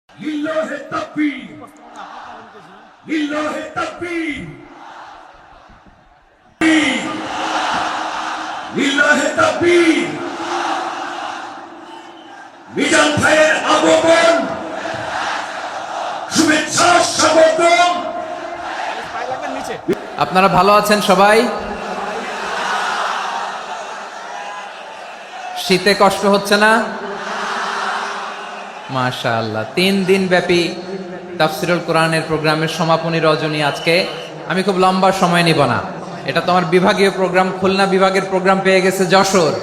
লিল্লাহে তাকবীর, লিল্লাহে তাকবীর, লিল্লাহে তাকবীর। মিজান ভাইয়ের আগমন, শুভেচ্ছা স্বাগতম। আপনারা ভালো আছেন সবাই? শীতে কষ্ট হচ্ছে না? মাশাআল্লাহ। 3 দিন ব্যাপী তাফসিরুল কোরআনের প্রোগ্রামের সমাপনী রজনী আজকে। আমি খুব লম্বা সময় নিব না। এটা তো আমার বিভাগীয় প্রোগ্রাম, খুলনা বিভাগের প্রোগ্রাম পেয়ে গেছে যশোর।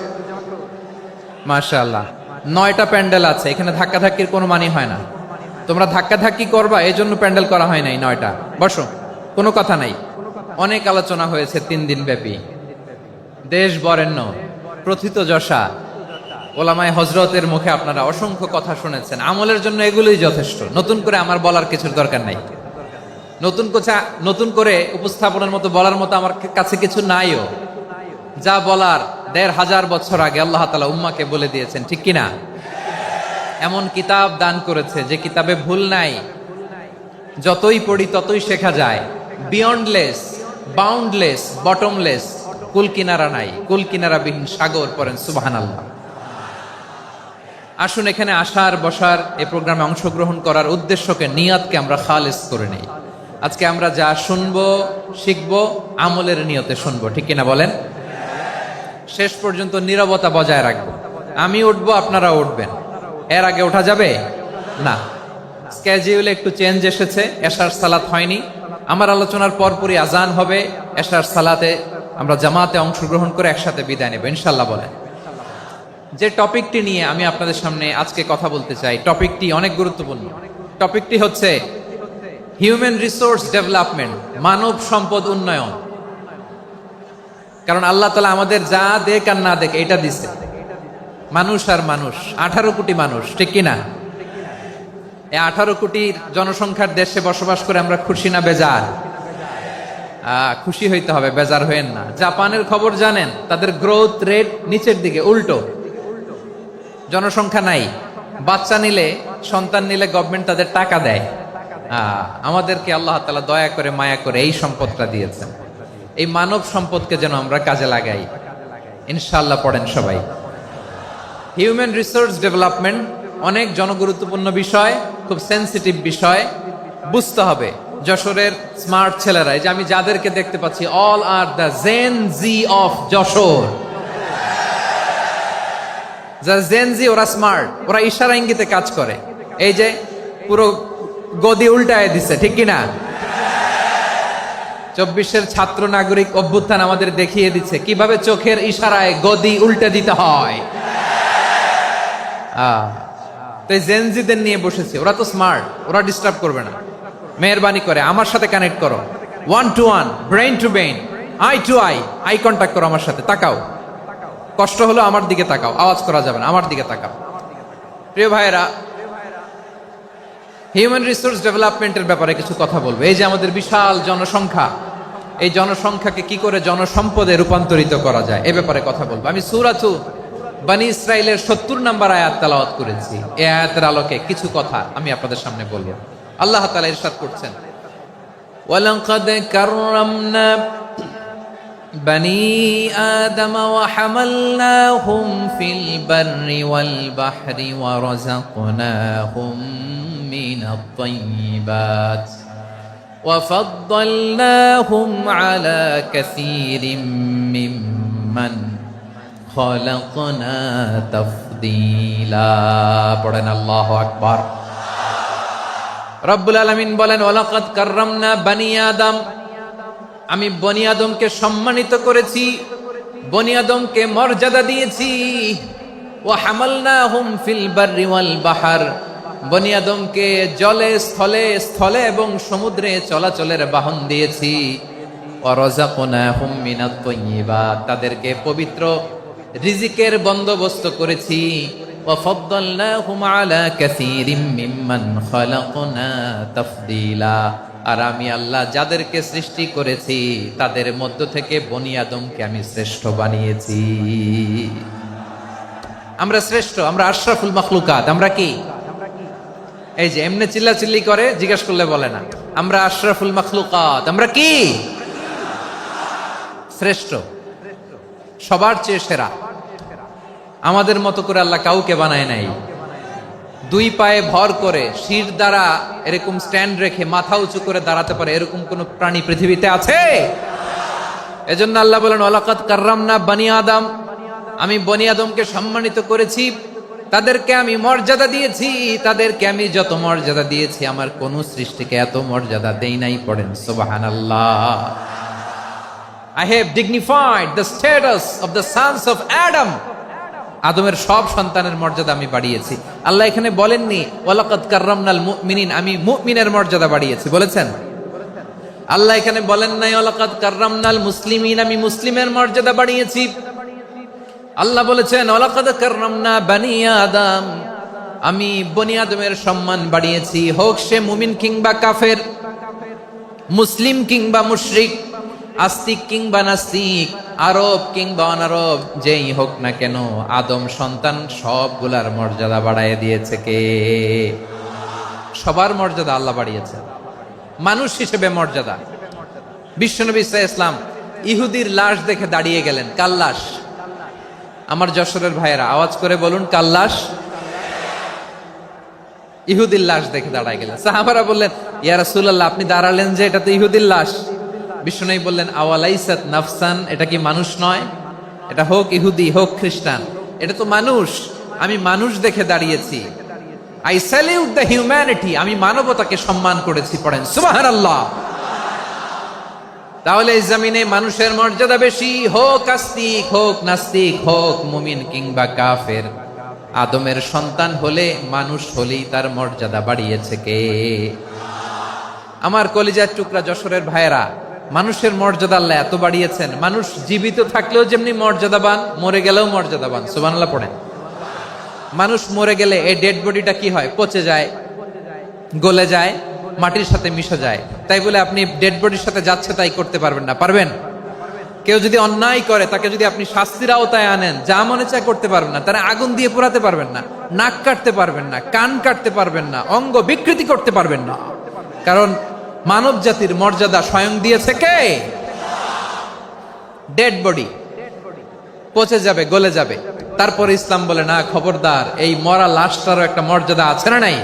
মাশাআল্লাহ, 9টা প্যান্ডেল আছে, এখানে ধাক্কাধাক্কির কোনো মানি হয় না। তোমরা ধাক্কাধাক্কি করবা, এই জন্য প্যান্ডেল করা হয় নাই 9টা। বসো, কোনো কথা নাই। অনেক আলোচনা হয়েছে 3 দিন ব্যাপী। দেশ বরেণ্য, প্রথিত যশা ওলামায়ে হযরতের মুখে আপনারা অসংখ্য কথা শুনেছেন। আমলের জন্য এগুলোই যথেষ্ট। নতুন করে আমার বলার কিছুর দরকার নাই। নতুন করে উপস্থাপনের মতো বলার মতো আমার কাছে কিছু নাইও। যা বলার 1500 বছর আগে আল্লাহ তাআলা উম্মাকে বলে দিয়েছেন, ঠিক কিনা? এমন কিতাব দান করেছে যে কিতাবে ভুল নাই। যতই পড়ি ততই শেখা যায়। বিয়ন্ডলেস, বাউন্ডলেস, বটমলেস, কুল কিনারা নাই, কুল কিনারা বিহীন সাগর। পড়েন সুবহানাল্লাহ। আসুন এখানে আসার বসার এই প্রোগ্রামে অংশগ্রহণ করার উদ্দেশ্যকে, নিয়াতকে আমরা খালেস করে নেই। আজকে আমরা যা শুনবো শিখবো আমলের নিয়তে শুনবো, ঠিক কিনা বলেন? শেষ পর্যন্ত নীরবতা বজায় রাখবো। আমি উঠবো, আপনারা উঠবেন। এর আগে ওঠা যাবে না। স্কেডিউলে একটু চেঞ্জ এসেছে, এশার সালাত হয়নি। আমার আলোচনার পরপরই আজান হবে। এশার সালাতে আমরা জামাতে অংশগ্রহণ করে একসাথে বিদায় নেব ইনশাল্লাহ। বলেন, যে টপিকটি নিয়ে আমি আপনাদের সামনে আজকে কথা বলতে চাই, টপিকটি অনেক গুরুত্বপূর্ণ। টপিকটি হচ্ছে হিউম্যান রিসোর্স ডেভেলপমেন্ট, মানব সম্পদ উন্নয়ন। কারণ আল্লাহ তাআলা আমাদের যা দেখ আর না দেখ এটা দিছে। মানুষ আর মানুষ, 18 কোটি মানুষ, ঠিক কিনা? এই 18 কোটির জনসংখ্যার দেশে বসবাস করে আমরা খুশি না বেজার? খুশি হইতে হবে, বেজার হইেন না। জাপানের খবর জানেন? তাদের গ্রোথ রেট নিচের দিকে, উল্টো। জনসংখ্যা নাই, বাচ্চা নিলে, সন্তান নিলে গভর্নমেন্ট তাদের টাকা দেয়। আমাদেরকে আল্লাহ তাআলা দয়া করে মায়া করে এই সম্পদটা দিয়েছেন। এই মানব সম্পদকে যেন আমরা কাজে লাগাই ইনশাআল্লাহ। পড়েন সবাই। হিউম্যান রিসোর্স ডেভেলপমেন্ট অনেক জনগুরুত্বপূর্ণ বিষয়, খুব সেন্সিটিভ বিষয়, বুঝতে হবে। যশোরের স্মার্ট ছেলেরা, এই যে আমি যাদেরকে দেখতে পাচ্ছি, all are the Gen Z of Jashore. যারা জেন জি, ওরা স্মার্ট, ওরা ইশারা ইঙ্গিতে কাজ করে। এই যে পুরো গদি উল্টায় দিছে, ঠিক কিনা? 24-এর ছাত্র নাগরিক অভ্যুত্থান আমাদের দেখিয়ে দিচ্ছে কিভাবে চোখের ইশারায় গদি উল্টে দিতে হয়। তো জেনজিদের নিয়ে বসেছি, ওরা তো স্মার্ট, ওরা ডিস্টার্ব করবে না। মেহরবানি করে আমার সাথে কানেক্ট করো, 1 to 1, brain to brain, eye to eye, eye contact করো আমার সাথে। তাকাও, কষ্ট হলো আমার দিকে তাকাও, আওয়াজ করা যাবে না, আমার দিকে তাকাও। প্রিয় ভাইয়েরা, হিউম্যান রিসোর্স ডেভেলপমেন্টের ব্যাপারে কিছু কথা বলবো। এই যে আমাদের বিশাল জনসংখ্যা, এই জনসংখ্যাকে কি করে জনসম্পদে রূপান্তরিত করা যায় এ ব্যাপারে কথা বলবো। আমি সূরাতু বনী ইসরাইলের 70 নম্বর আয়াত তেলাওয়াত করেছি। এই আয়াতের আলোকে কিছু কথা আমি আপনাদের সামনে বলবো। আল্লাহ তাআলা ইরশাদ করছেন, ওয়ালাকাদ কাররামনা বনী আদম ওয়া হামালনাহুম ফিল বাররি ওয়াল বাহরি ওয়া রাযাকনাহুম মিনাত তাইয়্যিবাত ওয়া ফাদ্দালনাহুম আলা কাসীরিম মিম্মান খালাকনা তাফদীলা। পড়েন আল্লাহু আকবার। রব্বুল আলামিন বলেন, ওয়ালাকাদ কাররামনা বনী আদম, আমি বনী আদমকে সম্মানিত করেছি, বনী আদমকে মর্যাদা দিয়েছি। ওয়া হামালনাহুম ফিল বাররি ওয়াল বাহর, বনী আদমকে জলে, স্থলে, স্থলে এবং সমুদ্রে চলাচলের বাহন দিয়েছি। ওয়া রাযাকনাহুম মিনাত তাইয়্যিবাত, তাদেরকে পবিত্র রিজিকের বন্দোবস্ত করেছি। ওয়া ফাদ্দালনাহুম আলা কাসীরিম মিম্মান খালাকনা তাফদীলা, আর আমি আল্লাহ যাদেরকে সৃষ্টি করেছি তাদের মধ্য থেকে বনী আদমকে আমি শ্রেষ্ঠ বানিয়েছি। আমরা শ্রেষ্ঠ, আমরা আশরাফুল মাখলুকাত। আমরা কি? এই যে এমনি চিল্লাচিল্লি করে, জিজ্ঞেস করলে বলে না। আমরা আশরাফুল মাখলুকাত, আমরা কি শ্রেষ্ঠ, সবার চেয়ে সেরা। আমাদের মতো করে আল্লাহ কাউকে বানায় নাই। দুই পায়ে ভর করে শির দ্বারা এরকম স্ট্যান্ড রেখে মাথা উঁচু করে দাঁড়াতে পারে এরকম কোন প্রাণী পৃথিবীতে আছে? এজন্য আল্লাহ বলেন ওয়ালাকাদ কাররামনা বানি আদম, আমি বনি আদমকে সম্মানিত করেছি, তাদেরকে আমি মর্যাদা দিয়েছি। তাদেরকে আমি যত মর্যাদা দিয়েছি আমার কোন সৃষ্টিকে এত মর্যাদা দেই নাই। পড়েন সুবহানাল্লাহ। I have dignified the status of the sons of Adam. আদমের সব সন্তানের মর্যাদা আমি বাড়িয়েছি। আল্লাহ এখানে বলেননি ওয়ালাকাদ কাররামনাল মুমিনিন, আমি মুমিনের মর্যাদা বাড়িয়েছি, বলেছেন? আল্লাহ এখানে বলেন নাই ওয়ালাকাদ কাররামনাল মুসলিমিন, আমি মুসলিমের মর্যাদা বাড়িয়েছি। আল্লাহ বলেছেন ওয়ালাকাদ কাররামনা বানি আদম, আমি বনি আদমের সম্মান বাড়িয়েছি। হোক সে মুমিন কিংবা কাফের, মুসলিম কিংবা মুশরিক, আস্তিক কিংবা নাস্তিক, আরব কিংবা অনারব, যেই হোক না কেন আদম সন্তান সবগুলার মর্যাদা বাড়ায় দিয়েছে কে? সবার মর্যাদা আল্লাহ বাড়িয়েছে। মানুষ হিসেবে মর্যাদা। বিশ্বনবী সাল্লাল্লাহু আলাইহি ওয়াসাল্লাম ইহুদির লাশ দেখে দাঁড়িয়ে গেলেন। কার লাশ? আমার যশোরের ভাইয়েরা আওয়াজ করে বলুন, কার লাশ? ইহুদির লাশ দেখে দাঁড়ায় গেলেন। সাহাবারা বললেন ইয়া রাসূলুল্লাহ, আপনি দাঁড়ালেন যে, এটা তো ইহুদির লাশ। বিশ্বনবী বললেন আওয়ালাইসাত নাফসান, এটা কি মানুষ নয়? এটা হোক ইহুদি হোক খ্রিস্টান, এটা তো মানুষ। আমি মানুষ দেখে দাঁড়িয়েছি। আই স্যালিউট দ্য হিউম্যানিটি, আমি মানবতাকে সম্মান করেছি। পড়েন সুবহানাল্লাহ। তাহলে এই জমিনে মানুষের মর্যাদা বেশি, হোক আস্তিক হোক নাস্তিক, হোক মুমিন কিংবা কাফের। আদমের সন্তান হলে, মানুষ হলেই তার মর্যাদা বাড়িয়েছে কে? আমার কলিজার টুকরা যশোরের ভাইয়েরা, মানুষের মর্যাদা আল্লাহ এত বাড়িয়েছেন। মানুষ জীবিত থাকলেও যেমনি মর্যাদাবান, মরে গেলেও মর্যাদাবান। সুবহানাল্লাহ পড়েন। মানুষ মরে গেলে এই ডেড বডিটা কি হয়? পচে যায়, গলে যায়, মাটির সাথে মিশে যায়। তাই বলে আপনি ডেড বডির সাথে যাচ্ছে তাই করতে পারবেন না? পারবেন? কেউ যদি অন্যায় করে তাকে যদি আপনি শাস্তির আওতায় আনেন, যা মনে চায় করতে পারবেন না। তারা আগুন দিয়ে পোড়াতে পারবেন না, নাক কাটতে পারবেন না, কান কাটতে পারবেন না, অঙ্গ বিকৃতি করতে পারবেন না। কারণ মানব জাতির মর্যাদা স্বয়ং দিয়েছে কে? ডেড বডি পচে যাবে, গলে যাবে। তারপর ইসলাম বলে না, খবরদার, এই মরা লাশটারও একটা মর্যাদা আছে না নাই?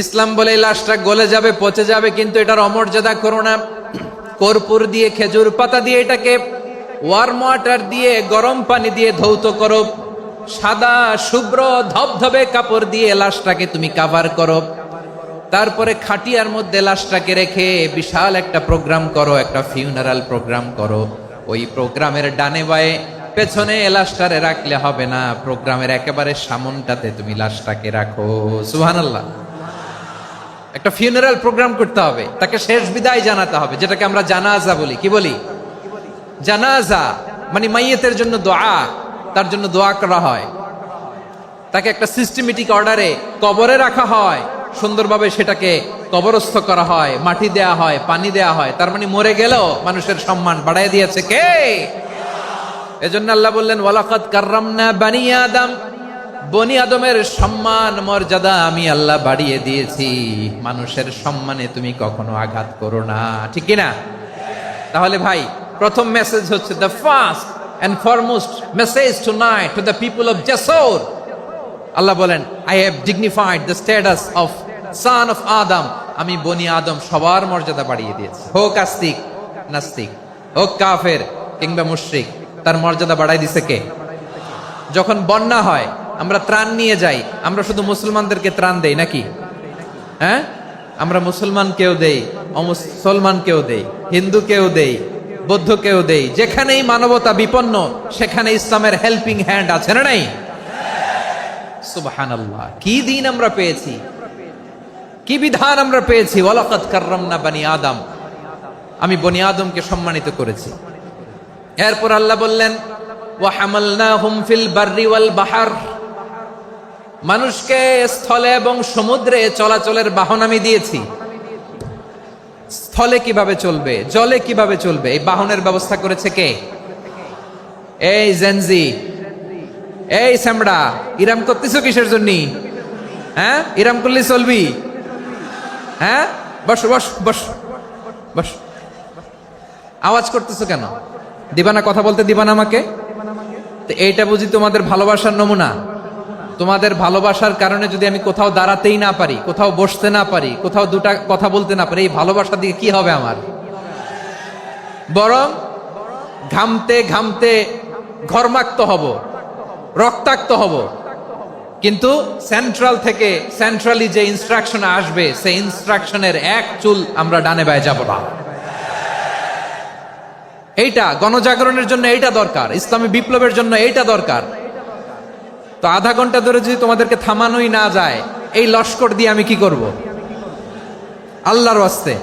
ইসলাম বলে এই লাশটা গলে যাবে, পচে যাবে, কিন্তু এটার অমর্যাদা করো না। কর্পূর দিয়ে, খেজুর পাতা দিয়ে, এটাকে ওয়ার্ম ওয়াটার দিয়ে, গরম পানি দিয়ে ধৌত করো। সাদা শুভ্র ধবধবে কাপড় দিয়ে লাশটাকে তুমি কাভার করো। তারপরে খাটিয়ার মধ্যে লাশটাকে রেখে বিশাল একটা প্রোগ্রাম করো, একটা ফিউনারাল প্রোগ্রাম করো। ওই প্রোগ্রামের ডানে বায়ে পেছনে লাশটারে রাখলে হবে না, প্রোগ্রামের একেবারে সামনটাতে তুমি লাশটাকে রাখো। সুবহানাল্লাহ। একটা ফিউনারাল প্রোগ্রাম করতে হবে, তাকে শেষ বিদায় জানাতে হবে, যেটাকে আমরা জানাজা বলি। কি বলি? জানাজা মানে মাইয়েতের জন্য দোয়া, তার জন্য দোয়া করা হয়। তাকে একটা সিস্টেমেটিক অর্ডারে কবরে রাখা হয়, সুন্দরভাবে সেটাকে কবরস্থ করা হয়, মাটি দেয়া হয়, পানি দেয়া হয়। তার মানে মরে গেলেও মানুষের সম্মান বাড়ায় দিয়েছে কে? এজন্য আল্লাহ বললেন ওয়ালাকাদ কাররামনা বানি আদম, বনি আদমের সম্মান মর্যাদা আমি আল্লাহ বাড়িয়ে দিয়েছি। মানুষের সম্মানে তুমি কখনো আঘাত করো না, ঠিক কি না? তাহলে ভাই, প্রথম মেসেজ হচ্ছে, the first and foremost message tonight to the people of জাসর। আল্লাহ বলেন I have dignified the status of son of Adam, আমি বনি আদম সবার মর্যাদা বাড়িয়ে দিয়েছি। হোক আস্তিক নাস্তিক, হোক কাফের কিংবা মুশরিক, তার মর্যাদা বাড়াই দিছে কে? যখন বন্যা হয়, আমরা ত্রাণ নিয়ে যাই, আমরা শুধু মুসলমানদেরকে ত্রাণ দেই নাকি? হ্যাঁ, আমরা মুসলমানকেও দেই, অমুসলমানকেও দেই, হিন্দুকেও দেই, বৌদ্ধকেও দেই। যেখানেই মানবতা বিপন্ন সেখানে ইসলামের হেল্পিং হ্যান্ড আছে না নাই? সুবহানাল্লাহ। কি দিন আমরা পেয়েছি, কি বিধান আমরা পেয়েছি। ওয়ালাকাদ কাররামনা বানি আদম, আমি বনি আদমকে সম্মানিত করেছি। এরপর আল্লাহ বললেন ওয়া হামালনাহুম ফিল বাররি ওয়াল বাহর, মানুষকে স্থলে এবং সমুদ্রে চলাচলের বাহন আমি দিয়েছি। স্থলে কিভাবে চলবে, জলে কিভাবে চলবে, এই বাহনের ব্যবস্থা করেছে কে? এই জেনজি, এই স্যামড়া, ইরাম করতেছো কিসের জন্য? হ্যাঁ, এরম করলে চলবি? হ্যাঁ, বস বস বস বস। আওয়াজ করতেছো কেন? দিবা না, কথা বলতে দিবা না আমাকে? তো এইটা বুঝি তোমাদের ভালোবাসার নমুনা? তোমাদের ভালোবাসার কারণে যদি আমি কোথাও দাঁড়াতেই না পারি, কোথাও বসতে না পারি, কোথাও দুটা কথা বলতে না পারি, এই ভালোবাসা দিয়ে কি হবে আমার? বরং ঘামতে ঘামতে ঘর্মাক্ত হব, রক্তাক্ত হব, কিন্তু সেন্ট্রাল থেকে সেন্ট্রালি যে ইনস্ট্রাকশন আসবে সেই ইনস্ট্রাকশনের এক চুল আমরা ডানে বায়ে যাব না। এইটা গণজাগরণের জন্য এইটা দরকার, ইসলামী বিপ্লবের জন্য এইটা দরকার। তো আধা ঘন্টা ধরে যদি তোমাদেরকে থামানোই না যায়, এই লস্কর দিয়ে আমি কি করব? আল্লাহর ওয়াস্তে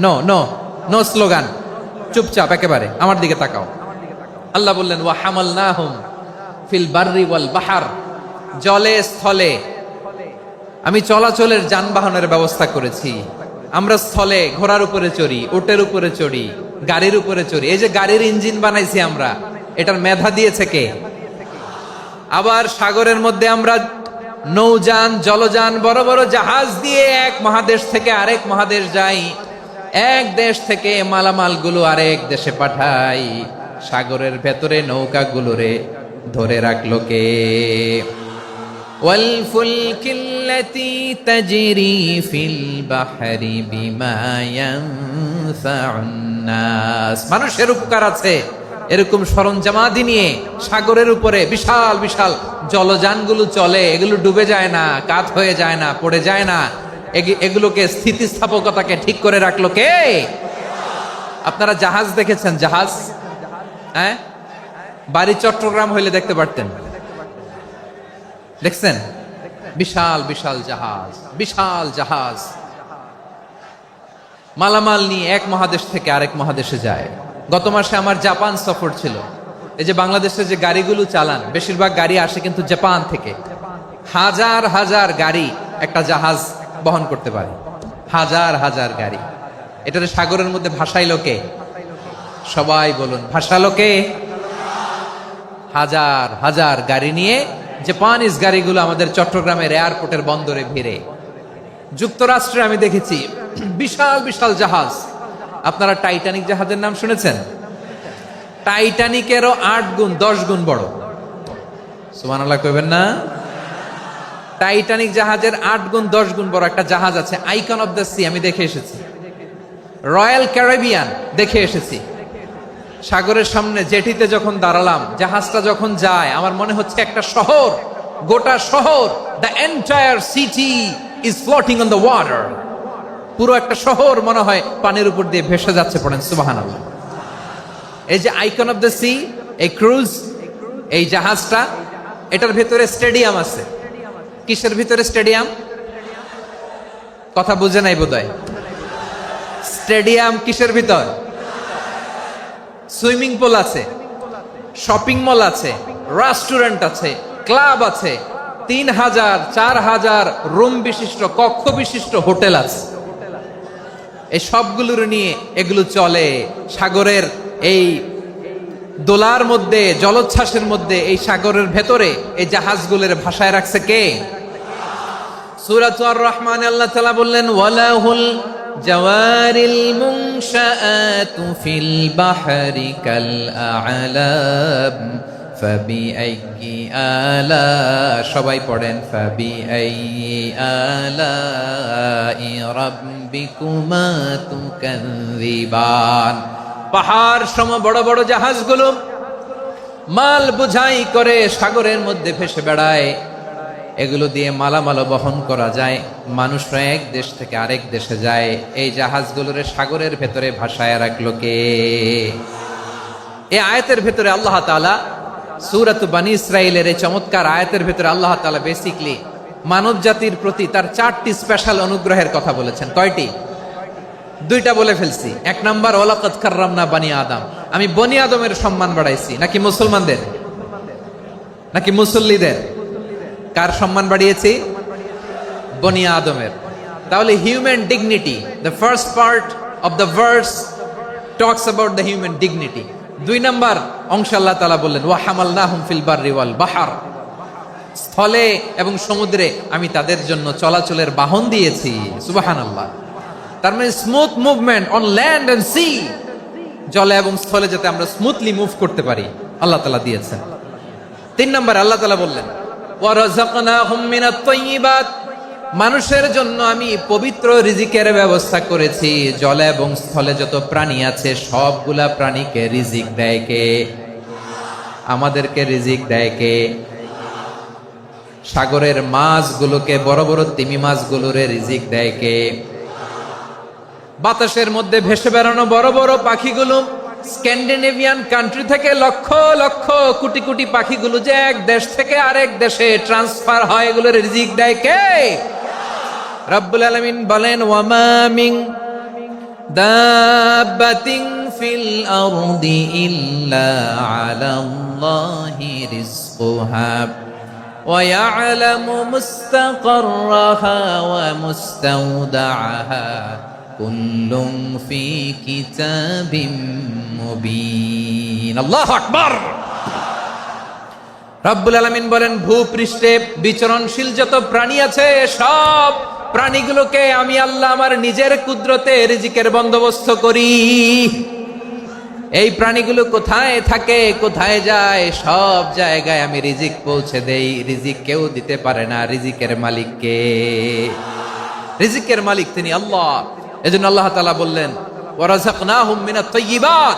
নো নো নো স্লোগান, চুপচাপ একেবারে আমার দিকে তাকাও। আল্লাহ বললেন ওয়া হামালনাহুম ফিল বাররি ওয়াল বাহার, জলে স্থলে আমি চলাচলের যানবাহনের ব্যবস্থা করেছি। আমরা স্থলে ঘোড়ার উপরে চড়ি, উটের উপরে চড়ি, গাড়ির উপরে চড়ি। এই যে গাড়ির ইঞ্জিন বানাইছি আমরা, এটার মেধা দিয়েছে কে? আবার সাগরের মধ্যে আমরা নৌযান, জলযান, বড় বড় জাহাজ দিয়ে এক মহাদেশ থেকে আরেক মহাদেশ যাই, এক দেশ থেকে মালামাল গুলো আরেক দেশে পাঠাই। সাগরের ভেতরে নৌকাগুলোরে ধরে রাখলো কে? والفلك التي تجري في البحر بما ينفع الناس, মানুষের উপকার আছে এরকম সরঞ্জামাদি নিয়ে সাগরের উপরে বিশাল বিশাল জলযানগুলো চলে। এগুলো ডুবে যায় না, কাত হয়ে যায় না, পড়ে যায় না। এগুলোকে স্থিতিস্থাপকতাকে ঠিক করে রাখলো কে? আপনারা জাহাজ দেখেছেন? জাহাজ, হ্যাঁ, বাড়ি চট্টগ্রাম হইলে দেখতে পারতেন। দেখছেন? বিশাল বিশাল জাহাজ, বিশাল জাহাজ মালামাল নিয়ে এক মহাদেশ থেকে আরেক মহাদেশে যায়। গত মাসে আমার জাপান সফর ছিল। এই যে বাংলাদেশে যে গাড়িগুলো চালান, বেশিরভাগ গাড়ি আসে কিন্তু জাপান থেকে। হাজার হাজার গাড়ি একটা জাহাজ বহন করতে পারে, হাজার হাজার গাড়ি। এটাতে সাগরের মধ্যে ভাসাইলো কে? সবাই বলুন, ভাসালো কে? হাজার হাজার গাড়ি নিয়ে জাপানিজ গাড়িগুলো আমাদের চট্টগ্রামের এয়ারপোর্টের বন্দরে ভিড়ে। যুক্তরাষ্ট্রে আমি দেখেছি বিশাল বিশাল জাহাজ। আপনারা টাইটানিক জাহাজের নাম শুনেছেন? টাইটানিকেরও 8 গুণ 10 গুণ বড়। সুবহানাল্লাহ কইবেন না? টাইটানিক জাহাজের 8 গুণ 10 গুণ বড় একটা জাহাজ আছে, আইকন অফ দ্য সি, আমি দেখে এসেছি। রয়্যাল ক্যারিবিয়ান দেখে এসেছি। সাগরের সামনে জেটিতে যখন দাঁড়ালাম, জাহাজটা যখন যায়, আমার মনে হচ্ছে একটা শহর, গোটা শহর, the entire city is floating on the water. পুরো একটা শহর মনে হয় পানির উপর দিয়ে ভেসে যাচ্ছে। পড়েন সুবহানাল্লাহ। এই যে আইকন অফ দ্য সি, এই ক্রুজ, এই জাহাজটা, এটার ভিতরে স্টেডিয়াম আছে। কিসের ভিতরে স্টেডিয়াম? কথা বুঝে নাই বোধহয়। স্টেডিয়াম কিসের ভিতর? সুইমিং পুল আছে, শপিং মল আছে, রেস্টুরেন্ট আছে, ক্লাব আছে, 3000 4000 রুম বিশিষ্ট, কক্ষ বিশিষ্ট হোটেল আছে। এই সবগুলোর নিয়ে এগুলো চলে সাগরের এই দোলার মধ্যে, জলোচ্ছ্বাসের মধ্যে। এই সাগরের ভেতরে এই জাহাজগুলোর ভাষায় রাখছে কে? সূরাতুর আর রহমানে আল্লাহ তাআলা বললেন ওয়ালাহুল জাওয়ারিল মুনশাআতু ফিল বাহরি কাল আ'লাম ফাবিআইয়ি আলা, সবাই পড়েন ফাবিআইয়ি আলাই রাব্বিকুমা তুকাযযিবান। পাহাড় সম বড় বড় জাহাজগুলো মাল বোঝাই করে সাগরের মধ্যে ভেসে বেড়ায়। এগুলো দিয়ে মালামাল বহন করা যায়, মানুষরা এক দেশ থেকে আরেক দেশে যায়। এই জাহাজগুলোর সাগরের ভেতরে ভাসায় রাখলো কে? এই আয়াতের ভেতরে আল্লাহ তাআলা সূরাত বনী ইসরাঈলের এই চমৎকার আয়াতের ভেতরে আল্লাহ তাআলা বেসিক্যালি মানব জাতির প্রতি তার 4টি স্পেশাল অনুগ্রহের কথা বলেছেন। কয়টি? 2টা বলে ফেলছি। 1 নাম্বার ওয়ালাকাদ কাররামনা বনী আদম, আমি বনী আদমের সম্মান বাড়াইছি। নাকি মুসলমানদের? নাকি মুসল্লিদের? কার সম্মান বাড়িয়েছি? বনী আদমের। তাহলে human dignity, the first part of the verse talks about the human dignity. 2 number অংশ আল্লাহ তাআলা বললেন ওয়া হামালনাহুম ফিল বাররি ওয়াল বাহর, স্থলে এবং সমুদ্রে আমি তাদের জন্য চলাচলের বাহন দিয়েছি। সুবহানাল্লাহ। তার মানে smooth movement on land and sea, জলে এবং স্থলে যাতে আমরা স্মুথলি মুভ করতে পারি আল্লাহ তাআলা দিয়েছেন। 3 নম্বর আল্লাহ তাআলা বললেন ওয়ারাযাকনাহুম মিনাত তাইয়্যিবাত, মানুষের জন্য আমি পবিত্র রিজিকের ব্যবস্থা করেছি। জলে এবং স্থলে যত প্রাণী আছে সবগুলা প্রাণীকে রিজিক দেয় কে? আমাদেরকে রিজিক দেয় কে? সাগরের মাছগুলোকে, বড় বড় তিমি মাছগুলোরে রিজিক দেয় কে? বাতাসের মধ্যে ভেসে বেড়ানো বড় বড় পাখিগুলো, স্ক্যান্ডিনেভিয়ান কান্ট্রি থেকে লক্ষ লক্ষ কোটি কোটি পাখিগুলো যে এক দেশ থেকে আরেক দেশে ট্রান্সফার হয়, এগুলোর রিজিক দেয় কে? রব্বুল আলামিন বলেন ওয়ামা মিন দাব্বাতিন ফিল আরদি ইল্লা আলাল্লাহি রিজকুহা ওয়া ইয়ালামু মুস্তাকাররাহা ওয়া মুস্তাওদাআহা কুল্লুম ফি কিতাবিম মুবিন। আল্লাহু আকবার। রব্বুল আলামিন বলেন ভূপৃষ্ঠে বিচরণশীল যত প্রাণী আছে সব প্রাণীগুলোকে আমি আল্লাহ আমার নিজের কুদরতে রিজিকের বন্দোবস্ত করি। এই প্রাণীগুলো কোথায় থাকে, কোথায় যায়, সব জায়গায় আমি রিজিক পৌঁছে দেই। রিজিক কেউ দিতে পারে না, রিজিকের মালিক কে? রিজিকের মালিক তিনি আল্লাহ। এজন্য আল্লাহ তাআলা বললেন ওয়ারাযাকনাহুম মিনাত তাইয়্যিবাত।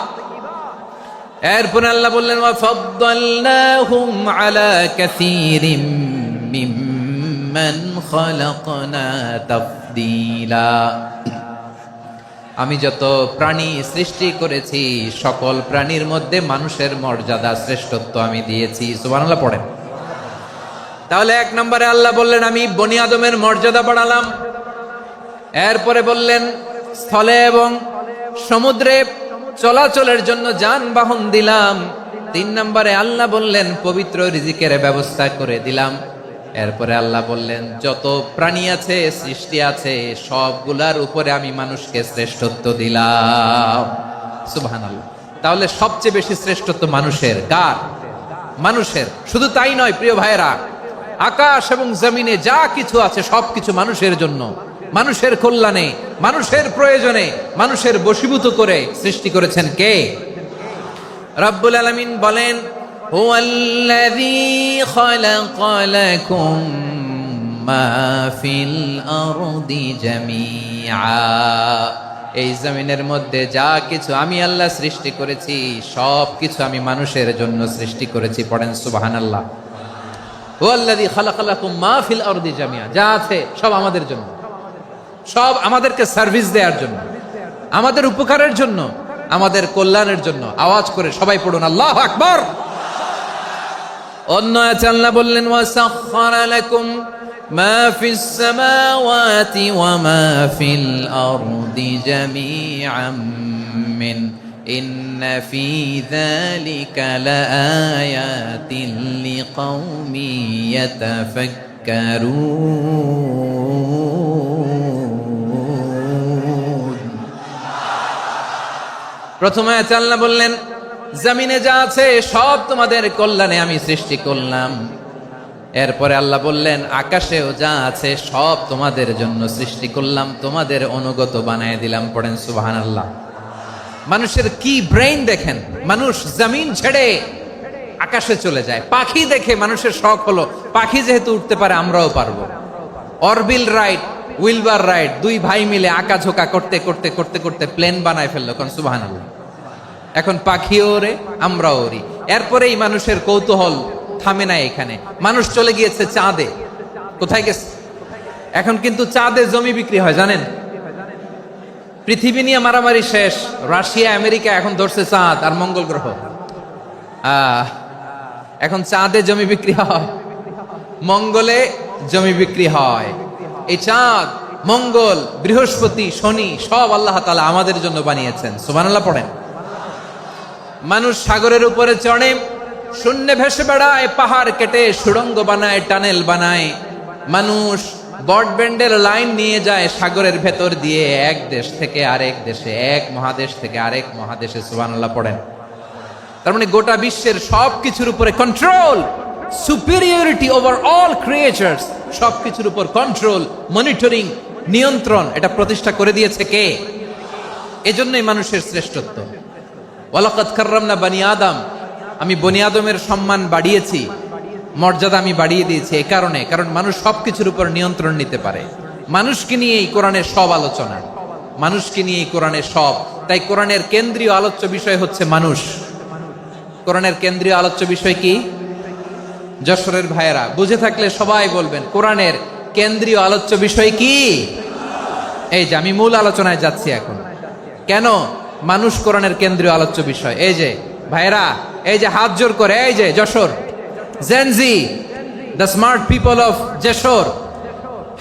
এরপর আল্লাহ বললেন ওয়াফাদ্দালনাহুম আলা কাসীরিম মিম্মান খালাকনা তাফদীলা। আমি যত প্রাণী সৃষ্টি করেছি সকল প্রাণীর মধ্যে মানুষের মর্যাদা শ্রেষ্ঠত্ব আমি দিয়েছি। সুবহানাল্লাহ পড়েন। তাহলে 1 নম্বরে আল্লাহ বললেন আমি বনি আদমের মর্যাদা বাড়ালাম। এরপরে বললেন স্থলে এবং সমুদ্রে চলাচলের জন্য যানবাহন দিলাম। 3 নম্বরে আল্লাহ বললেন পবিত্র রিজিকের ব্যবস্থা করে দিলাম। এরপরে আল্লাহ বললেন যত প্রাণী আছে, সৃষ্টি আছে, সবগুলার উপরে আমি মানুষকে শ্রেষ্ঠত্ব দিলাম। সুবহানাল্লাহ। তাহলে সবচেয়ে বেশি শ্রেষ্ঠত্ব মানুষের। কার? মানুষের। শুধু তাই নয় প্রিয় ভাইয়েরা, আকাশ এবং জমিনে যা কিছু আছে সবকিছু মানুষের জন্য, মানুষের কল্যাণে, মানুষের প্রয়োজনে, মানুষের বশীভূত করে সৃষ্টি করেছেন কে? রব্বুল আলামিন বলেন হুয়াল্লাযী খালাকা লাকুম মা ফিল আরদি জামিআ। এই জমিনের মধ্যে যা কিছু আমি আল্লাহ সৃষ্টি করেছি সব কিছু আমি মানুষের জন্য সৃষ্টি করেছি। পড়েন সুবহানাল্লাহ। হুয়াল্লাযী খালাকা লাকুম মা ফিল আরদি জামিআ, যা আছে সব আমাদের জন্য, সব আমাদেরকে সার্ভিস দেওয়ার জন্য, আমাদের উপকারের জন্য, আমাদের কল্যাণের জন্য। আওয়াজ করে সবাই পড়ুন আল্লাহু আকবার। অন্য আয়াতে আল্লাহ বললেন ওয়াসাখখারা লাকুম মা ফিস সামাওয়াতি ওয়া মা ফিল আরদি জামিআম মিন ইন্না ফি যালিকা লাআয়াতিন লিকাউমিন ইয়াতাফাক্কারুন। প্রথম আয়াতে আল্লাহ বললেন জমিনে যা আছে সব তোমাদের কল্যাণে আমি সৃষ্টি করলাম। এরপরে আল্লাহ বললেন আকাশেও যা আছে সব তোমাদের জন্য সৃষ্টি করলাম, তোমাদের অনুগত বানায় দিলাম। পড়েন সুবহানাল্লাহ। মানুষের কি ব্রেইন দেখেন, মানুষ জমিন ছেড়ে আকাশে চলে যায়। পাখি দেখে মানুষের শখ হলো পাখি যেহেতু উঠতে পারে আমরাও পারবো। অরবিল রাইট, উইলবার রাইট, 2 ভাই মিলে আঁকাঝোঁকা করতে করতে করতে করতে প্লেন বানায় ফেললো। কোন সুবহানাল্লাহ। এখন পাখিও ওরে, আমরাও ওরি। এরপরেই মানুষের কৌতূহল থামে না এখানে। মানুষ চলে গিয়েছে চাঁদে। কোথায় গেছে? এখন কিন্তু চাঁদে জমি বিক্রি হয় জানেন। পৃথিবী নিয়ে মারামারি শেষ। রাশিয়া আমেরিকা এখন ধরছে চাঁদ আর মঙ্গল গ্রহ। এখন চাঁদে জমি বিক্রি হয়, মঙ্গলে জমি বিক্রি হয়। এই চাঁদ, মঙ্গল, বৃহস্পতি, শনি সব আল্লাহ তাআলা আমাদের জন্য বানিয়েছেন। সুবহানাল্লাহ পড়েন। মানুষ সাগরের উপরে চড়ে, শূন্যে ভেসে বেড়ায়, পাহাড় কেটে সুড়ঙ্গ বানায়, টানেল বানায়। মানুষ ব্রডব্যান্ডের লাইন নিয়ে যায় সাগরের ভেতর দিয়ে, এক দেশ থেকে আরেক দেশে, এক মহাদেশ থেকে আরেক মহাদেশে। সুবহানাল্লাহ পড়েন। তার মানে গোটা বিশ্বের সব কিছুর উপরে control superiority over all creatures, সবকিছুর উপর কন্ট্রোল, মনিটরিং, নিয়ন্ত্রণ, এটা প্রতিষ্ঠা করে দিয়েছে কে? এজন্যই মানুষের শ্রেষ্ঠত্ব। ওয়ালাকাদ কাররামনা বানি আদম, আমি বনি আদমের সম্মান বাড়িয়েছি, মর্যাদা আমি বাড়িয়ে দিয়েছি এই কারণে, কারণ মানুষ সবকিছুর উপর নিয়ন্ত্রণ নিতে পারে। মানুষকে নিয়ে এই কোরআনের সব আলোচনা, মানুষকে নিয়ে এই কোরআনের সব। তাই কোরআনের কেন্দ্রীয় আলোচ্য বিষয় হচ্ছে মানুষ। কোরআনের কেন্দ্রীয় আলোচ্য বিষয় কি? যশোরের ভাইয়েরা বুঝে থাকলে সবাই বলবেন কোরআনের কেন্দ্রীয় আলোচ্য বিষয় কি? এই যে আমি মূল আলোচনায় যাচ্ছি এখন। কেন মানুষ কোরআনের কেন্দ্রীয় আলোচ্য বিষয়? এই যে ভাইয়েরা, এই যে হাত জোর করে, এই যে Jessore Gen Z, the smart people of Jessore,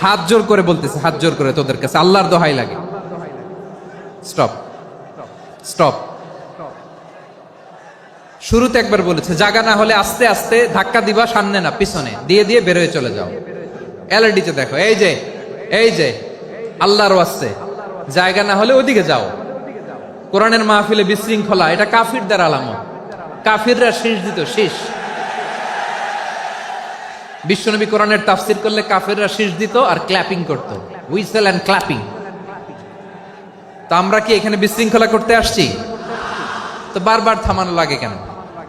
হাত জোর করে বলতেছে, হাত জোর করে তোদের কাছে আল্লাহর দোহাই লাগে, স্টপ স্টপ। শুরুতে একবার বলেছে জায়গা না হলে আস্তে আস্তে ধাক্কা দিবা, সামনে না পিছনে, দিয়ে দিয়ে বের হয়ে চলে যাও। এলইডিতে দেখো, এই যে এই যে আল্লাহর ওয়াস্তে জায়গা না হলে ওদিকে যাও। কোরআনের মাহফিলে বিশৃঙ্খলা, এটা কাফিরদের আলামত। কাফিররা শীষ দিত, শীষ। বিশ্বনবী কোরআনের তাফসির করলে কাফিররা শীষ দিত আর ক্ল্যাপিং করত, হুইসেল এন্ড ক্ল্যাপিং। তো আমরা কি এখানে বিশৃঙ্খলা করতে আসছি? তো বারবার থামানো লাগে কেন?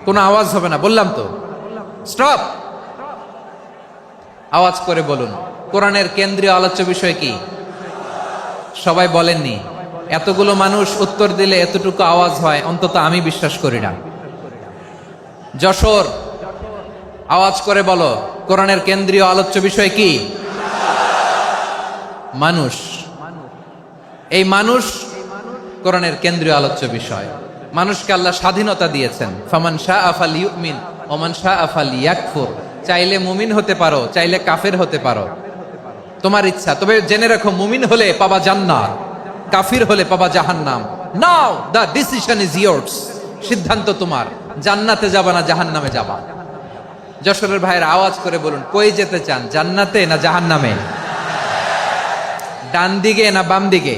কোনো আওয়াজ হবে না, বললাম তো, স্টপ। আওয়াজ করে বলুন কোরআনের কেন্দ্রীয় আলোচ্য বিষয় কি? সবাই বলেননি। এতগুলো মানুষ উত্তর দিলে এতটুকু আওয়াজ হয়, অন্তত আমি বিশ্বাস করি না। যশোর, আওয়াজ করে বলো কোরআনের কেন্দ্রীয় আলোচ্য বিষয় কি? মানুষ। এই মানুষ কোরআনের কেন্দ্রীয় আলোচ্য বিষয়। মানুষকে আল্লাহ স্বাধীনতা দিয়েছেন। ফামান শাআ ফালইউমিন ওয়া মান শাআ ফালইয়াকফুর। চাইলে মুমিন হতে পারো, চাইলে কাফের হতে পারো, তোমার ইচ্ছা। তবে জেনে রাখো, মুমিন হলে পাবা জান্নাত, কাফির হলে পাবা জাহান্নাম। নাও দ্য ডিসিশন ইজ ইয়ার্স। সিদ্ধান্ত তোমার, জান্নাতে যাবা না জাহান্নামে যাবা। যশোরের ভাইয়ের আওয়াজ করে বলুন কই যেতে চান, জান্নাতে না জাহান্নামে? ডান দিকে না বাম দিকে?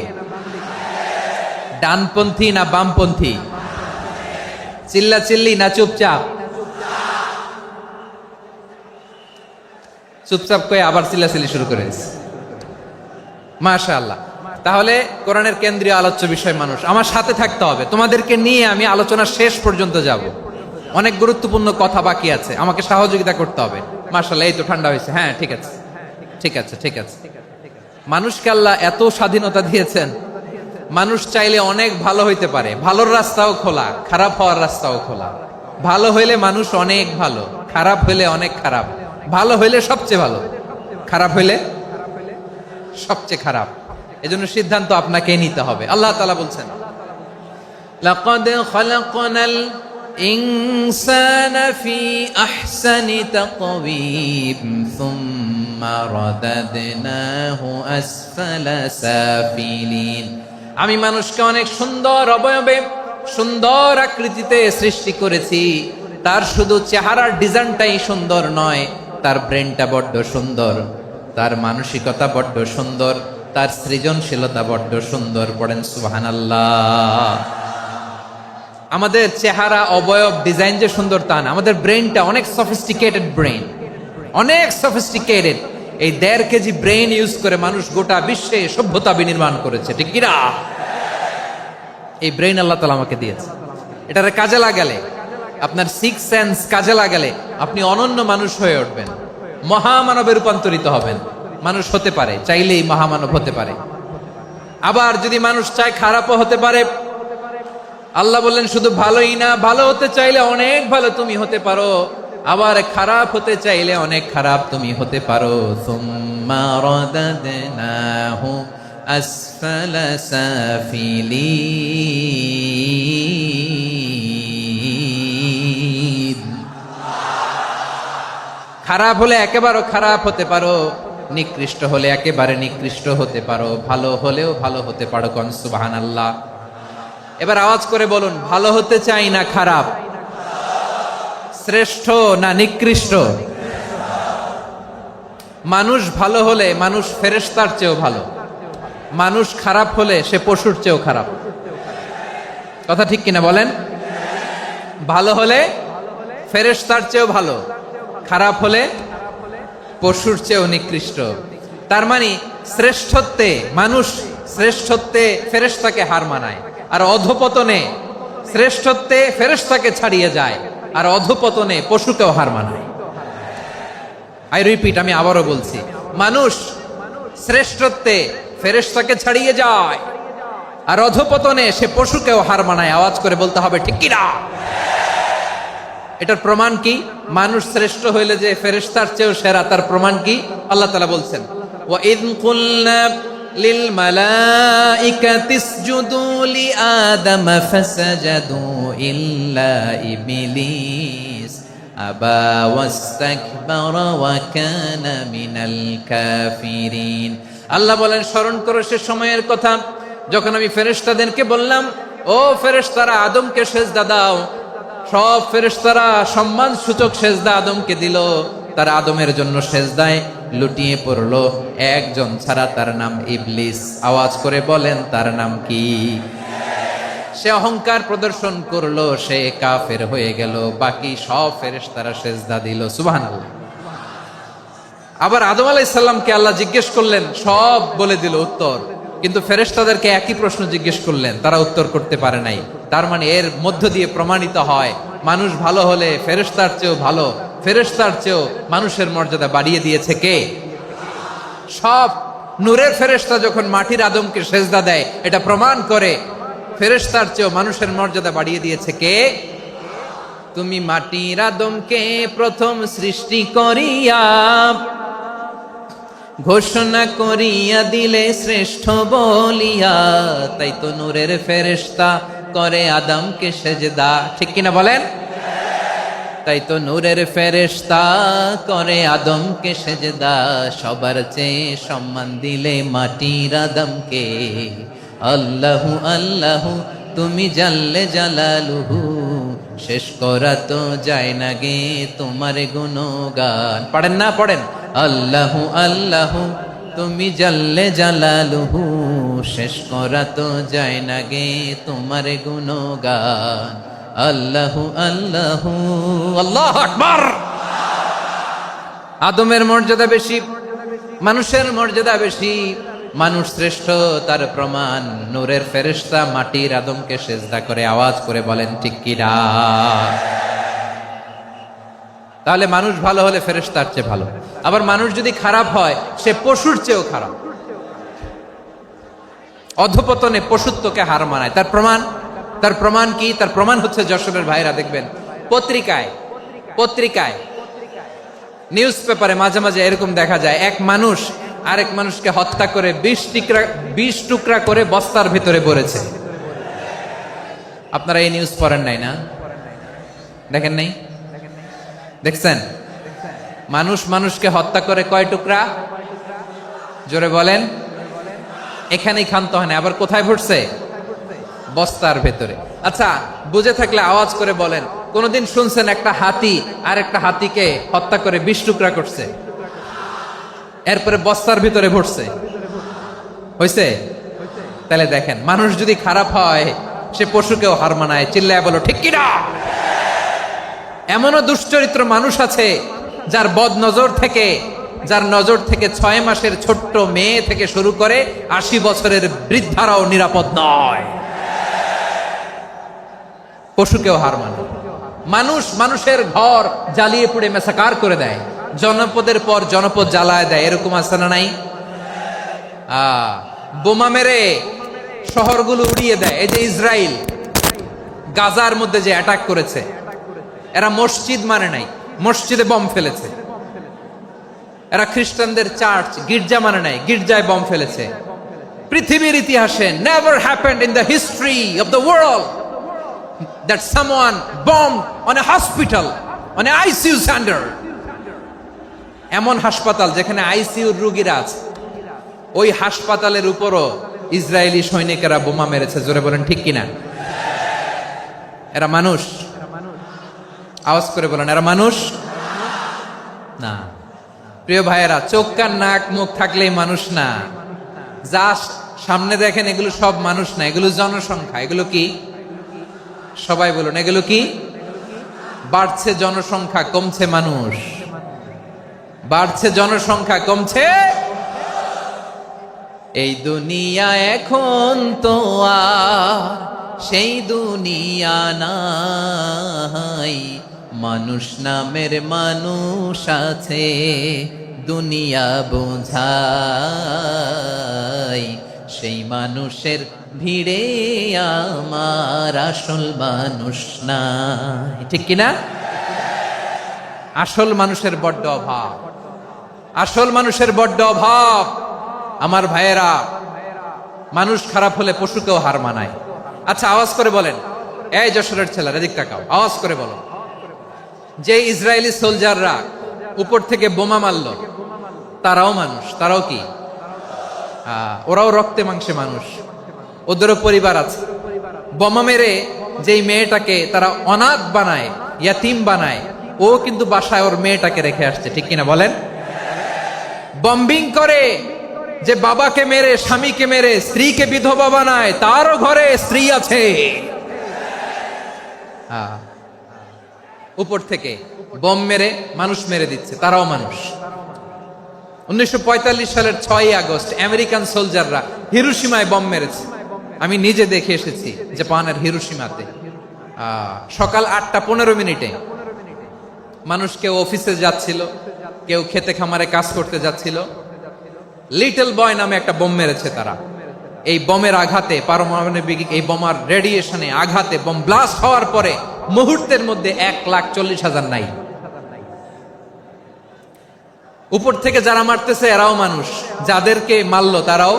ডানপন্থী না বামপন্থী? চিল্লা চিল্লি না চুপচাপ? চুপচাপ কয়ে আবার চিল্লাচিল্লি শুরু করে দিয়েছে। মাশাআল্লাহ। তাহলে কোরআনের কেন্দ্রীয় আলোচ্য বিষয় মানুষ। আমার সাথে থাকতে হবে, তোমাদেরকে নিয়ে আমি আলোচনা শেষ পর্যন্ত যাব। অনেক গুরুত্বপূর্ণ কথা বাকি আছে, আমাকে সহযোগিতা করতে হবে। মাশাআল্লাহ, এই তো ঠান্ডা হয়েছে। হ্যাঁ, ঠিক আছে ঠিক আছে ঠিক আছে। মানুষকে আল্লাহ এত স্বাধীনতা দিয়েছেন, মানুষ চাইলে অনেক ভালো হইতে পারে। ভালোর রাস্তাও খোলা, খারাপ হওয়ার রাস্তাও খোলা। ভালো হইলে মানুষ অনেক ভালো, খারাপ হইলে অনেক খারাপ। ভালো হইলে সবচেয়ে ভালো, খারাপ হইলে সবচেয়ে খারাপ। এজন্য সিদ্ধান্ত আপনাকেই নিতে হবে। আল্লাহ তাআলা বলছেন, লাকাদ খালাকনাল ইনসানা ফি আহসানি তাকওয়িম সুম্মা রাদাদনাহু আসফালা সাফিলিন। আমি মানুষকে অনেক সুন্দর অবয়বে, সুন্দর আকৃতিতে সৃষ্টি করেছি। তার শুধু চেহারার ডিজাইনটাই সুন্দর নয়, তার ব্রেনটা বড্ড সুন্দর, তার মানসিকতা বড্ড সুন্দর, তার সৃজনশীলতা বড্ড সুন্দর। পড়েন সুবহানাল্লাহ। আমাদের চেহারা, অবয়ব, ডিজাইন যে সুন্দর তা না, আমাদের ব্রেনটা অনেক সফিস্টিকেটেড ব্রেন, অনেক সফিস্টিকেটেড। এই 1.5 কেজি ব্রেন ইউজ করে মানুষ গোটা বিশ্বে সভ্যতা বিনির্মাণ করেছে, ঠিক কিনা? এই ব্রেন আল্লাহ তাআলা আমাকে দিয়েছে। এটারে কাজে লাগালে, আপনার 6 সেন্স কাজে লাগালে আপনি অনন্য মানুষ হয়ে উঠবেন, মহামানবে রূপান্তরিত হবেন। মানুষ হতে পারে, চাইলেই মহামানব হতে পারে। আবার যদি মানুষ চায় খারাপও হতে পারে। আল্লাহ বললেন শুধু ভালোই না, ভালো হতে চাইলে অনেক ভালো তুমি হতে পারো, আবার খারাপ হতে চাইলে অনেক খারাপ তুমি হতে পারো। সুম্মা রাদাদনাহু আসফালা সাফিলিন। খারাপ হলে একেবারে খারাপ হতে পারো, নিকৃষ্ট হলে একেবারে নিকৃষ্ট হতে পারো, ভালো হলেও ভালো হতে পারো। কোন সুবহানাল্লাহ। এবার আওয়াজ করে বলুন, ভালো হতে চাই না খারাপ? শ্রেষ্ঠ না নিকৃষ্ট? মানুষ ভালো হলে মানুষ ফেরেশতার চেয়েও ভালো, মানুষ খারাপ হলে সে পশুর চেয়েও খারাপ। কথা ঠিক কিনা বলেন? ভালো হলে ফেরেশতার চেয়েও ভালো, খারাপ হলে পশুর চেয়েও নিকৃষ্ট। তার মানে শ্রেষ্ঠত্বে মানুষ শ্রেষ্ঠত্বে ফেরেশতাকে হার মানায়, আর অধপতনে শ্রেষ্ঠত্বে ফেরেশতাকে ছাড়িয়ে যায়, আর অধপতনে পশুকেও হার মানায়। আই রিপিট, আমি আবারও বলছি, মানুষ শ্রেষ্ঠত্বে ফেরেশতাকে ছাড়িয়ে যায়, আর অধপতনে সে পশুকেও হার মানায়। আওয়াজ করে বলতে হবে ঠিক কি না? এটার প্রমাণ কি? মানুষ শ্রেষ্ঠ হইলে যে ফেরেশতার চেয়েও সেরা, তার প্রমাণ কি? আল্লাহ তাআলা বলছেন, ওয়া ইয কুলনা লিল মালাইকাতি ইসজুদু লি আদম ফাসাজাদু ইল্লা ইবলিস আবা ওয়াস্তাকবারা ওয়া কানা মিনাল কাফিরিন। আল্লাহ বলেন, স্মরণ করো সে সময়ের কথা যখন আমি ফেরেশতাদেরকে বললাম, ও ফেরেশতারা আদমকে সেজদা দাও। সব ফেরেশতারা সম্মান সূচক সেজদা আদমকে দিল, তার আদমের জন্য সেজদায় লুটিয়ে পড়লো, একজন ছাড়া, তার নাম ইবলিস। আওয়াজ করে বলেন তার নাম কি? সে অহংকার প্রদর্শন করলো, সে কাফের হয়ে গেল, বাকি সব ফেরেশতারা সেজদা দিল। সুবহানাল্লাহ। আবার আদম আলাইহিস সালামকে আল্লাহ জিজ্ঞেস করলেন, সব বলে দিল উত্তর, কিন্তু ফেরেশতাদেরকে একই প্রশ্ন জিজ্ঞেস করলেন, তারা উত্তর করতে পারে নাই। তার মানে এর মধ্য দিয়ে প্রমাণিত হয়, মানুষ ভালো হলে ফেরেশতার চেয়েও ভালো, ফেরেশতার চেয়েও মানুষের মর্যাদা বাড়িয়ে দিয়েছে কে? সব নূরের ফেরেশতা যখন মাটির আদমকে সেজদা দেয়, এটা প্রমাণ করে ফেরেশতার চেয়েও মানুষের মর্যাদা বাড়িয়ে দিয়েছে কে? তুমি মাটির আদমকে প্রথম সৃষ্টি করিয়া ঘোষণা করিয়া দিলে শ্রেষ্ঠ বলিয়া, তাই তো নূরের ফেরেশতা করে আদমকে সেজদা। ঠিক কিনা বলেন? তাই তো নূরের ফেরেশতা করে আদমকে সেজদা, সবার চেয়ে সম্মান দিলে মাটির আদমকে। আল্লাহু আল্লাহু তুমি জাল্লে জালালুহু, শেষ করা তো যায় না গে তোমার গুণগান। পড়েন না? পড়েন। আল্লাহু আল্লাহু তুমি জাল্লে জালালুহু, শেষ করা তো যায় না গে তোমার গুণগান। আল্লাহু আল্লাহু আল্লাহু আকবার। আদমের মর্যাদা বেশি, মানুষের মর্যাদা বেশি, মানুষ শ্রেষ্ঠ, তার প্রমাণ নূরের ফেরেশতা মাটির আদমকে সেজদা করে। আওয়াজ করে বলেন ঠিক কি না? তাহলে মানুষ ভালো হলে ফেরেশতার চেয়ে ভালো, আবার মানুষ যদি খারাপ হয় সে পশুর চেয়েও খারাপ। অধপতনে পশুত্বকে হার মানায়। তার প্রমাণ কি? তার প্রমাণ হচ্ছে, যশোরের ভাইরা দেখবেন পত্রিকায় নিউজ পেপারে মাঝে মাঝে এরকম দেখা যায়, এক মানুষ আরেক মানুষকে হত্যা করে 20 টুকরা করে বস্তার ভিতরে ভরেছে। আপনারা এই নিউজ পড়েন নাই না? দেখেন নাই? দেখছেন? মানুষ মানুষকে হত্যা করে কয় টুকরা? জোরে বলেন। এখানেই ক্ষান্ত হয় না, আবার কোথায় ভরছে? বস্তার ভেতরে। আচ্ছা, বুঝে থাকলে আওয়াজ করে বলেন, কোনদিন শুনছেন একটা হাতি আর একটা হাতিকে হত্যা করে 20 টুকরা করছে, এরপরে বস্তার ভিতরে ভরছে? হইছে? তাহলে দেখেন, মানুষ যদি খারাপ হয় সে পশুকেও হার মানায়। চিল্লায় বলো ঠিক কি না? এমনও দুশ্চরিত্র মানুষ আছে যার যার নজর থেকে 6 মাসের ছোট্ট মেয়ে থেকে শুরু করে 80 বছরের বৃদ্ধারাও নিরাপদ নয়। পশুকেও হার মানে। মানুষের ঘর জ্বালিয়ে পুড়ে মেসাকার করে দেয়, জনপদের পর জনপদ জ্বালায় দেয়, এরকম আছে না নাই? বোমা মেরে শহরগুলো উড়িয়ে দেয়। এই যে ইসরায়েল গাজার মধ্যে যে অ্যাটাক করেছে, এরা মসজিদ মানে নাই, মসজিদে বম ফেলেছে। এরা খ্রিস্টানদের চার্চ গির্জা মানে নাই, গির্জায় বম ফেলেছে। পৃথিবীর ইতিহাসে never happened in the history of the world that someone bombed on a hospital, on a ICU center. এমন হাসপাতাল যেখানে আইসিইউর রোগীরা আছে, ওই হাসপাতালের উপরও ইসরায়েলি সৈনিকেরা বোমা মেরেছে। জোরে বলেন ঠিক কিনা? এরা মানুষ? আওয়াজ করে বলেন, এরা মানুষ না। প্রিয় ভাইয়েরা, চোখ কান নাক মুখ থাকলেই মানুষ না। যা সামনে দেখেন এগুলো সব মানুষ না, এগুলো জনসংখ্যা। এগুলো কি? সবাই বলুন, এগুলো কি? বাড়ছে জনসংখ্যা, কমছে মানুষ। বাড়ছে জনসংখ্যা, কমছে। এই দুনিয়া এখন তো আর সেই দুনিয়া নাই, মানুষ নামের মানুষ আছে দুনিয়া বোঝাই, সেই মানুষের ভিড়ে আমার আসল মানুষ নাই। ঠিক কিনা? আসল মানুষের বড্ড অভাব, আসল মানুষের বড্ড অভাব। আমার ভাইয়েরা, মানুষ খারাপ হলে পশুকেও হার মানায়। আচ্ছা, আওয়াজ করে বলেন, এই যশোরের ছেলেরা এদিক তাকাও, আওয়াজ করে বলো, যে ইসরায়েলি সোলজাররা উপর থেকে বোমা মারল, তারাও মানুষ, তারাও কি? ওরাও রক্তে মাংসে মানুষ, ওদেরও পরিবার আছে। বোমা মেরে যেই মেয়েটাকে তারা অনাথ বানায়, ইয়াতিম বানায়, ও কিন্তু বাসায় ওর মেয়েটাকে রেখে আসছে। ঠিক কিনা বলেন? বম্বিং করে যে বাবাকে মেরে, স্বামীকে মেরে স্ত্রীকে বিধবা বানায়, তারও ঘরে স্ত্রী আছে। উপর থেকে বম মেরে মানুষ মেরে দিচ্ছে, তারাও মানুষ। 1945 সালের 6ই আগস্ট আমেরিকান সোলজাররা হিরোশিমায় বম মেরেছে। আমি নিজে দেখে এসেছি জাপানের হিরোশিমাতে। সকাল 8:15 মানুষ কেউ অফিসে যাচ্ছিল, কেউ খেতে খামারে কাজ করতে যাচ্ছিল, লিটল বয় নামে একটা বোম মেরেছে তারা। এই বোমের আঘাতে, পারমাণবিক এই বোমার রেডিয়েশনে আঘাতে বোম ব্লাস্ট হওয়ার পরে মুহূর্তের মধ্যে 1,40,000 নাই। উপর থেকে যারা মারতেছে এরাও মানুষ, যাদেরকে মারলো তারাও।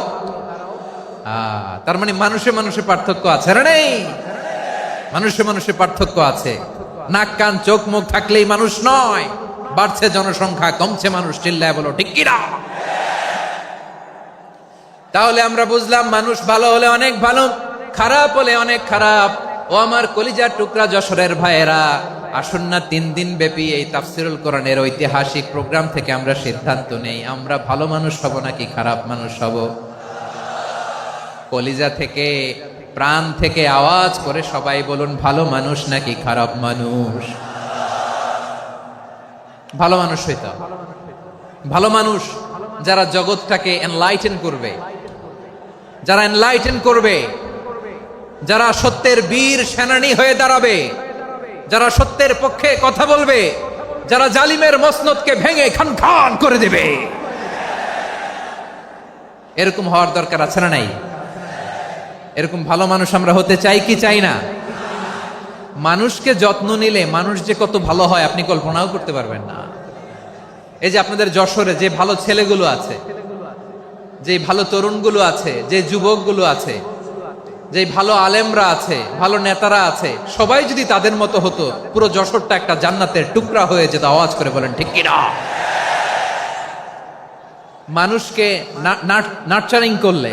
তার মানে মানুষে মানুষে পার্থক্য আছে না? নেই? মানুষে মানুষে পার্থক্য আছে। নাক কান চোখ মুখ থাকলেই মানুষ নয়। বাড়ছে জনসংখ্যা, কমছে মানুষ। চিল্লায় বলো ঠিক কিনা? তাহলে আমরা বুঝলাম মানুষ ভালো হলে অনেক ভালো, খারাপ হলে অনেক খারাপ। ও আমার কলিজার টুকরা যশোরের ভাইয়েরা, আসুন না 3 দিন ব্যাপী এই তাফসিরুল কোরআনের ঐতিহাসিক প্রোগ্রাম থেকে আমরা সিদ্ধান্ত নেই, আমরা ভালো মানুষ হব নাকি খারাপ মানুষ হব। কলিজা থেকে, প্রাণ থেকে আওয়াজ করে সবাই বলুন, ভালো মানুষ নাকি খারাপ মানুষ? ভালো মানুষ হইতে হবে। ভালো মানুষ যারা জগৎটাকে এনলাইটেন করবে, যারা এনলাইটেন করবে, যারা সত্যের বীর সেনানী হয়ে দাঁড়াবে, যারা সত্যের পক্ষে কথা বলবে, যারা জালিমের মসনদকে ভেঙে খান খান করে দেবে, এরকম হওয়ার দরকার আছে না নাই? এরকম ভালো মানুষ আমরা হতে চাই কি চাই না? মানুষকে যত্ন নিলে মানুষ যে কত ভালো হয় আপনি কল্পনাও করতে পারবেন না। এই যে আপনাদের যশোরে যে ভালো ছেলেগুলো আছে, যে ভালো তরুণগুলো আছে, যে যুবকগুলো আছে, যে ভালো আলেমরা আছে, ভালো নেতারা আছে, সবাই যদি তাদের মতো হতো, পুরো যশোরটা একটা জান্নাতের টুকরা হয়ে যেত। আওয়াজ করে বলেন ঠিক কিনা? মানুষকে নার্চারিং করলে,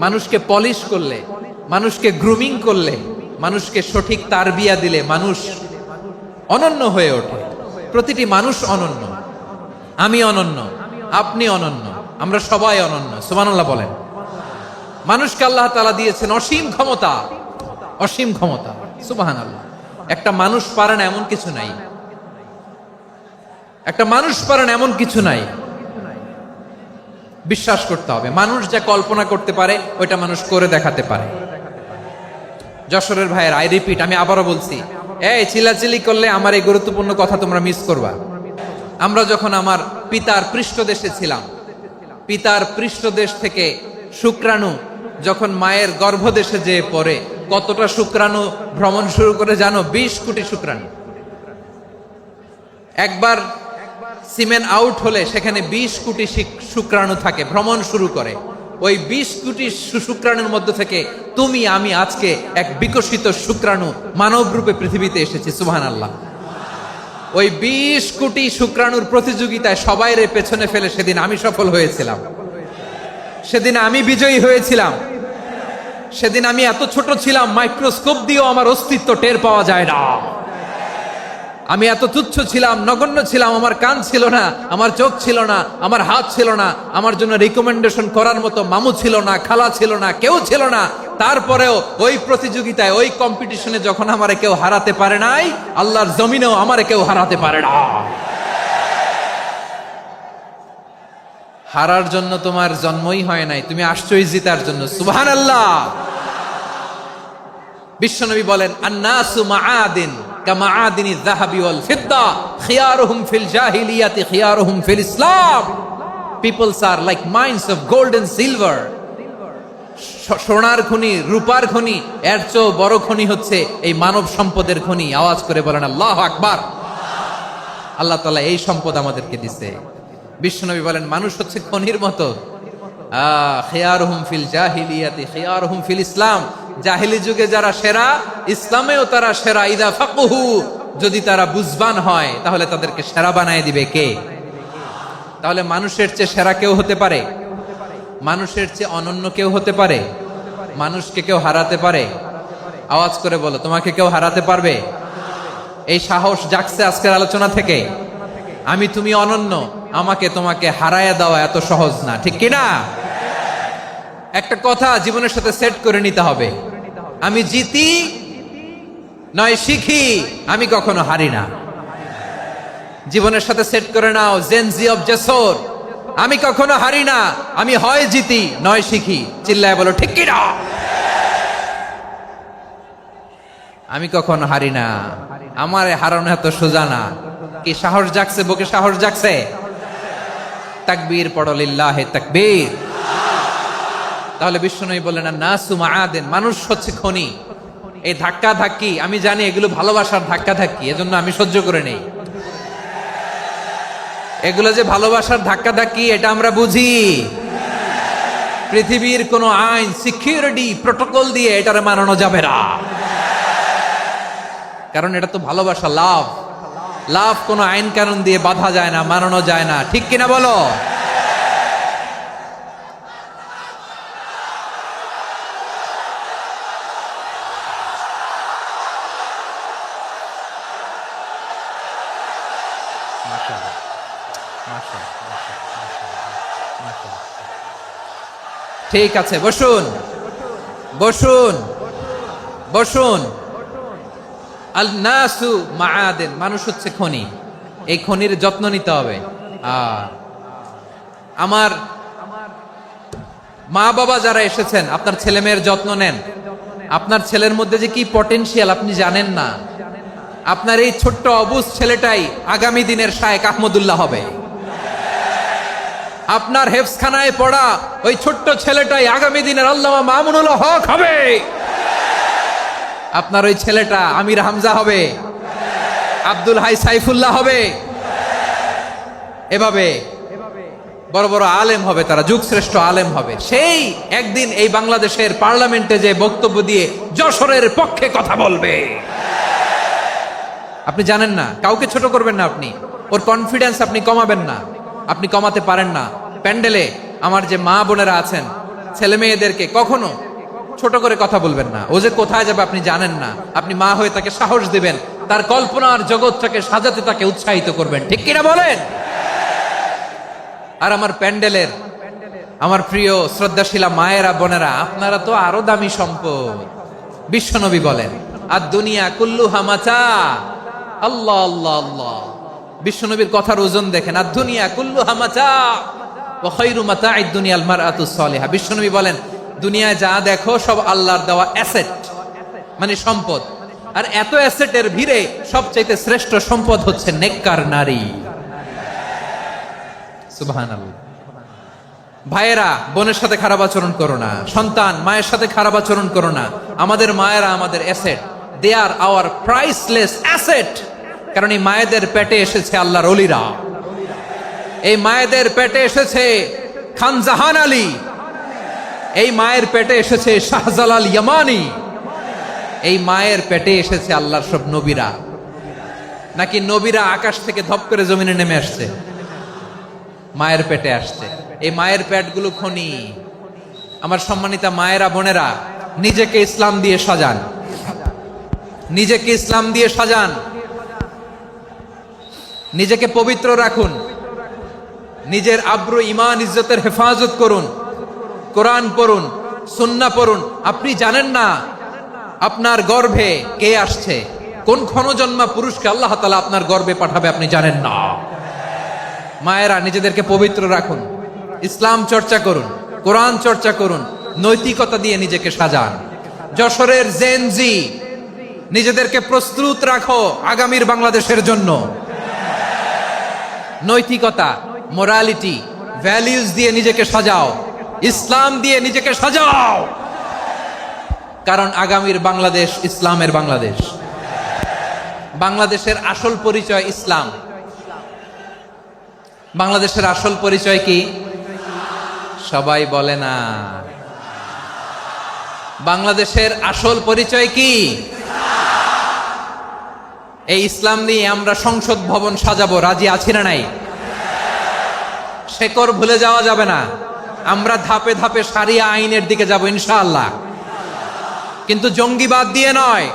মানুষকে পলিশ করলে, মানুষকে গ্রুমিং করলে, মানুষকে সঠিক তারবিয়া দিলে মানুষ অনন্য হয়ে ওঠে। প্রতিটি মানুষ অনন্য। আমি অনন্য, আপনি অনন্য, আমরা সবাই অনন্য। সুবহানাল্লাহ বলেন। মানুষকে আল্লাহ তাআলা দিয়েছেন অসীম ক্ষমতা, অসীম ক্ষমতা। সুবহানাল্লাহ। একটা মানুষ পারে না এমন কিছু নাই, একটা মানুষ পারে না এমন কিছু নাই। বিশ্বাস করতে হবে, মানুষ যা কল্পনা করতে পারে ওইটা মানুষ করে দেখাতে পারে। যশোরের ভাইয়ের, আই রিপিট, আমি আবারও বলছি, এই চিল্লাচিল্লি করলে আমার এই গুরুত্বপূর্ণ কথা তোমরা মিস করবা। আমরা যখন আমার পিতার পৃষ্ঠদেশে ছিলাম, পিতার পৃষ্ঠদেশ থেকে শুক্রাণু যখন মায়ের গর্ভদেশে যেয়ে পড়ে, কতটা শুক্রাণু ভ্রমণ শুরু করে জানো? 20 কোটি শুক্রাণু। একবার সিমেন আউট হলে সেখানে 20 কোটি শুক্রাণু থাকে, ভ্রমণ শুরু করে। ওই 20 কোটি শুক্রাণুর মধ্যে থেকে তুমি আমি আজকে এক বিকশিত শুক্রাণু মানব রূপে পৃথিবীতে এসেছি। সুবহানাল্লাহ। ওই 20 কোটি শুক্রাণুর প্রতিযোগিতায় সবাই রে পেছনে ফেলে সেদিন আমি সফল হয়েছিলাম, সেদিন আমি বিজয়ী হয়েছিলাম। সেদিন আমি এত ছোট ছিলাম, মাইক্রোস্কোপ দিয়েও আমার অস্তিত্ব টের পাওয়া যায় না। আমি এত তুচ্ছ ছিলাম, নগণ্য ছিলাম। আমার কান ছিল না, আমার চোখ ছিল না, আমার হাত ছিল না, আমার জন্য রিকমেন্ডেশন করার মতো মামু ছিল না, খালা ছিল না, কেউ ছিল না। তারপরেও ওই প্রতিযোগিতায়, ওই কম্পিটিশনে যখন আমারে কেউ হারাতে পারে নাই, আল্লাহর জমিনেও আমারে কেউ হারাতে পারে না। হারার জন্য তোমার জন্মই হয় নাই, তুমি আসছই জিতার জন্য। সুবহানাল্লাহ। বিশ্বনবী বলেন, আন্নাসু মাআদিন কামাআদিনিজ যাহাবি ওয়াল ফিদ্দা খিয়ারুহুম ফিল জাহিলিয়াতি খিয়ারুহুম ফিল ইসলাম। Peoples are like mines of gold and silver. সোনার খনি, রূপার খনি, এর চেয়েও বড় খনি হচ্ছে এই মানব সম্পদের খনি। আওয়াজ করে বলেন আল্লাহু আকবার। আল্লাহ তাআলা এই সম্পদ আমাদেরকে দিয়েছে। বিশ্বনবী বলেন, মানুষ হচ্ছে খনির মতো। খিয়ারুহুম ফিল জাহিলিয়াতি খিয়ারুহুম ফিল ইসলাম। জাহিলি যুগে যারা সেরা, ইসলামেও তারা সেরা। ইদা ফাকুহু, যদি তারা বুঝবান হয় তাহলে তাদেরকে সেরা বানায় দিবে কে? তাহলে মানুষের চেয়ে সেরা কেউ হতে পারে? মানুষের চেয়ে অনন্য কেউ হতে পারে? মানুষকে কেউ হারাতে পারে? আওয়াজ করে বলো, তোমাকে কেউ হারাতে পারবে? এই সাহস জাগছে আজকের আলোচনা থেকে। আমি তুমি অনন্য, আমাকে তোমাকে হারায়া দেওয়া এত সহজ না, ঠিক কিনা? একটা কথা জীবনের সাথে সেট করে নিতে হবে, আমি জিতি নয় শিখি, আমি কখনো হারি না। জীবনের সাথে সেট করে নাও, জেনজি অফ জেসর, আমি কখনো হারি না, আমি হয় জিতি নয় শিখি। চিল্লায় বলো ঠিক কিনা? আমি কখনো হারি না, আমার হারানো এত সোজা না। কি সাহস জাগছে? বুকে সাহস জাগছে? তাকবীর পড়ো, লিল্লাহে তাকবীর। তাহলে বিশ্বনবী বললেন, নাসু মাআদিন, মানুষ হচ্ছে খনি। এই ধাক্কা ধাক্কি, আমি জানি এগুলো ভালোবাসার ধাক্কা ধাক্কি, এজন্য আমি সহ্য করে নেই। এগুলো যে ভালোবাসার ধাক্কা ধাক্কি, এটা আমরা বুঝি। পৃথিবীর কোন আইন, সিকিউরিটি প্রটোকল দিয়ে এটারে মানানো যাবে না, কারণ এটা তো ভালোবাসা, লাভ। লাভ কোন আইন কানুন দিয়ে বাধা যায় না, মানানো যায় না, ঠিক কিনা বলো? ঠিক আছে, বসুন বসুন বসুন। আল নাসু মাআদিন, মানুষ হচ্ছে খনি। এই খনির যত্ন নিতে হবে। আমার মা বাবা যারা এসেছেন, আপনার ছেলে মেয়ের যত্ন নেন। আপনার ছেলের মধ্যে যে কি পটেনশিয়াল আপনি জানেন না। আপনার এই ছোট্ট অবুজ ছেলেটাই আগামী দিনের শায়েখ আহমদুল্লাহ হবে। আপনার হেফজখানায় পড়া ওই ছোট্ট ছেলেটাই আগামী দিনের আল্লামা মামুনুল হক হবে। আপনার ওই ছেলেটা আমির হামজা হবে, আব্দুল হাই সাইফুল্লাহ হবে। এভাবে বড় বড় আলেম হবে, তারা যুগশ্রেষ্ঠ আলেম হবে। সেই একদিন এই বাংলাদেশের পার্লামেন্টে যে বক্তব্য দিয়ে যশোরের পক্ষে কথা বলবে। আপনি জানেন না, কাউকে ছোট করবেন না আপনি। ওর কনফিডেন্স আপনি কমাবেন না, আপনি কমাতে পারেন না। প্যান্ডেলে আমার যে মা বোনেরা আছেন, ছেলে মেয়েদেরকে কখনো ছোট করে কথা বলবেন না। ও যে কোথায় যাবে আপনি জানেন না। আপনি মা হয়ে তাকে সাহস দিবেন, তার কল্পনার জগৎটাকে সাজাতে তাকে উৎসাহিত করবেন, ঠিক কিনা বলেন? আর আমার প্যান্ডেলের আমার প্রিয় শ্রদ্ধাশীলা মায়েরা বোনেরা, আপনারা তো আরো দামি সম্পদ। বিশ্বনবী বলেন, আর দুনিয়া কুল্লুহা মাতা। আল্লাহ আল্লাহ আল্লাহ। বিশ্বনবীর কথার ওজন দেখেন, আর দুনিয়া কুল্লুহা মাতা ওয়া খায়রু মাতা'আদ দুনিয়াল মারআতুস সালিহা। বিশ্বনবী বলেন, দুনিয়ায় যা দেখো সব আল্লাহর দেওয়া অ্যাসেট, মানে সম্পদ। আর এত অ্যাসেটের ভিড়ে সবচাইতে শ্রেষ্ঠ সম্পদ হচ্ছে নেককার নারী। সুবহানাল্লাহ। ভাইয়েরা, বোনের সাথে খারাপ আচরণ করো না। সন্তান মায়ের সাথে খারাপ আচরণ করো না। আমাদের মায়েরা আমাদের asset, they are our priceless asset. কারণ এই মায়েদের পেটে এসেছে আল্লাহর ওলিরা। এই মায়েদের পেটে এসেছে খান জাহান আলী। এই মায়ের পেটে এসেছে শাহজালাল ইয়ামানি। এই মায়ের পেটে এসেছে আল্লাহর সব নবীরা। নাকি নবীরা আকাশ থেকে ধপ করে জমিনে নেমে আসছে? মায়ের পেটে আসছে। এই মায়ের পেটগুলো খনি। আমার সম্মানিতা মায়েরা বোনেরা, নিজেকে ইসলাম দিয়ে সাজান, নিজেকে ইসলাম দিয়ে সাজান, নিজেকে পবিত্র রাখুন, নিজের আব্রু ইমান ইজ্জতের হেফাজত করুন, কোরআন পড়ুন, সুন্নাহ পড়ুন। আপনি জানেন না আপনার গর্ভে কে আসছে, কোন ক্ষণজন্মা পুরুষকে আল্লাহ তাআলা আপনার গর্ভে পাঠাবে, আপনি জানেন না। মায়েরা নিজেদেরকে পবিত্র রাখুন, ইসলাম চর্চা করুন, কোরআন চর্চা করুন, নৈতিকতা দিয়ে নিজেকে সাজান। যশোরের জেনজি, নিজেদেরকে প্রস্তুত রাখো আগামীর বাংলাদেশের জন্য। নৈতিকতা, মোরালিটি, ভ্যালিউজ দিয়ে নিজেকে সাজাও, ইসলাম দিয়ে নিজেকে সাজাও, কারণ আগামীর বাংলাদেশ ইসলামের বাংলাদেশ। বাংলাদেশের আসল পরিচয় ইসলাম। বাংলাদেশের আসল পরিচয় কি? সবাই বলে না। বাংলাদেশের আসল পরিচয় কি? এই ইসলাম নিয়ে আমরা সংসদ ভবন সাজাবো, রাজি আছি না নাই? শেকড় ভুলে যাওয়া যাবে না। আমরা ধাপে ধাপে শারিয়া আইনের দিকে যাব ইনশাআল্লাহ, কিন্তু জঙ্গিবাদ দিয়ে নয়,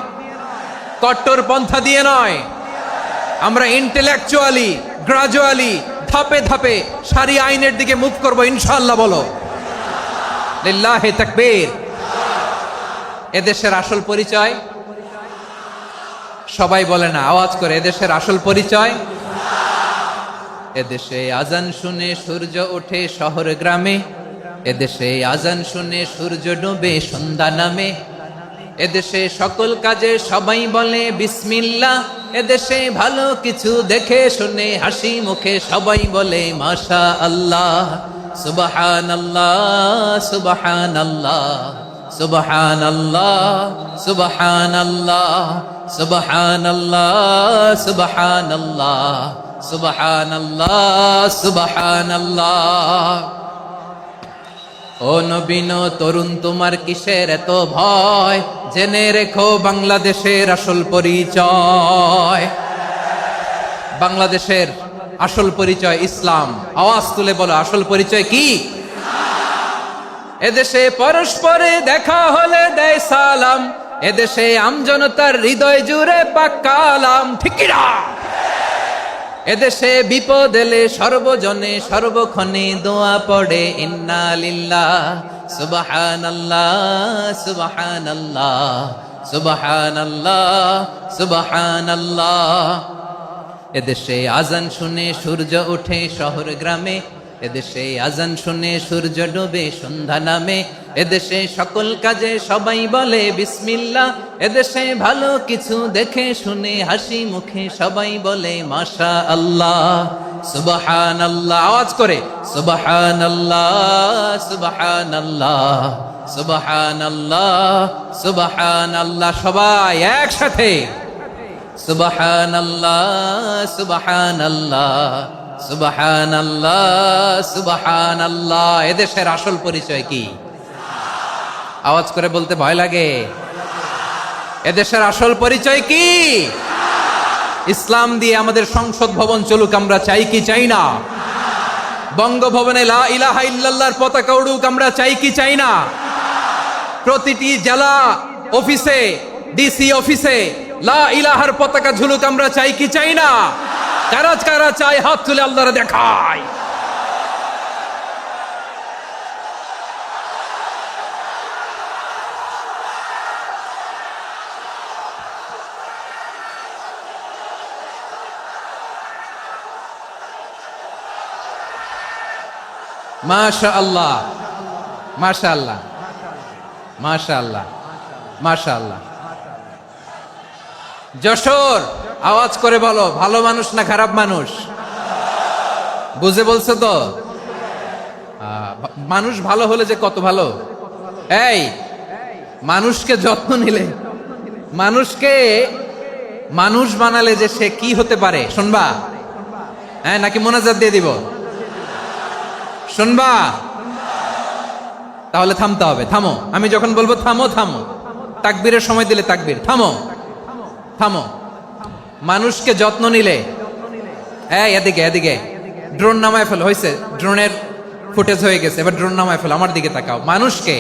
কট্টর পন্থা দিয়ে নয়। আমরা ইন্টেলেকচুয়ালি, গ্রাজুয়ালি, ধাপে ধাপে শারিয়া আইনের দিকে মুভ করব ইনশাআল্লাহ। বলো লিল্লাহি তাকবীর। এদেশের আসল পরিচয় সবাই বলে না, আওয়াজ করে, এদেশের আসল পরিচয়। এদেশে আজান শুনে সূর্য ওঠে শহর গ্রামে, এদেশে আজান শুনে সূর্য ডুবে সন্ধ্যা নামে, এদেশে সকল কাজে সবাই বলে বিসমিল্লাহ, এদেশে ভালো কিছু দেখে শুনে হাসি মুখে সবাই বলে মাশা আল্লাহ, সুবহানাল্লাহ সুবহানাল্লাহ সুবহানাল্লাহ সুবহানাল্লাহ সুবহানাল্লাহ সুবহানাল্লাহ সুবহানাল্লাহ সুবহানাল্লাহ। ও নবীন তরুণ, তোমার কিসের এত ভয়? জেনে রেখো বাংলাদেশের আসল পরিচয়। বাংলাদেশের আসল পরিচয় ইসলাম। আওয়াজ তুলে বলো, আসল পরিচয় কি? এদেশে পরস্পরে দেখা হলে দেয় সালাম, এদেশে আমজনতার হৃদয় জুড়ে পাক্কালাম, ঠিক কি না? এদেশে বিপদ এলে সর্বজনে সর্বক্ষণে দোয়া পড়ে ইন্না লিল্লাহ সুবহানাল্লাহ সুবহানাল্লাহ সুবহানাল্লাহ সুবহানাল্লাহ। এদেশে আজান শুনে সূর্য ওঠে শহর গ্রামে, এদেশে আজান শুনে সূর্য ডুবে সন্ধ্যা নামে, এদেশে সকল কাজে সবাই বলে বিসমিল্লাহ, এদেশে ভালো কিছু দেখে শুনে হাসি মুখে সবাই বলে মাশা আল্লাহ সুবহানাল্লাহ। আওয়াজ করে সুবহানাল্লাহ সুবহানাল্লাহ সুবহানাল্লাহ সুবহানাল্লাহ। সবাই একসাথে সুবহানাল্লাহ সুবহানাল্লাহ সুবহানাল্লাহ সুবহানাল্লাহ। এদেশের আসল পরিচয় কি? আওয়াজ করে বলতে ভয় লাগে। এদেশের আসল পরিচয় কি? ইসলাম দিয়ে আমাদের সংসদ ভবন চলুক, আমরা চাই কি চাই না? বঙ্গভবনে লা ইলাহা ইল্লাল্লাহর পতাকা উড়ুক, আমরা চাই কি চাই না? প্রতিটি জেলা অফিসে, ডিসি অফিসে লা ইলাহার পতাকা ঝুলুক, আমরা চাই কি চাই না? কারা কারা চাই হাত তুলে আল্লাহরে দেখায়। মাশাআল্লাহ মাশাআল্লাহ মাশাআল্লাহ মাশাআল্লাহ। যশোর, আওয়াজ করে বলো, ভালো মানুষ না খারাপ মানুষ? বুঝে বলছো তো? মানুষ ভালো হলে যে কত ভালো। এই মানুষকে যত্ন নিলে, মানুষকে মানুষ বানালে যে সে কি হতে পারে শুনবা? হ্যাঁ, নাকি মোনাজাত দিয়ে দিব? শুনবা? তাহলে থামতে হবে। থামো, আমি যখন বলবো থামো থামো, তাকবীরের সময় দিলে তাকবীর, থামো থামো। মানুষকে যত্ন নিলে, এই এদিকে এদিকে, ড্রোন নামায় ফেলো। হয়েছে, ড্রোনের ফুটেজ হয়ে গেছে, এবার ড্রোন নামায় ফেলো। আমার দিকে তাকাও। মানুষকে,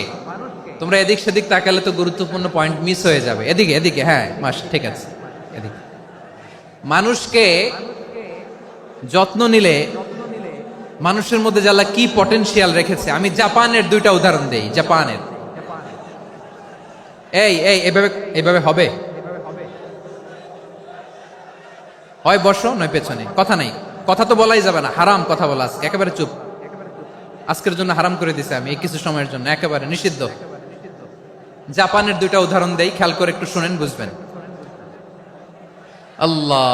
তোমরা এদিক সেদিক তাকালে তো গুরুত্বপূর্ণ পয়েন্ট মিস হয়ে যাবে। এদিকে এদিকে, হ্যাঁ মাস, ঠিক আছে, এদিকে। মানুষকে যত্ন নিলে মানুষের মধ্যে যারা কি পটেনশিয়াল রেখেছে। আমি জাপানের দুইটা উদাহরণ দেই। জাপানের, এই এই এভাবে এভাবে হবে, হয় বসো নয় পেছনে, কথা নাই, কথা তো বলাই যাবে না, হারাম কথা বলা আছে, একেবারে চুপ। আজকের জন্য হারাম করে দিছে আমি এই কিছু সময়ের জন্য, একেবারে নিষিদ্ধ। জাপানের দুইটা উদাহরণ দেই, খেয়াল করে একটু শুনেন, বুঝবেন। আল্লাহ,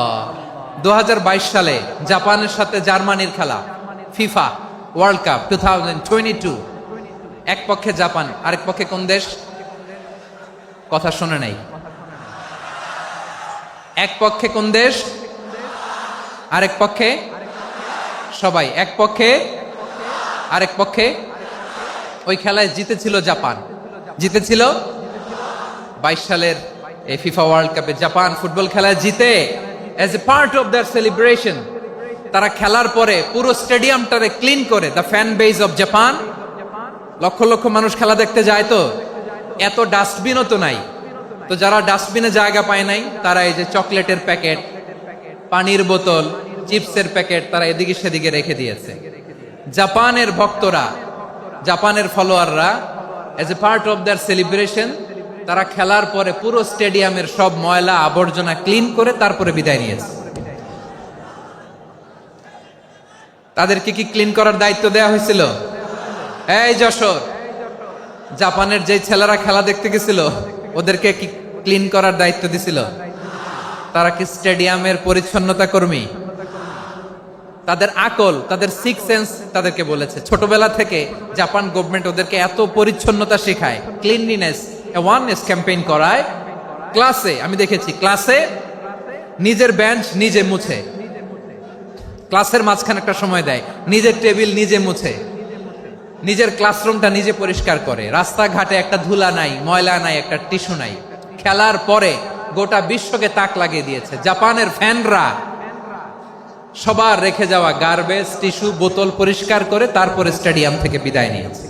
2022 সালে জাপানের সাথে জার্মানির খেলা, ফিফা ওয়ার্ল্ড কাপ 2022। এক পক্ষে জাপান, আরেক পক্ষে কোন দেশ? কথা শুনে নাই। এক পক্ষে কোন দেশ, আরেক পক্ষে সবাই। এক পক্ষে, আরেক পক্ষে। ওই খেলায় জিতেছিল জাপান, জিতেছিল 22 সালের এই ফিফা ওয়ার্ল্ড কাপে জাপান ফুটবল খেলায় জিতে as a part of their celebration তারা খেলার পরে পুরো স্টেডিয়ামটারে ক্লিন করে, the fan base of Japan. Lakh lakh মানুষ খেলা দেখতে যায়, তো এত ডাস্টবিনও তো নাই, তো যারা ডাস্টবিনে জায়গা পায় নাই তারা এই যে চকলেটের প্যাকেট, পানির বোতল, চিপসের প্যাকেট তারা এদিকে সেদিকে রেখে দিয়েছে। জাপানের ভক্তরা, জাপানের ফলোয়াররা as a part of their celebration তারা খেলার পরে পুরো স্টেডিয়ামের সব ময়লা আবর্জনা ক্লিন করে তারপরে বিদায় নিয়েছে। তাদেরকে কি ক্লিন করার দায়িত্ব দেওয়া হয়েছিল? এই যশোর, জাপানের যে ছেলেরা খেলা দেখতে গেছিল ওদেরকে কি ক্লিন করার দায়িত্ব দিছিল? তারা কি স্টেডিয়ামের পরিচ্ছন্নতা কর্মী? তাদের আকল, তাদের সিক্স সেন্স তাদেরকে বলেছে। ছোটবেলা থেকে জাপান গভর্নমেন্ট ওদেরকে এত পরিচ্ছন্নতা শেখায়, ক্লিনলিনেস অ্যাওয়ারনেস ক্যাম্পেইন করায়। ক্লাসে আমি দেখেছি, ক্লাসে নিজের বেঞ্চ নিজে মুছে, ক্লাসের মাঝখানে একটা সময় দেয়, নিজের টেবিল নিজে মুছে, নিজের ক্লাসরুমটা নিজে পরিষ্কার করে। রাস্তাঘাটে একটা ধুলা নাই, ময়লা নাই, একটা টিস্যু নাই। খেলার পরে গোটা বিশ্বকে তাক লাগিয়ে দিয়েছে। জাপানের ফ্যানরা সবার রেখে যাওয়া গার্বেজ, টিস্যু, বোতল পরিষ্কার করে তারপরে স্টেডিয়াম থেকে বিদায় নিয়েছে।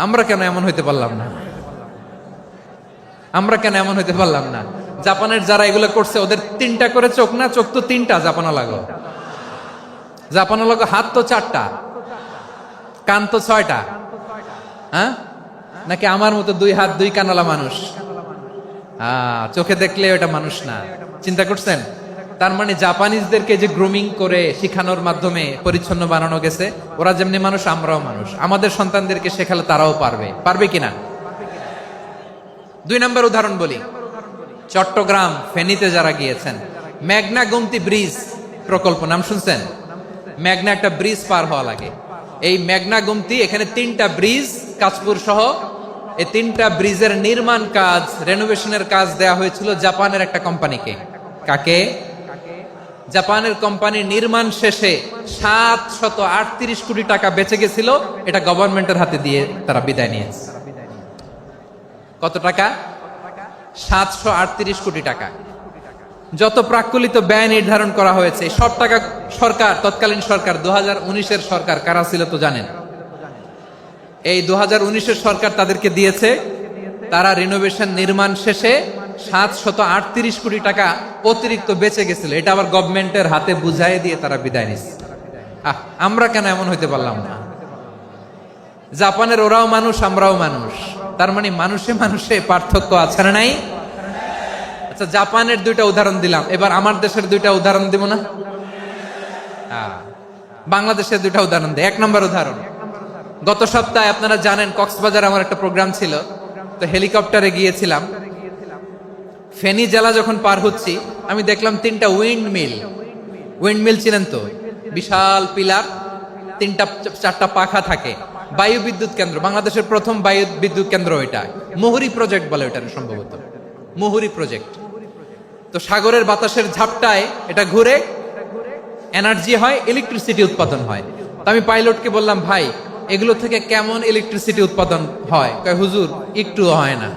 আমরা কেন এমন হইতে পারলাম না? আমরা কেন এমন হইতে পারলাম না? জাপানের যারা এগুলো করছে ওদের 3টা করে চোখ না? চোখ তো 3টা, জাপানা লাগো, জাপানা লাগো। হাত তো 4টা, কান তো 6টা। হ্যাঁ, নাকি আমার মতো 2 হাত 2 কানালা মানুষ? চোখে দেখলে ওটা মানুষ না। চিন্তা করছেন? তার মানে জাপানিজদেরকে যে গ্রুমিং করে শিখানোর মাধ্যমে পরিচ্ছন্ন বানানো গেছে, ওরা যেমনি মানুষ আমরাও মানুষ। আমাদের সন্তানদেরকে শেখালে তারাও পারবে, পারবে কিনা? 2 নম্বর উদাহরণ বলি। চট্টগ্রাম ফেনীতে যারা গিয়েছেন, মেঘনা গোমতী ব্রিজ প্রকল্প নাম শুনছেন? মেঘনা একটা ব্রিজ পার হওয়া লাগে। এই মেঘনা গোমতী, এখানে 3টা ব্রিজ, কাঁচপুর সহ এই 3টা ব্রিজের নির্মাণ কাজ, রেনোভেশনের কাজ দেয়া হয়েছিল জাপানের একটা কোম্পানিকে। কাকে? জাপানের কোম্পানি। নির্মাণ শেষে 738 কোটি টাকা বেঁচে গেছিল, এটা গভর্নমেন্টের হাতে দিয়ে তারা বিদায় নিয়েছে। কত টাকা? 738 কোটি টাকা। যত প্রাক্কলিত ব্যয় নির্ধারণ করা হয়েছে সব টাকা সরকার, তৎকালীন সরকার 2019-এর সরকার, কারা ছিল তো জানেন? এই 2019-এর সরকার তাদেরকে দিয়েছে। তারা রিনোভেশন নির্মাণ শেষে 738 কোটি টাকা অতিরিক্ত বেঁচে গেছিল, এটা আবার গভর্নমেন্টের হাতে বুঝাই দিয়ে তারা বিদায় নিচ্ছে। আমরা কেন এমন হইতে পারলাম না? জাপানের ওরাও মানুষ, আমরাও মানুষ। তার মানে মানুষে মানুষে পার্থক্য আছে না নাই? আচ্ছা, জাপানের 2টা উদাহরণ দিলাম, এবার আমার দেশের 2টা উদাহরণ দিব না? বাংলাদেশের 2টা উদাহরণ দেয়। 1 নম্বর উদাহরণ, গত সপ্তাহে আপনারা জানেন কক্সবাজার আমার একটা প্রোগ্রাম ছিল, তো হেলিকপ্টারে গিয়েছিলাম। ফেনী জেলা যখন পার হচ্ছি আমি দেখলাম 3টা উইন্ডমিল। উইন্ডমিল চিনেন তো? বিশাল পিলার, 3টা 4টা পাখা থাকে। বায়ু বিদ্যুৎ কেন্দ্র, বাংলাদেশের প্রথম বায়ু বিদ্যুৎ কেন্দ্র এটা। মুহুরী প্রজেক্ট বলে এটা সম্ভবত, মুহুরী প্রজেক্ট। তো সাগরের বাতাসের ঝাপটায় এটা ঘুরে এনার্জি হয়, ইলেকট্রিসিটি উৎপাদন হয়। তো আমি পাইলটকে বললাম, ভাই এগুলো থেকে কেমন ইলেকট্রিসিটি উৎপাদন হয়? কয়, হুজুর একটুও হয় না,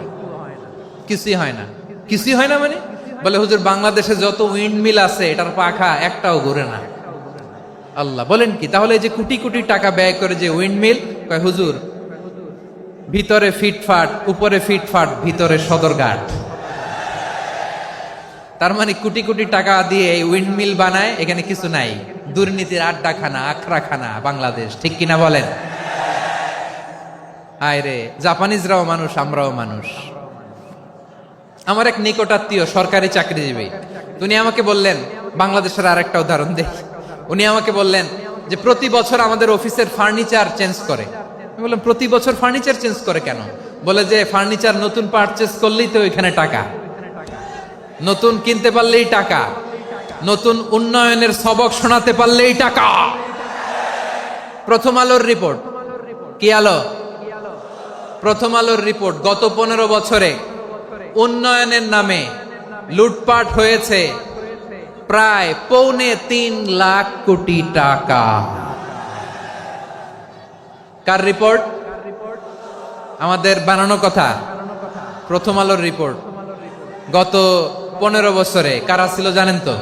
কিছুই হয় না। কিছুই হয় না মানে? বলে, হুজুর বাংলাদেশে যত উইন্ডমিল আছে এটার পাখা একটাও ঘুরে না। আল্লাহ, বলেন কি? তাহলে যে কোটি কোটি টাকা ব্যয় করে যে উইন্ডমিল, কয় হুজুর ভিতরে ফিটফাট, উপরে ফিটফাট, ভিতরে সদরঘাট। তার মানে কোটি কোটি টাকা দিয়ে এই উইন্ডমিল বানায়, এখানে কিছু নাই। দুর্নীতির আড্ডাখানা, আখড়াখানা বাংলাদেশ, ঠিক কিনা বলেন? আয় রে, জাপানিজরাও মানুষ, আমরাও মানুষ। আমার এক নিকটাত্মীয় সরকারি চাকরিজীবী, উনি আমাকে বললেন, বাংলাদেশের আরেকটা উদাহরণ দেখি। উনি আমাকে বললেন যে প্রতি বছর আমাদের অফিসের ফার্নিচার চেঞ্জ করে। আমি বললাম প্রতি বছর ফার্নিচার চেঞ্জ করে কেন? বলে যে ফার্নিচার নতুন পারচেজ করলেই তো ওইখানে টাকা, নতুন কিনতে পারলেই টাকা, নতুন উন্নয়নের সবক শোনাতে পারলেই টাকা। প্রথম আলোর রিপোর্ট, কি আলো? প্রথম আলোর রিপোর্ট, গত 15 বছরে উন্নয়নের নামে লুটপাট হয়েছে প্রায় 3.25 লাখ কোটি টাকা। কার রিপোর্ট? আমাদের বানানো কথা। প্রথম আলোর রিপোর্ট। গত 15 বছরে কারা ছিল জানেন তো?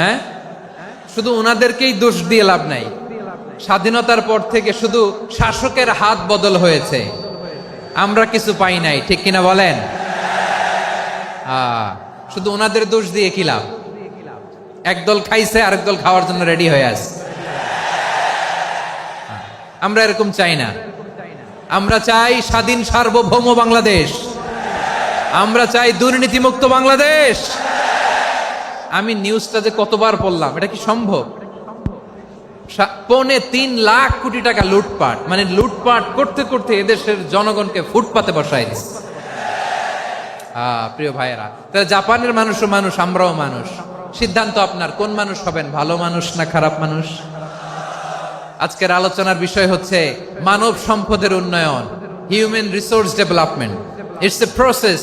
হ্যাঁ, শুধু ওনাদেরকেই দোষ দিয়ে লাভ নাই। স্বাধীনতার পর থেকে শুধু শাসকের হাত বদল হয়েছে, আমরা কিছু পাই নাই, ঠিক কিনা বলেন? শুধু ওনাদের দোষ দিয়ে কি লাভ? একদল খাইছে, আরেক দল খাওয়ার জন্য রেডি হয়ে আছে। আমরা এরকম চাই না। আমরা চাই স্বাধীন সার্বভৌম বাংলাদেশ, আমরা চাই দুর্নীতিমুক্ত বাংলাদেশ। আমি নিউজটা যে কতবার পড়লাম, এটা কি সম্ভব? 3.25 লাখ কোটি টাকা লুটপাট, মানে লুটপাট করতে করতে এদেশের জনগণকে ফুটপাতে বসায় দিচ্ছে। প্রিয় ভাইয়েরা, তাহলে জাপানের মানুষও মানুষ, আমরাও মানুষ। সিদ্ধান্ত আপনার, কোন মানুষ হবেন, ভালো মানুষ না খারাপ মানুষ? আজকের আলোচনার বিষয় হচ্ছে মানব সম্পদের উন্নয়ন, human resource development. It's a process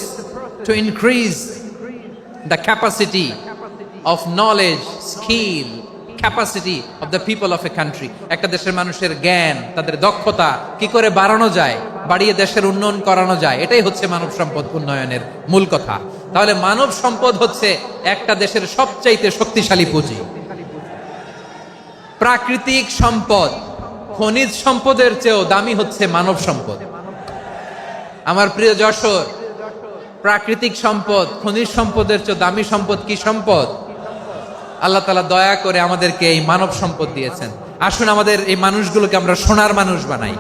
to increase the capacity of knowledge, skill, capacity of the people of a country. একটা দেশের মানুষের জ্ঞান, তাদের দক্ষতা কি করে বাড়ানো যায়, বাড়িয়ে দেশের উন্নয়ন করানো যায়, এটাই হচ্ছে মানব সম্পদ উন্নয়নের মূল কথা। তাহলে মানব সম্পদ হচ্ছে একটা দেশের সবচাইতে শক্তিশালী পুঁজি। প্রাকৃতিক সম্পদ, খনিজ সম্পদের চেয়েও দামি হচ্ছে মানব সম্পদ। আমার প্রিয় যশোর, প্রাকৃতিক সম্পদ, খনিজ সম্পদের চেয়ে দামি সম্পদ কি সম্পদ? আল্লাহ তাআলা দয়া করে আমাদেরকে এই মানব সম্পদ দিয়েছেন। আসুন আমাদের এই মানুষগুলোকে আমরা সোনার মানুষ বানাই।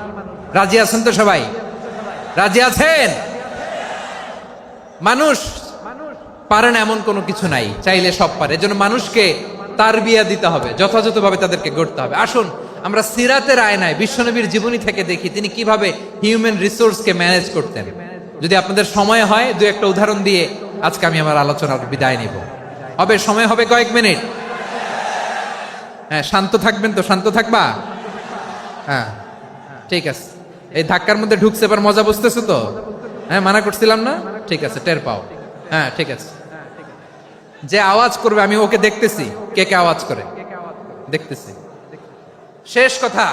রাজি আছেন তো সবাই? রাজি আছেন? মানুষ পারে না এমন কোনো কিছু নাই, চাইলে সব পারে। এজন্য মানুষকে তারবিয়া দিতে হবে, যথাযথভাবে তাদেরকে গড়তে হবে। আসুন আমরা সিরাতের আয়নায় বিশ্বনবীর জীবনী থেকে দেখি তিনি কিভাবে হিউম্যান রিসোর্সকে ম্যানেজ করতেন। যদি আপনাদের সময় হয়, দু একটা উদাহরণ দিয়ে আজকে আমি আমার আলোচনার বিদায় নিব। হবে সময় হবে কয়েক মিনিট? হ্যাঁ, শান্ত থাকবেন তো? শান্ত থাকবা? হ্যাঁ, ঠিক আছে। এই ধাক্কার মধ্যে ঢুকছে, এবার মজা বুঝতেছো তো? হ্যাঁ, মানা করছিলাম না? ঠিক আছে, টের পাও। হ্যাঁ, ঠিক আছে। যে আওয়াজ করবে আমি ওকে দেখতেছি, কে কে আওয়াজ করে দেখতেছি। শেষ কথা,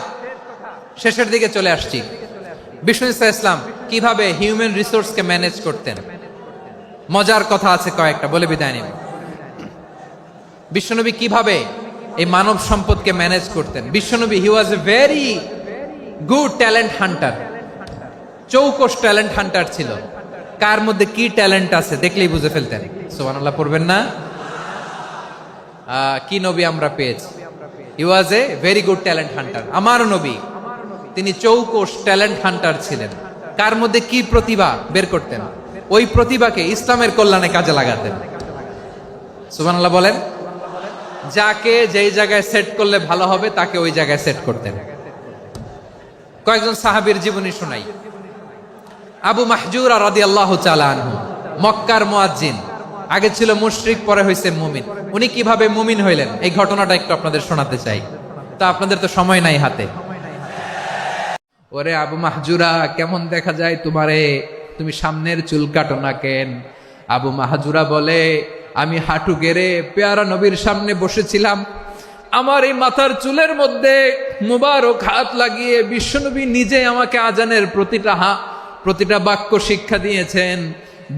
শেষের দিকে চলে আসছি। বিষ্ণু ইসলাম কিভাবে হিউম্যান রিসোর্সকে ম্যানেজ করতেন, মজার কথা আছে কয়েকটা, বলে বিদায় নিব। বিশ্বনবী কিভাবে এই মানব সম্পদকে ম্যানেজ করতেন? বিশ্বনবী he was a very good talent hunter, চৌকস ট্যালেন্ট হান্টার ছিল। কার মধ্যে কি ট্যালেন্ট আছে দেখলেই বুঝে ফেলতেন। সুবহানাল্লাহ পড়বেন না? কি নবী আমরা পেয়েছি! He was a very good talent hunter. আমার নবী তিনি চৌকস ট্যালেন্ট হান্টার ছিলেন। কার মধ্যে কি প্রতিভা বের করতেন, ওই প্রতিভাকে ইসলামের কল্যাণে কাজে লাগাতেন। সুবহানাল্লাহ বলেন। যাকে যেই জায়গায় সেট করলে ভালো হবে তাকে ওই জায়গায় সেট করতেন। কয়েকজন সাহাবীর জীবনী শোনাই। আবু মাহজুরা রাদিয়াল্লাহু তাআলা আনহু, মক্কার মুয়াজ্জিন, আগে ছিল মুশরিক, পরে হয়েছে মুমিন। উনি কিভাবে মুমিন হইলেন এই ঘটনাটা একটু আপনাদের শোনাতে চাই। তা আপনাদের তো সময় নাই হাতে। ওরে আবু মাহজুরা, কেমন দেখা যায় তোমারে, তুমি সামনের চুল কাটো না কেন? আবু মাহজুরা বলে, আমি হাঁটু গেড়ে পেয়ারা নবীর সামনে বসেছিলাম, আমার এই মাথার চুলের মধ্যে মুবারক হাত লাগিয়ে বিশ্বনবী নিজে আমাকে আজানের প্রতিটা বাক্য শিক্ষা দিয়েছেন।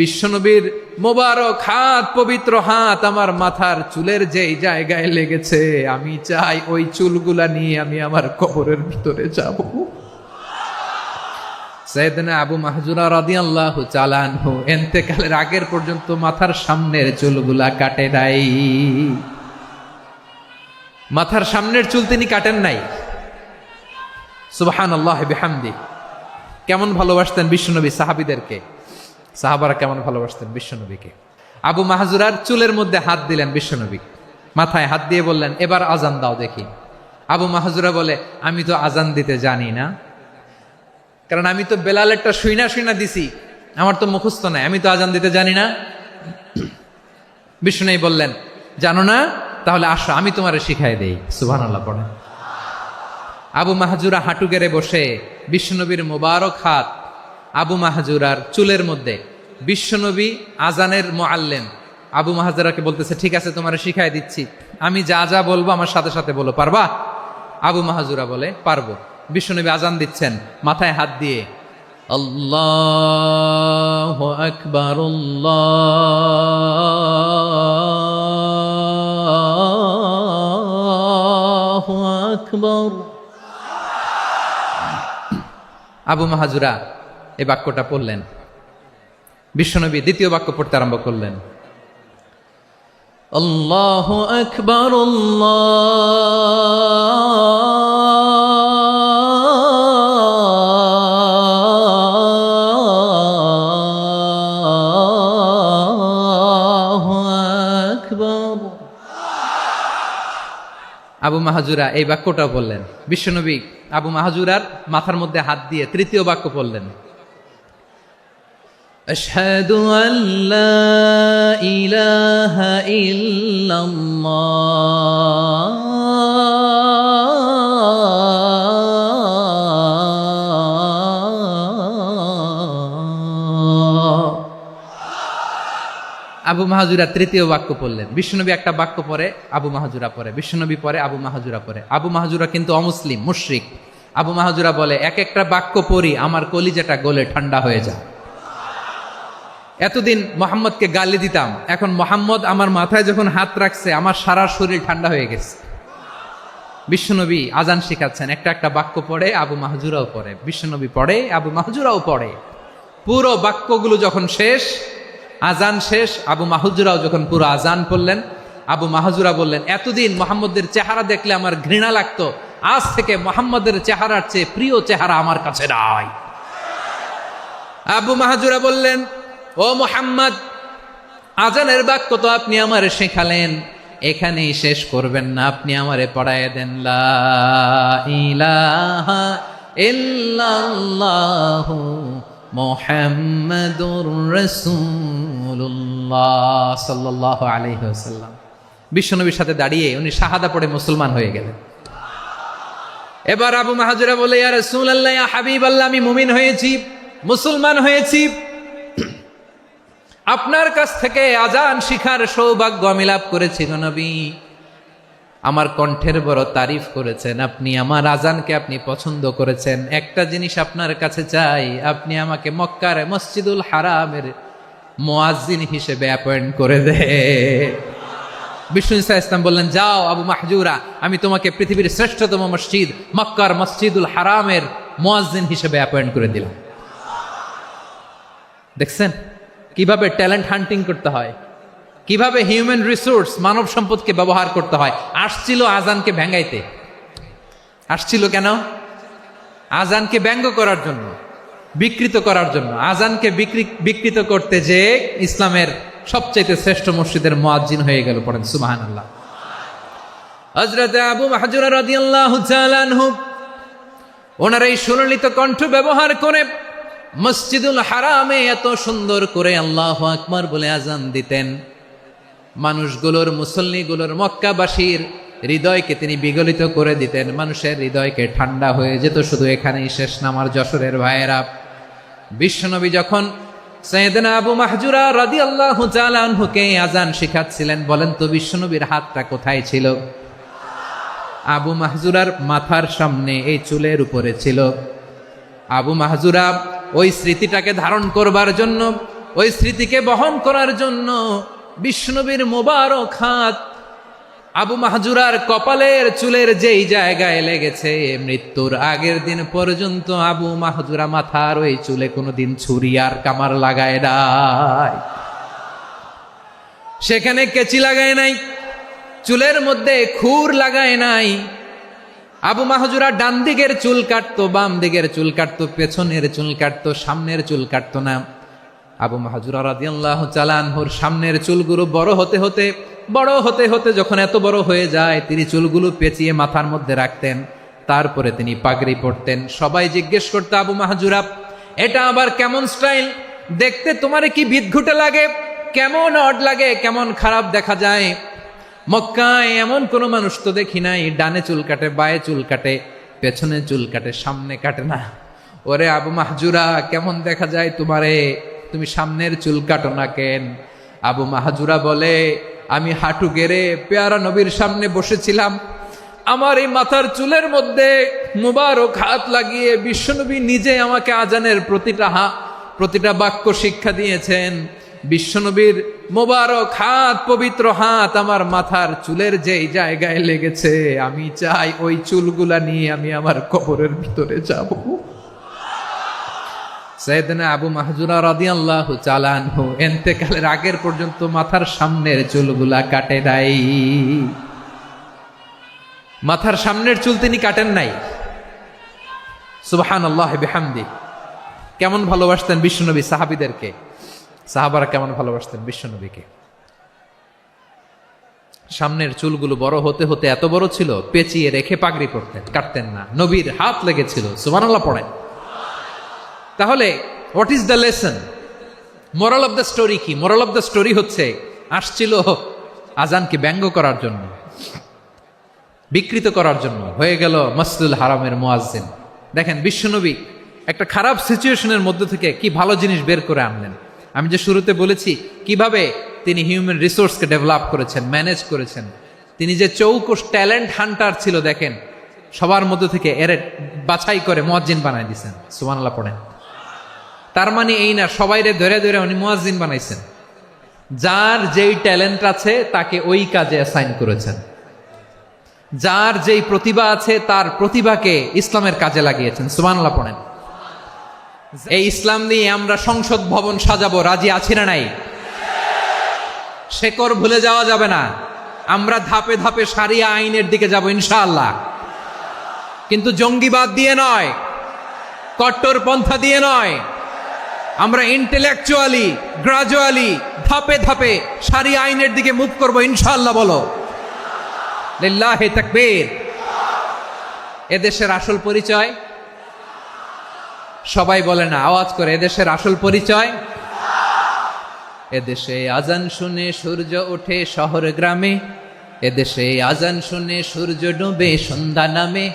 বিশ্বনবীর মোবারক হাত, পবিত্র হাত আমার মাথার চুলের যেই জায়গায় লেগেছে, আমি চাই ওই চুলগুলা নিয়ে আমি আমার কবরের ভিতরে যাব। সাইয়েদনা আবু মাহজুরা রাদিয়াল্লাহু তাআলা আনহু ইন্তেকালের আগের পর্যন্ত মাথার সামনের চুলগুলা কাটে নাই। মাথার সামনের চুল তিনি কাটেন নাই। সুবহানাল্লাহ বিহামদি। কেমন ভালোবাসতেন বিশ্বনবী সাহাবীদেরকে, সাহাবারা কেমন ভালোবাসতেন বিশ্বনবীকে। আবু মাহজুরার চুলের মধ্যে হাত দিলেন বিশ্বনবী, মাথায় হাত দিয়ে বললেন, এবার আজান দাও দেখি। আবু মাহজুরা বলে, আমি তো আজান দিতে জানি না, কারণ আমি তো বেলালেরটা শুইনা দিছি, আমার তো মুখস্থ নাই, আমি তো আজান দিতে জানি না। বিষ্ণু বললেন, জানো না, তাহলে আসো আমি তোমারে শিখাই দেই। সুবহানাল্লাহ পড়ে। আবু মাহজুরা হাঁটু গেড়ে বসে বিশ্বনবীর মোবারক হাত আবু মাহজুরার চুলের মধ্যে। বিশ্বনবী আজানের মুআল্লিম আবু মাহজুরাকে বলতেছে, ঠিক আছে তোমারে শিখাই দিচ্ছি, আমি যা যা বলবো আমার সাথে সাথে বলো, পারবা? আবু মাহজুরা বলে, পারবো। বিশ্বনবী আজান দিচ্ছেন, মাথায় হাত দিয়ে আল্লাহু আকবার, আল্লাহু আকবার। আবু মাহজুরা এই বাক্যটা পড়লেন। বিশ্বনবী দ্বিতীয় বাক্য পড়তে আরম্ভ করলেন, আল্লাহু আকবার, আল্লাহু আকবার। আবু মাহজুরা এই বাক্যটাও বললেন। বিশ্বনবী আবু মাহজুরার মাথার মধ্যে হাত দিয়ে তৃতীয় বাক্য বললেন, আশহাদু আল্লা ইলাহা ইল্লাল্লাহ। আবু মাহজুরা তৃতীয় বাক্য পড়লেন। বিশ্বনবী একটা বাক্য পরে আবু মাহজুরা পরে, বিশ্বনবী পরে আবু মাহজুরা পরে। আবু মাহজুরা কিন্তু অমুসলিম, মুশরিক। আবু মাহজুরা বলে, এক একটা বাক্য পড়ি আমার কলিজাটা গলে ঠান্ডা হয়ে যায়। এতদিন মোহাম্মদকে গালি দিতাম, এখন মোহাম্মদ আমার মাথায় যখন হাত রাখছে আমার সারা শরীর ঠান্ডা হয়ে গেছে। বিশ্বনবী আজান শিখাচ্ছেন, একটা একটা বাক্য পড়ে আবু মাহজুরাও পড়ে, বিশ্বনবী পড়ে আবু মাহজুরাও পড়ে। পুরো বাক্যগুলো যখন শেষ, আজান শেষ, আবু মাহজুরাও যখন পুরো আজান পড়লেন, আবু মাহজুরা বললেন, এতদিন মোহাম্মদের চেহারা দেখলে আমার ঘৃণা লাগতো, আজ থেকে মোহাম্মদের চেহারার চেয়ে প্রিয় চেহারা আমার কাছে নাই। আবু মাহজুরা বললেন, ও মুহাম্মদ, আজানের বাক্য তো আপনি আমারে শেখালেন, এখানেই শেষ করবেন না, আপনি আমারে পড়ায় দেন লা ইলাহা ইল্লাল্লাহু মুহাম্মাদুর রাসূলুল্লাহ সাল্লাল্লাহু আলাইহি ওয়াসাল্লাম। বিশ্বনবীর সাথে দাঁড়িয়ে উনি শাহাদা পড়ে মুসলমান হয়ে গেলেন। এবার আবু মাহজুরা বলে, ইয়া রাসূলুল্লাহ, ইয়া হাবিবাল্লাহ, আমি মুমিন হয়েছি, মুসলমান হয়েছি, আপনার কাছ থেকে আজান শিখার সৌভাগ্য আমি লাভ করেছি গো নবী। আমার কণ্ঠের বড় তারিফ করেছেন আপনি, আমার আজানকে আপনি পছন্দ করেছেন। একটা জিনিস আপনার কাছে চাই, আপনি আমাকে মক্কার মসজিদুল হারামের মুয়াজ্জিন হিসেবে অ্যাপয়েন্ট করে দে। বিষ্ণু ইসলাম বললেন, যাও আবু মাহজুরা, আমি তোমাকে পৃথিবীর শ্রেষ্ঠতম মসজিদ মক্কার মসজিদুল হারামের মুয়াজ্জিন হিসেবে অ্যাপয়েন্ট করে দিলাম। দেখছেন কিভাবে ট্যালেন্ট হান্টিং করতে হয়, কিভাবে হিউম্যান রিসোর্স মানব সম্পদকে ব্যবহার করতে হয়। আসছিল আজানকে ভেঙ্গাইতে, আসছিল কেন? আজানকে ব্যঙ্গ করার জন্য, বিকৃত করার জন্য। আজানকে বিকৃত করতে যে ইসলামের সবচেয়ে শ্রেষ্ঠ মসজিদের মুয়াজ্জিন হয়ে গেল। পড়েন সুবহানাল্লাহ। হযরত আবু মাহজুরা রাদিয়াল্লাহু তাআলা আনহু ওনার এই সুললিত কণ্ঠ ব্যবহার করে মসজিদুল হারামে এত সুন্দর করে আল্লাহু আকবার বলে আজান দিতেন। মানুষগুলোর, মুসল্লিগুলোর, মক্কাবাসীর হৃদয়কে তিনি বিগলিত করে দিতেন, মানুষের হৃদয়কে ঠান্ডা হয়ে যেত। শুধু এখানেই শেষ না আমার যশোরের ভাইয়েরা। বিশ্বনবী যখন সাইয়েদনা আবু মাহজুরা রাদিয়াল্লাহু তাআলা আনহুকে আজান শিখাচ্ছিলেন, বলেন তো বিশ্বনবীর হাতটা কোথায় ছিল? আবু মাহজুরার মাথার সামনে, এই চুলের উপরে ছিল। আবু মাহজুরা ওই স্মৃতিটাকে ধারণ করবার জন্য, ওই স্মৃতিকে বহন করার জন্য বিশ্বনবীর মোবারক হাত আবু মাহজুরার কপালের চুলের যেই জায়গায় লেগেছে, মৃত্যুর আগের দিন পর্যন্ত আবু মাহজুরা মাথার ওই চুলে কোনোদিন ছুরি আর কামার লাগায় নাই, সেখানে কেচি লাগায় নাই, চুলের মধ্যে খুর লাগায় নাই। আবু মাহজুরা ডান দিকের চুল কাটতো, বাম দিকের চুল কাটতো, পেছনের চুল কাটতো, সামনের চুল কাটতো না। আবু মাহজুরা রাদিয়াল্লাহু তাআলা আনহুর সামনের চুলগুলো বড় হতে হতে বড় হতে হতে যখন এত বড় হয়ে যায়, তিনি চুলগুলো পেঁচিয়ে মাথার মধ্যে রাখতেন, তারপরে তিনি পাগড়ি পরতেন। সবাই জিজ্ঞেস করতো, আবু মাহজুরা, এটা আবার কেমন স্টাইল? দেখতে তোমারে কি বিদঘুটে লাগে, কেমন অড লাগে, কেমন খারাপ দেখা যায়। মক্কায় এমন কোনো মানুষ তো দেখি নাই, ডানে চুল কাটে, বায়ে চুল কাটে, পেছনে চুল কাটে, সামনে কাটে না। ওরে আবু মাহজুরা, কেমন দেখা যায় তোমারে, তুমি সামনের চুল কাটো না কেন? আবু মাহজুরা বলে, আমি হাঁটু গেড়ে পেয়ারা নবীর সামনে বসেছিলাম, আমার এই মাথার চুলের মধ্যে মুবারক হাত লাগিয়ে বিশ্বনবী নিজে আমাকে আজানের প্রতিটা বাক্য শিক্ষা দিয়েছেন। বিশ্বনবীর মোবারক হাত, পবিত্র হাত আমার মাথার চুলের যেই জায়গায় লেগেছে, আমি চাই ওই চুলগুলা নিয়ে আমি আমার কবরের ভিতরে যাব। সাইয়েদনা আবু মাহজুরা রাদিয়াল্লাহু তাআলা আনহু ইন্তেকালের আগের পর্যন্ত মাথার সামনের চুলগুলা কাটে নাই। মাথার সামনের চুল তিনি কাটেন নাই। সুবহানাল্লাহ বিহামদি। কেমন ভালোবাসতেন বিশ্বনবী সাহাবীদেরকে, সাহাবারা কেমন ভালোবাসতেন বিশ্বনবীকে। সামনের চুলগুলো বড় হতে হতে এত বড় ছিল, পেঁচিয়ে রেখে পাগড়ি পরতেন, কাটতেন না। নবীর হাত লেগেছিল। সুবহানাল্লাহ পড়েন। তাহলে what is the lesson, moral of the story কি? মোরাল অফ দ্য স্টোরি হচ্ছে, আসছিল আজানকে ব্যঙ্গ করার জন্য, বিকৃত করার জন্য, হয়ে গেল মসজিদুল হারামের মুয়াজ্জিন। দেখেন বিশ্বনবী একটা খারাপ সিচুয়েশনের মধ্যে থেকে কি ভালো জিনিস বের করে আনলেন। আমি যে শুরুতে বলেছি কিভাবে তিনি হিউম্যান রিসোর্সকে ডেভেলপ করেছেন, ম্যানেজ করেছেন। তিনি যে চৌকস ট্যালেন্ট হান্টার ছিল, দেখেন সবার মধ্যে থেকে এর বাছাই করে মুয়াজ্জিন বানাই দিয়েছেন। সুবহানাল্লাহ পড়েন। তার মানে এই না সবাইরে ধরে ধরে উনি মুয়াজ্জিন বানাইছেন। যার যেই ট্যালেন্ট আছে তাকে ওই কাজে অ্যাসাইন করেছেন। যার যেই প্রতিভা আছে তার প্রতিভাকে ইসলামের কাজে লাগিয়েছেন। সুবহানাল্লাহ পড়েন। এই ইসলাম নিয়ে আমরা সংসদ ভবন সাজাবো, রাজি আছি না নাই? শেকড় ভুলে যাওয়া যাবে না। আমরা ধাপে ধাপে শারিয়া আইনের দিকে যাব ইনশাআল্লাহ, কিন্তু জঙ্গিবাদ দিয়ে নয়, কট্টরপন্থা দিয়ে নয়। আমরা ইন্টেলেকচুয়ালি, গ্রাজুয়ালি, ধাপে ধাপে শারিয়া আইনের দিকে মুভ করবো ইনশাআল্লাহ। বলো লিল্লাহি তাকবীর। এদেশের আসল পরিচয় সবাই বলে না, আওয়াজ করে, এদেশের আসল পরিচয়। এদেশে আজান শুনে সূর্য ওঠে শহর গ্রামে, এদেশে আজান শুনে সূর্য ডুবে সন্ধ্যা নামে,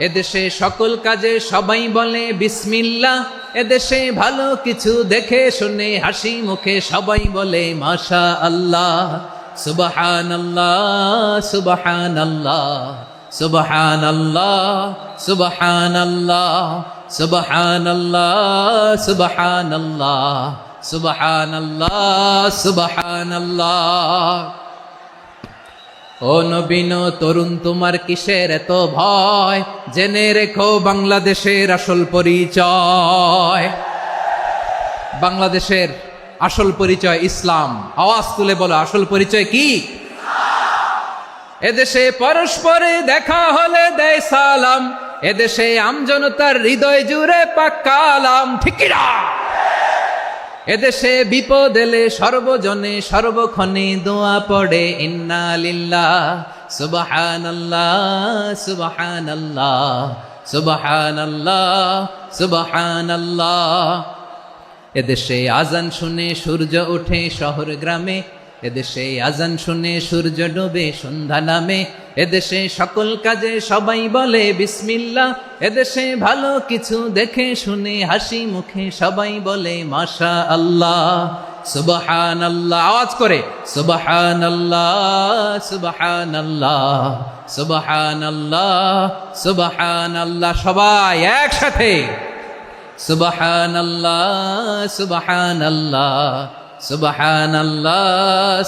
এদেশে সকল কাজে সবাই বলে বিসমিল্লাহ, এদেশে ভালো কিছু দেখে শুনে হাসি মুখে সবাই বলে মাশা আল্লাহ। সুবহানাল্লাহ, সুবহানাল্লাহ, সুবহানাল্লাহ, সুবহানাল্লাহ, সুবহানাল্লাহ, সুবহানাল্লাহ, সুবহানাল্লাহ, সুবহানাল্লাহ। ও নবীন তরুণ, তোমার কিসের এত ভয়? জেনে রেখো বাংলাদেশের আসল পরিচয়। বাংলাদেশের আসল পরিচয় ইসলাম। আওয়াজ তুলে বলো, আসল পরিচয় কি? এদেশে পরস্পরে দেখা হলে দেয় সালাম, এদেশে আমজনতার হৃদয় জুড়ে পাক্কা আলাম। ঠিক কি না? এদেশে বিপদ এলে সর্বজনে সর্বক্ষণে দোয়া পড়ে ইন্না লিল্লাহ, সুবহানাল্লাহ, সুবহানাল্লাহ, সুবহানাল্লাহ, সুবহানাল্লাহ। এদেশে আজান শুনে সূর্য ওঠে শহর গ্রামে, এদেশে আজান শুনে সূর্য ডুবে সন্ধ্যা নামে, এদেশে সকল কাজে সবাই বলে বিসমিল্লাহ, এদেশে ভালো কিছু দেখে শুনে হাসি মুখে সবাই বলে মাশা আল্লাহ। সুবহানাল্লাহ, আওয়াজ করে সুবহানাল্লাহ, সুবহানাল্লাহ, সুবহানাল্লাহ, সুবহানাল্লাহ। সবাই একসাথে সুবহানাল্লাহ, সুবহানাল্লাহ, সুবহানাল্লাহ,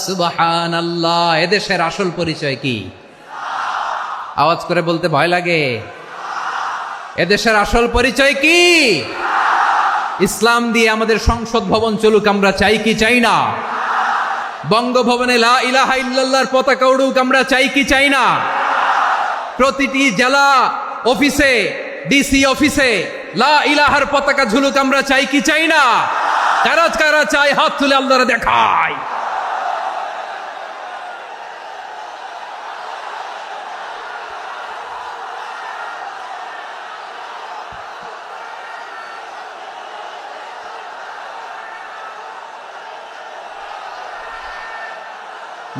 সুবহানাল্লাহ। এদেশের আসল পরিচয় কি? আওয়াজ করে বলতে ভয় লাগে। এদেশের আসল পরিচয় কি? ইসলাম দিয়ে আমাদের সংসদ ভবন চলুক, আমরা চাই কি চাই না? বঙ্গভবনে লা ইলাহা ইল্লাল্লাহর পতাকা উড়ুক, আমরা চাই কি চাই না? প্রতিটি জেলা অফিসে, ডিসি অফিসে লা ইলাহার পতাকা ঝুলুক, আমরা চাই কি চাই না? কারা কারা চাই হাত তুলে আল্লাহরে দেখায়।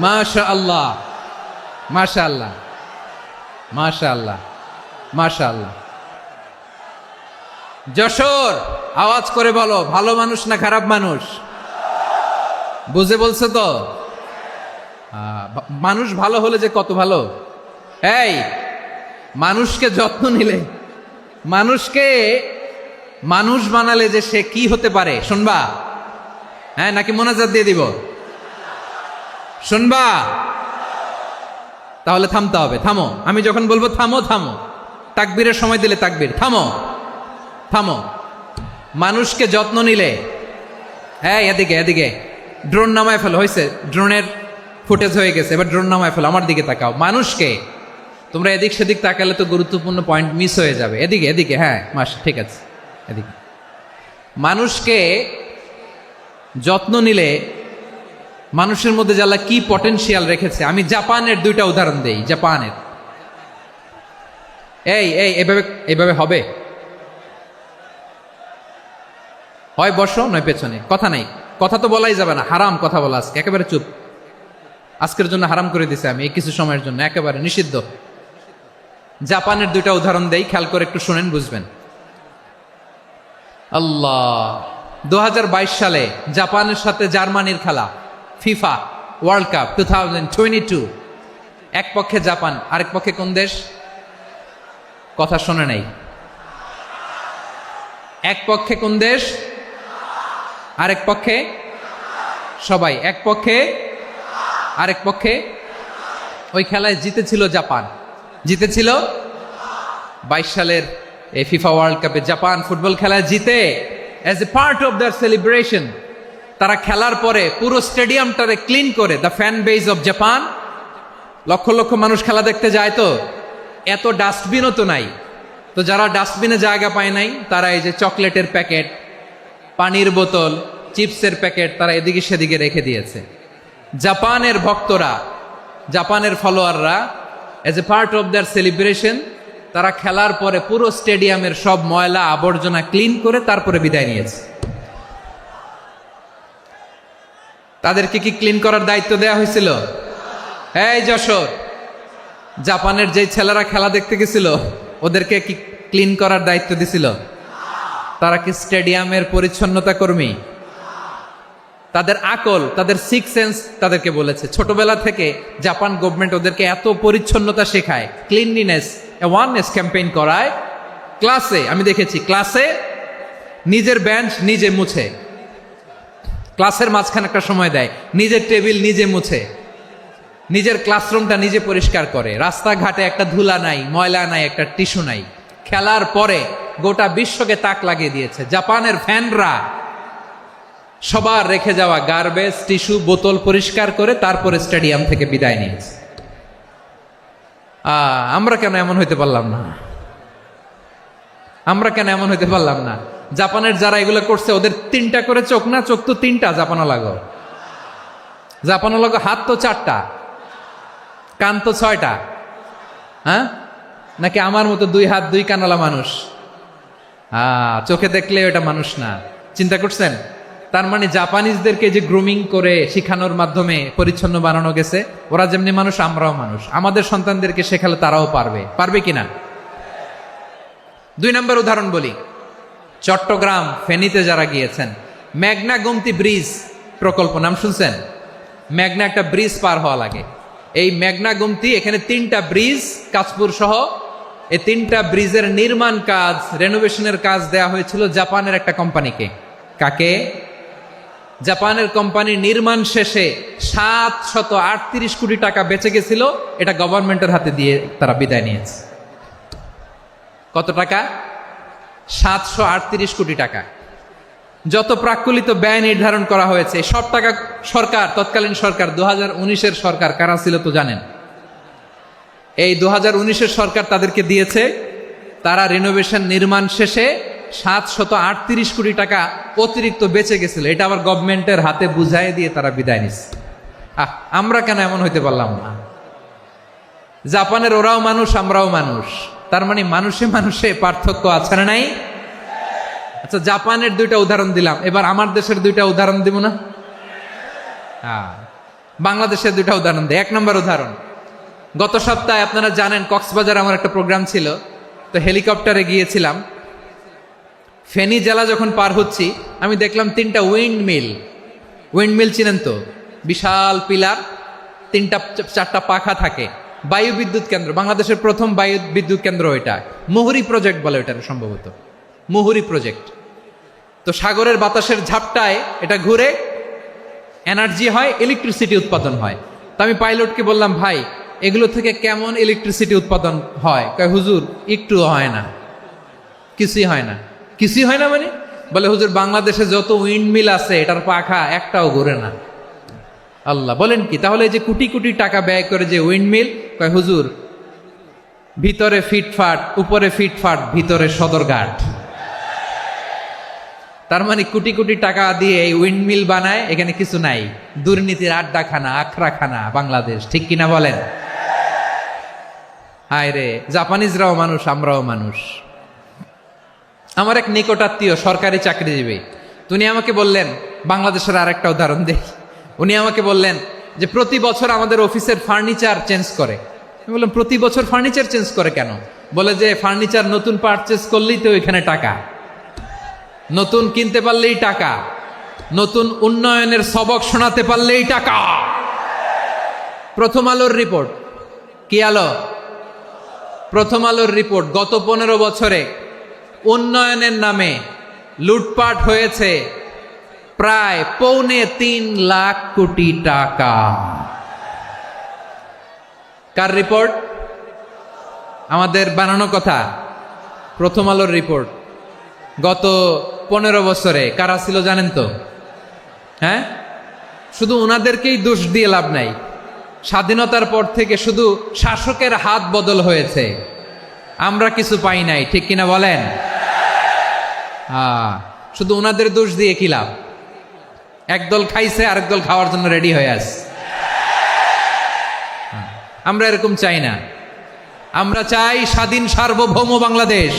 মাশা আল্লাহ, মাশা আল্লাহ, মাশা আল্লাহ, মাশা আল্লাহ। যশোর, আওয়াজ করে বলো, ভালো মানুষ না খারাপ মানুষ? বুঝে বলছো তো? মানুষ ভালো হলে যে কত ভালো। এই মানুষকে যত্ন নিলে, মানুষকে মানুষ বানালে যে সে কি হতে পারে শুনবা? হ্যাঁ, নাকি মোনাজাত দিয়ে দিব? শুনবা? তাহলে থামতে হবে। থামো, আমি যখন বলবো থামো থামো, তাকবীরের সময় দিলে তাকবীর, থামো থামো। মানুষকে যত্ন নিলে, হ্যাঁ এদিকে এদিকে, ড্রোন নামায় ফেলো। হয়েছে, ড্রোনের ফুটেজ হয়ে গেছে, এবার ড্রোন নামায় ফেলো। আমার দিকে তাকাও। মানুষকে, তোমরা এদিক সেদিক তাকালে তো গুরুত্বপূর্ণ পয়েন্ট মিস হয়ে যাবে। এদিকে এদিকে, হ্যাঁ মাস, ঠিক আছে, এদিকে। মানুষকে যত্ন নিলে মানুষের মধ্যে যে আল্লাহ কি পটেনশিয়াল রেখেছে। আমি জাপানের দুইটা উদাহরণ দেই। জাপানের, এই এই এভাবে এভাবে হবে, হয় বসো নয় পেছনে, কথা নাই, কথা তো বলাই যাবে না, হারাম কথা বলা আজকে, একেবারে চুপ। আজকের জন্য হারাম করে দিছে আমি, এই কিছু সময়ের জন্য একেবারে নিষিদ্ধ। জাপানের দুইটা উদাহরণ দেই, খেয়াল করে একটু শুনেন, বুঝবেন। আল্লাহ, 2022 সালে জাপানের সাথে জার্মানির খেলা, ফিফা ওয়ার্ল্ড কাপ 2022। এক পক্ষে জাপান, আরেক পক্ষে কোন দেশ? কথা শোনে নাই। এক পক্ষে কোন দেশ? আরেক পক্ষে? সবাই এক পক্ষে, আরেক পক্ষে। ওই খেলায় জিতেছিল জাপান, জিতেছিল 22 সালের এই ফিফা ওয়ার্ল্ড কাপে। জাপান ফুটবল খেলায় জিতে, as a part of their celebration তারা খেলার পরে পুরো স্টেডিয়ামটারে ক্লিন করে। The fan base of Japan, lakh lakh মানুষ খেলা দেখতে যায়, তো এত ডাস্টবিনও তো নাই। তো যারা ডাস্টবিনে জায়গা পায় নাই, তারা এই যে চকলেটের প্যাকেট, পানির বোতল, চিপসের প্যাকেট তারা এদিকে সেদিকে রেখে দিয়েছে। জাপানের ভক্তরা, জাপানের ফলোয়াররা, as a part of their celebration তারা খেলার পরে পুরো স্টেডিয়ামের সব ময়লা আবর্জনা ক্লিন করে তারপরে বিদায় নিয়েছে। তাদেরকে কি ক্লিন করার দায়িত্ব দেওয়া হয়েছিল? এই যশোর, জাপানের যে ছেলেরা খেলা দেখতে গেছিল ওদেরকে কি ক্লিন করার দায়িত্ব দিছিল? তারা কি স্টেডিয়ামের পরিচ্ছন্নতা কর্মী? তাদের আকল, তাদের সিক্স সেন্স তাদেরকে বলেছে। ছোটবেলা থেকে জাপান গভর্নমেন্ট ওদেরকে এত পরিচ্ছন্নতা শেখায়, ক্লিনলিনেস অ্যাওয়ারনেস ক্যাম্পেইন করায়। ক্লাসে আমি দেখেছি, ক্লাসে নিজের বেঞ্চ নিজে মুছে, ক্লাসের মাঝখানে একটা সময় দেয়, নিজের টেবিল নিজে মুছে, নিজের ক্লাসরুমটা নিজে পরিষ্কার করে। রাস্তাঘাটে একটা ধুলা নাই, ময়লা নাই, একটা টিস্যু নাই। খেলার পরে গোটা বিশ্বকে তাক লাগিয়ে দিয়েছে। জাপানের ফ্যানরা সবার রেখে যাওয়া গার্বেজ, টিস্যু, বোতল পরিষ্কার করে তারপরে স্টেডিয়াম থেকে বিদায় নিয়েছে। আমরা কেন এমন হইতে পারলাম না? আমরা কেন এমন হইতে পারলাম না? জাপানের যারা এগুলো করছে ওদের 3টা করে চোখ না? চোখ তো 3টা, জাপানো লাগো, জাপানো লাগো। হাত তো 4টা, কান তো 6টা। হ্যাঁ, নাকি আমার মতো 2 হাত 2 কানালা মানুষ? চোখে দেখলে ওটা মানুষ না। চিন্তা করছেন? তার মানে জাপানিজদেরকে যে গ্রুমিং করে শিখানোর মাধ্যমে পরিচ্ছন্ন বানানো গেছে। ওরা যেমনি মানুষ, আমরাও মানুষ। আমাদের সন্তানদেরকে শেখালে তারাও পারবে, পারবে কিনা? 2 নম্বর উদাহরণ বলি। চট্টগ্রাম ফেনীতে যারা গিয়েছেন, মেঘনা গোমতী ব্রিজ প্রকল্প নাম শুনছেন? মেঘনা একটা ব্রিজ পার হওয়া লাগে। এই মেঘনা গোমতী, এখানে 3টা ব্রিজ, কাঁচপুর সহ এই 3টা ব্রিজের নির্মাণ কাজ, রেনোভেশনের কাজ দেয়া হয়েছিল জাপানের একটা কোম্পানিকে। কাকে? জাপানের কোম্পানি। নির্মাণ শেষে 738 কোটি টাকা বেঁচে গেছিল, এটা গভর্নমেন্টের হাতে দিয়ে তারা বিদায় নিয়েছে। কত টাকা? 738 কোটি টাকা। যত প্রাক্কলিত ব্যয় নির্ধারণ করা হয়েছে সব টাকা সরকার, তৎকালীন সরকার, 2019-এর সরকার, কারা ছিল তো জানেন? এই 2019-এর সরকার তাদেরকে দিয়েছে। তারা রিনোভেশন নির্মাণ শেষে 738 কোটি টাকা অতিরিক্ত বেঁচে গেছিল, এটা আবার গভর্নমেন্টের হাতে বুঝাই দিয়ে তারা বিদায় নিচ্ছে। আমরা কেন এমন হইতে পারলাম না? জাপানের ওরাও মানুষ, আমরাও মানুষ। তার মানে মানুষে মানুষে পার্থক্য আছে না নাই? আচ্ছা, জাপানের 2টা উদাহরণ দিলাম, এবার আমার দেশের 2টা উদাহরণ দিব না? বাংলাদেশের দুটা উদাহরণ দেয়। 1 নম্বর উদাহরণ, গত সপ্তাহে আপনারা জানেন কক্সবাজার আমার একটা প্রোগ্রাম ছিল, তো হেলিকপ্টারে গিয়েছিলাম। ফেনী জেলা যখন পার হচ্ছি আমি দেখলাম 3টা উইন্ডমিল চিনেন তো, বিশাল পিলার, 3টা-4টা পাখা থাকে, বায়ু বিদ্যুৎ কেন্দ্র, বাংলাদেশের প্রথম বায়ু বিদ্যুৎ কেন্দ্র এটা, মুহুরী প্রজেক্ট বলে এটা সম্ভবত, মুহুরী প্রজেক্ট। তো সাগরের বাতাসের ঝাপটায় এটা ঘুরে এনার্জি হয়, ইলেকট্রিসিটি উৎপাদন হয়। তো আমি পাইলটকে বললাম, ভাই এগুলো থেকে কেমন ইলেকট্রিসিটি উৎপাদন হয়? কয় হুজুর একটুও হয় না, কিছুই হয় না। কিছুই হয় না মানে? বলে হুজুর বাংলাদেশে যত উইন্ডমিল আছে এটার পাখা একটাও ঘুরে না। আল্লাহ, বলেন কি? তাহলে যে কোটি কোটি টাকা ব্যয় করে যে উইন্ডমিল, কয় হুজুর ভিতরে ফিটফাট, উপরে ফিটফাট, ভিতরে সদরঘাট। তার মানে কোটি কোটি টাকা দিয়ে এই উইন্ডমিল বানায়, এখানে কিছু নাই। দুর্নীতির আড্ডাখানা, আখড়াখানা বাংলাদেশ, ঠিক কিনা বলেন? হায় রে, জাপানিজরাও মানুষ, আমরাও মানুষ। আমার এক নিকটাত্মীয় সরকারি চাকরিজীবী, উনি আমাকে বললেন, বাংলাদেশের আরেকটা উদাহরণ দেই। উনি আমাকে বললেন যে প্রতি বছর আমাদের অফিসের ফার্নিচার চেঞ্জ করে। আমি বললাম প্রতি বছর ফার্নিচার চেঞ্জ করে কেন? বলে যে ফার্নিচার নতুন পারচেজ করলেই তো এখানে টাকা, নতুন কিনতে পারলেই টাকা, নতুন উন্নয়নের সবক শোনাতে পারলেই টাকা। প্রথম আলোর রিপোর্ট, কি আলো? প্রথম আলোর রিপোর্ট, গত 15 বছরে উন্নয়নের নামে লুটপাট হয়েছে প্রায় 3.25 লাখ কোটি টাকা। কার রিপোর্ট? আমাদের বানানো কথা? প্রথম আলোর রিপোর্ট। গত 15 বছরে কারা ছিল জানেন তো? হ্যাঁ, শুধু ওনাদেরকেই দোষ দিয়ে লাভ নাই। স্বাধীনতার পর থেকে শুধু শাসকের হাত বদল হয়েছে, আমরা কিছু পাই নাই, ঠিক কিনা বলেন? শুধু ওনাদের দোষ দিয়ে কি লাভ? একদল খাইছে, আরেক দল খাওয়ার জন্য রেডি হয়ে আছে। আমরা এরকম চাই না। আমরা চাই স্বাধীন সার্বভৌম বাংলাদেশ,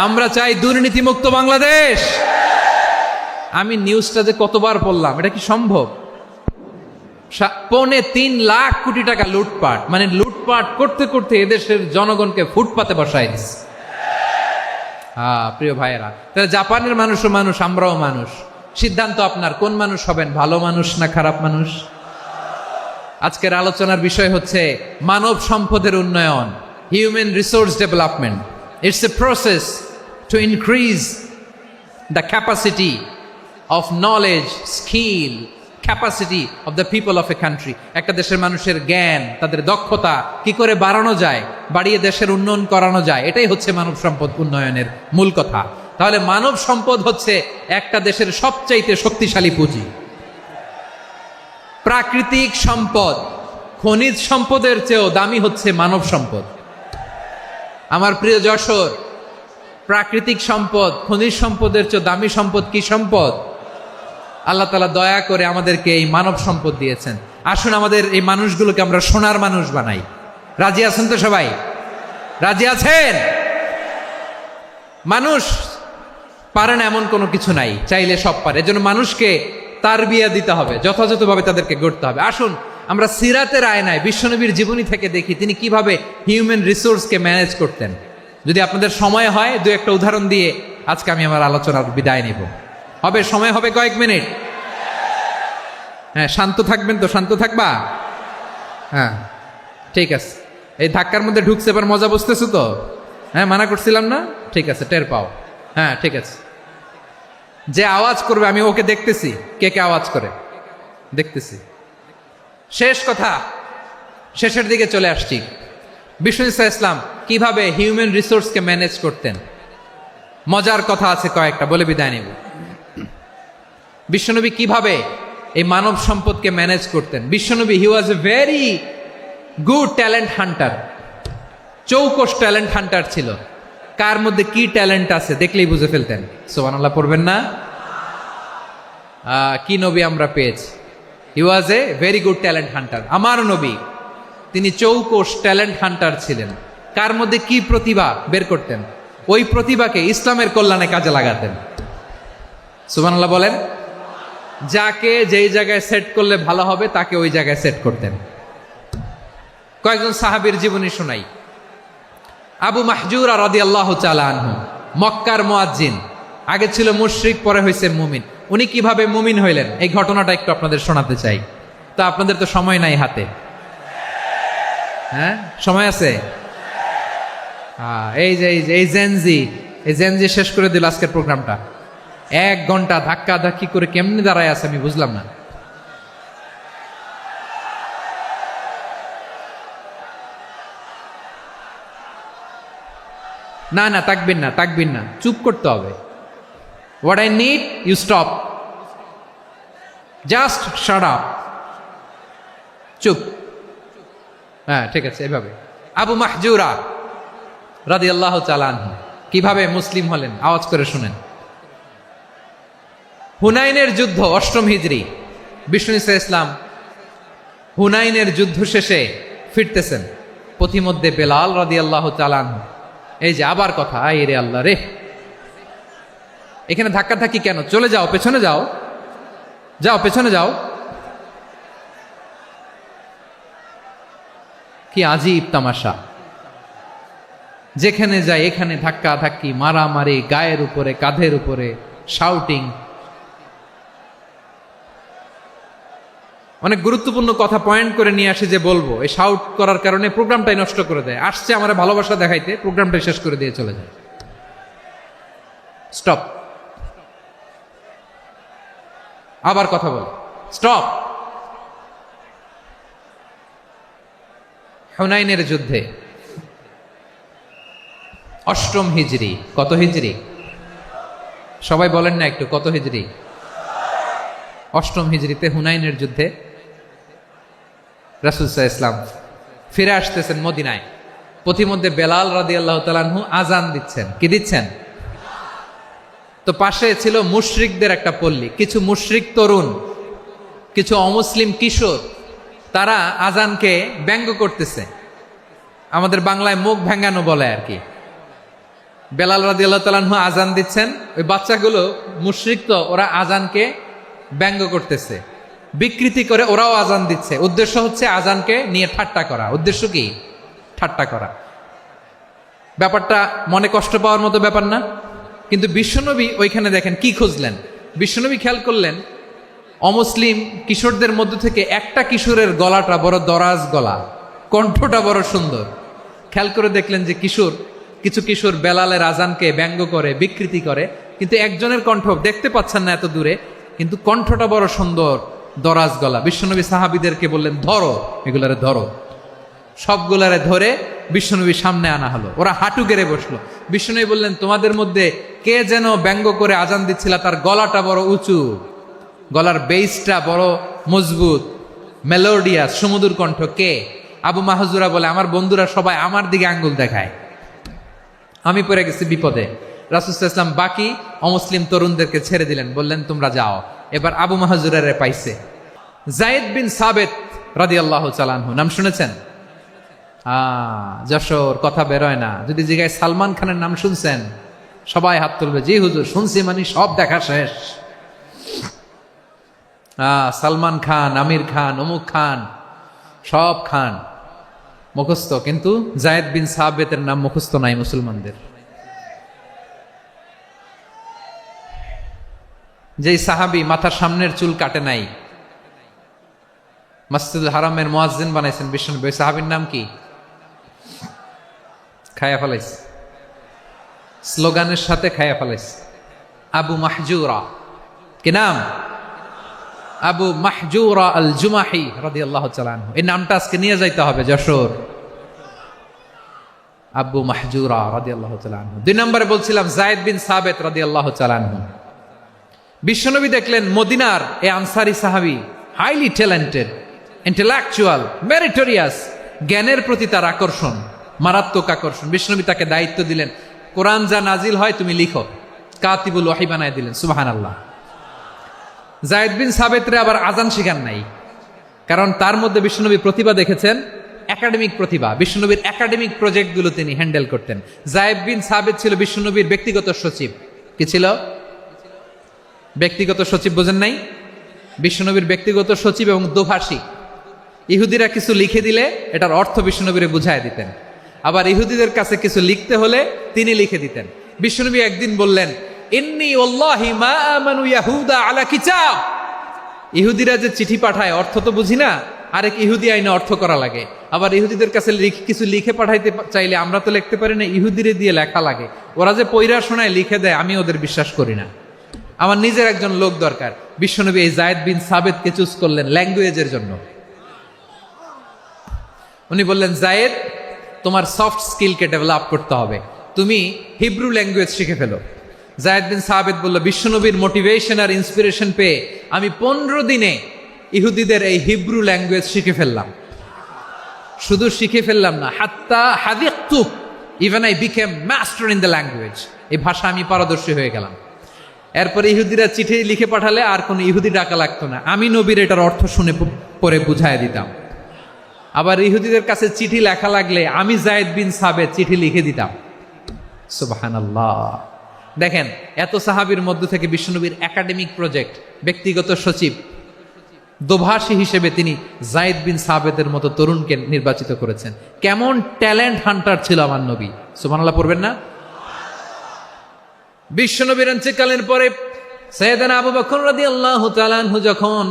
আমরা চাই দুর্নীতিমুক্ত বাংলাদেশ। আমি নিউজটা যে কতবার পড়লাম, এটা কি সম্ভব? 3.25 লাখ কোটি টাকা লুটপাট, মানে লুটপাট করতে করতে এদেশের জনগণকে ফুটপাতে বসায় দিচ্ছে। প্রিয় ভাইয়েরা, তাহলে জাপানের মানুষও মানুষ, আমরাও মানুষ। সিদ্ধান্ত আপনার, কোন মানুষ হবেন, ভালো মানুষ না খারাপ মানুষ? আজকের আলোচনার বিষয় হচ্ছে মানব সম্পদের উন্নয়ন, human resource development. It's a process to increase the capacity of knowledge, skill, capacity of the people of a country. একটা দেশের মানুষের জ্ঞান, তাদের দক্ষতা কি করে বাড়ানো যায়, বাড়িয়ে দেশের উন্নয়ন করানো যায়, এটাই হচ্ছে মানব সম্পদ উন্নয়নের মূল কথা। তাহলে মানব সম্পদ হচ্ছে একটা দেশের সবচাইতে শক্তিশালী পুঁজি। প্রাকৃতিক সম্পদ, খনিজ সম্পদের চেয়েও দামি হচ্ছে মানব সম্পদ। আমার প্রিয় যশোর, প্রাকৃতিক সম্পদ, খনিজ সম্পদের চেয়ে দামি সম্পদ কি সম্পদ? আল্লাহ তাআলা দয়া করে আমাদেরকে এই মানব সম্পদ দিয়েছেন। আসুন আমাদের এই মানুষগুলোকে আমরা সোনার মানুষ বানাই। রাজি আছেন তো সবাই? রাজি আছেন? মানুষ পারে না এমন কোনো কিছু নাই, চাইলে সব পারে। এজন্য মানুষকে তারবিয়া দিতে হবে, যথাযথভাবে তাদেরকে গড়তে হবে। আসুন আমরা সিরাতের আয়নায় বিশ্বনবীর জীবনী থেকে দেখি তিনি কিভাবে হিউম্যান রিসোর্সকে ম্যানেজ করতেন। যদি আপনাদের সময় হয়, 2-1টা উদাহরণ দিয়ে আজকে আমি আমার আলোচনার বিদায় নিব। হবে সময় হবে কয়েক মিনিট? হ্যাঁ, শান্ত থাকবেন তো? শান্ত থাকবা? হ্যাঁ, ঠিক আছে। এই ধাক্কার মধ্যে ঢুকছে, এবার মজা বুঝতেছো তো? হ্যাঁ, মানা করছিলাম না? ঠিক আছে, টের পাও। হ্যাঁ, ঠিক আছে। যে আওয়াজ করবে আমি ওকে দেখতেছি, কে কে আওয়াজ করে দেখতেছি। শেষ কথা, শেষের দিকে চলে আসছি। বিষ্ণু ইসলাম কিভাবে হিউম্যান রিসোর্সকে ম্যানেজ করতেন, মজার কথা আছে কয়েকটা, বলে বিদায় নিব। বিশ্বনবী কিভাবে এই মানব সম্পদকে ম্যানেজ করতেন। বিশ্বনবী, he was a very good talent hunter, চৌকস ট্যালেন্ট হান্টার ছিল। কার মধ্যে কি ট্যালেন্ট আছে দেখলেই বুঝে ফেলতেন। সুবহানাল্লাহ পড়বেন না? কি নবী আমরা পেয়েছি! He was a very good talent hunter. আমার নবী, তিনি চৌকস ট্যালেন্ট হান্টার ছিলেন। কার মধ্যে কি প্রতিভা বের করতেন, ওই প্রতিভাকে ইসলামের কল্যাণে কাজে লাগাতেন। সুবহানাল্লাহ বলেন। যাকে যেই জায়গায় সেট করলে ভালো হবে তাকে ওই জায়গায় সেট করতেন। কয়েকজন সাহাবীর জীবনী শোনাই। আবু মাহজুরা রাদিয়াল্লাহু তাআলা আনহু, মক্কার মুয়াজ্জিন, আগে ছিল মুশরিক, পরে হয়েছেন মুমিন। উনি কিভাবে মুমিন হইলেন এই ঘটনাটা একটু আপনাদের শোনাতে চাই। তো আপনাদের তো সময় নাই হাতে, হ্যাঁ সময় আছে? এই জেনজি শেষ করে দিল আজকের প্রোগ্রামটা। 1 ঘন্টা ধাক্কা ধাক্কি করে কেমনে দাঁড়ায় আছে আমি বুঝলাম না। না তাকবির না, চুপ করতে হবে। What I need you stop, just shut up, চুপ। হ্যাঁ ঠিক আছে, এভাবে। আবু মাহজুরা রাদিয়াল্লাহু তাআলা আনহু কিভাবে মুসলিম হলেন আওয়াজ করে শুনেন। হুনাইনের যুদ্ধ 8ম হিজরি, বিষ্ণু ইসলাম হুনাইনের যুদ্ধ শেষে ফিরতেছেন। পথিমধ্যে বেলাল রাদিয়াল্লাহু তাআলা আনহু, এই যে আবার কথা, আই রে আল্লাহ রে, এখানে ধাক্কা ধাক্কি কেন? চলে যাও, পেছনে যাও, পেছনে যাও। কি আজীব তামাশা, যেখানে যায় এখানে ধাক্কা ধাক্কি, মারামারি, গায়ের উপরে কাঁধের উপরে শাউটিং। অনেক গুরুত্বপূর্ণ কথা পয়েন্ট করে নিয়ে আসে যে বলবো, এই শাউট করার কারণে প্রোগ্রামটাই নষ্ট করে দেয়। আসছে আমার ভালোবাসা দেখাইতে, প্রোগ্রামটাই শেষ করে দিয়ে চলে যায়। স্টপ, আবার কথা বল, স্টপ। হুনাইনের যুদ্ধে 8ম হিজরি, কত হিজরি সবাই বলেন না একটু, কত হিজরি? 8ম হিজরিতে হুনাইনের যুদ্ধে রাসূল সাল্লাল্লাহু আলাইহি ওয়াসাল্লাম ফিরে আসতেছেন মদিনায়। পথিমধ্যে বেলাল রাদিয়াল্লাহু তাআলা আনহু আজান দিচ্ছেন। কি দিচ্ছেন? তো পাশে ছিল মুশরিকদের একটা পল্লী, কিছু মুশরিক তরুণ, কিছু অমুসলিম কিশোর, তারা আজানকে ব্যঙ্গ করতেছে। আমাদের বাংলায় মুখ ভেঙ্গানো বলে আর কি। বেলাল রাদিয়াল্লাহু তাআলা আনহু আজান দিচ্ছেন, ওই বাচ্চাগুলো মুশরিক, তো ওরা আজানকে ব্যঙ্গ করতেছে, বিকৃতি করে ওরাও আজান দিচ্ছে। উদ্দেশ্য হচ্ছে আজানকে নিয়ে ঠাট্টা করা। উদ্দেশ্য কি? ঠাট্টা করা। ব্যাপারটা মনে কষ্ট পাওয়ার মতো ব্যাপার না? কিন্তু বিশ্বনবী ওইখানে দেখেন কি খুঁজলেন। বিশ্বনবী খেয়াল করলেন অমুসলিম কিশোরদের মধ্য থেকে একটা কিশোরের গলাটা বড় দরাজ গলা, কণ্ঠটা বড় সুন্দর। খেয়াল করে দেখলেন যে কিছু কিশোর বেলালের আজানকে ব্যঙ্গ করে, বিকৃতি করে, কিন্তু একজনের কণ্ঠ দেখতে পাচ্ছেন না এত দূরে, কিন্তু কণ্ঠটা বড় সুন্দর, দরাজ গলা। বিশ্বনবী সাহাবীদেরকে বললেন, ধরো এগুলারে, ধরো। সবগুলারে ধরে বিশ্বনবীর সামনে আনা হলো। ওরা হাঁটু গেড়ে বসলো। বিশ্বনবী বললেন, তোমাদের মধ্যে কে যেন ব্যঙ্গ করে আজান দিচ্ছিল, তার গলাটা বড় উঁচু, গলার বেসটা বড় মজবুত, মেলোডিয়াস, সুমধুর কণ্ঠ। কে? আবু মাহজুরা বলে, আমার বন্ধুরা সবাই আমার দিকে আঙ্গুল দেখায়, আমি পড়ে গেছি বিপদে। রাসূল সাল্লাল্লাহু আলাইহি ওয়াসাল্লাম বাকি অমুসলিম তরুণদেরকে ছেড়ে দিলেন, বললেন তোমরা যাও। এবার আবু মাহজুরারে পাইছে। যায়েদ বিন সাবিত রাদিয়াল্লাহু তাআলা আনহু, নাম শুনেছেন? যশোর, কথা বেরোয় না। যদি জিগায় সালমান খানের নাম শুনছেন, সবাই হাত তুলবে, জি হুজুর শুনছি, মানে সব দেখা শেষ। সালমান খান, আমির খান, অমুক খান, সব খান মুখস্থ, কিন্তু যায়েদ বিন সাবিতের নাম মুখস্থ নাই মুসলমানদের। যেই সাহাবী মাথার সামনের চুল কাটে নাই, মসজিদুল হারামের মুয়াজ্জিন বানাইছেন বিশ্বনবী, ওই সাহাবীর নাম কি? খায়া ফেলাইছে, স্লোগানের সাথে খায়া ফেলাইছে। আবু মাহজুরা। কি নাম? আবু মাহজুরা আল জুমাহি রাদিয়াল্লাহু তাআলা আনহু। এই নামটা আজকে নিয়ে যাইতে হবে যশোর। আবু মাহজুরা রাদিয়াল্লাহু তাআলা আনহু। 2 নম্বরে বলছিলাম যায়েদ বিন সাবিত রাদিয়াল্লাহু তাআলা আনহু। বিশ্বনবী দেখলেন মদিনার এই আনসারী সাহাবী হাইলি ট্যালেন্টেড, ইন্টেলেকচুয়াল, মেরিটোরিয়াস, জ্ঞানের প্রতি তার আকর্ষণ, মারাত্মক আকর্ষণ। বিশ্বনবী তাকে দায়িত্ব দিলেন, কোরআন যা নাজিল হয় তুমি লিখো, কাতিবুল ওয়াহি বানায় দিলেন। সুবহানাল্লাহ। যায়েদ বিন সাবিতরে আবার আজান শিখান নাই, কারণ তার মধ্যে বিশ্বনবী প্রতিভা দেখেছেন, একাডেমিক প্রতিভা। বিশ্বনবীর একাডেমিক প্রজেক্টগুলো তিনি হ্যান্ডেল করতেন। যায়েদ বিন সাবিত ছিল বিশ্বনবীর ব্যক্তিগত সচিব। কি ছিল? ব্যক্তিগত সচিব, বোঝেন নাই? বিশ্বনবীর ব্যক্তিগত সচিব এবং দোভাষী। ইহুদিরা কিছু লিখে দিলে এটার অর্থ বিশ্বনবীরে বুঝায় দিতেন, আবার ইহুদিদের কাছে কিছু লিখতে হলে তিনি লিখে দিতেন। বিশ্বনবী একদিন বললেন, ইন্নী ওয়াল্লাহি মা আমানু ইয়াহুদা আলা কিতাব। ইহুদিরা যে চিঠি পাঠায় অর্থ তো বুঝি না, আরেক ইহুদি আইনে অর্থ করা লাগে। আবার ইহুদিদের কাছে কিছু লিখে পাঠাইতে চাইলে আমরা তো লিখতে পারি না, ইহুদিরে দিয়ে লেখা লাগে। ওরা যে পয়রা শোনায় লিখে দেয়, আমি ওদের বিশ্বাস করি না। আমার নিজের একজন লোক দরকার। বিশ্বনবী এই যায়েদ বিন সাবেতকে চুজ করলেন ল্যাঙ্গুয়েজের জন্য। উনি বললেন, যায়েদ, তোমার সফট স্কিলকে ডেভেলপ করতে হবে, তুমি হিব্রু ল্যাঙ্গুয়েজ শিখে ফেলো। যায়েদ বিন সাবেত বলল, বিশ্বনবীর মোটিভেশন আর ইন্সপিরেশন পেয়ে আমি 15 দিনে ইহুদিদের এই হিব্রু ল্যাঙ্গুয়েজ শিখে ফেললাম। শুধু শিখে ফেললাম না, হাত্তা হাদিকতু, even I became master in the language. এই ভাষা আমি পারদর্শী হয়ে গেলাম। এরপরে ইহুদিরা চিঠি লিখে পাঠালে আর কোনো ইহুদি ডাকা লাগতো না, আমি নবীর এটার অর্থ শুনে পরে বুঝায় দিতাম। আবার ইহুদিদের কাছে চিঠি লেখা লাগলে আমি যায়েদ বিন সাবেত চিঠি লিখে দিতাম। সুবহানাল্লাহ। দেখেন, এত সাহাবীর মধ্য থেকে বিশ্বনবীর একাডেমিক প্রজেক্ট, ব্যক্তিগত সচিব, দোভাষী হিসেবে তিনি যায়েদ বিন সাবেতের মতো তরুণকে নির্বাচিত করেছেন। কেমন ট্যালেন্ট হান্টার ছিল আমার নবী! সুবহানাল্লাহ পড়বেন না? বিশ্বনবীর ইন্তেকালের পরে সাইয়েদনা আবু বকর রাদিয়াল্লাহু তাআলা আনহু যখন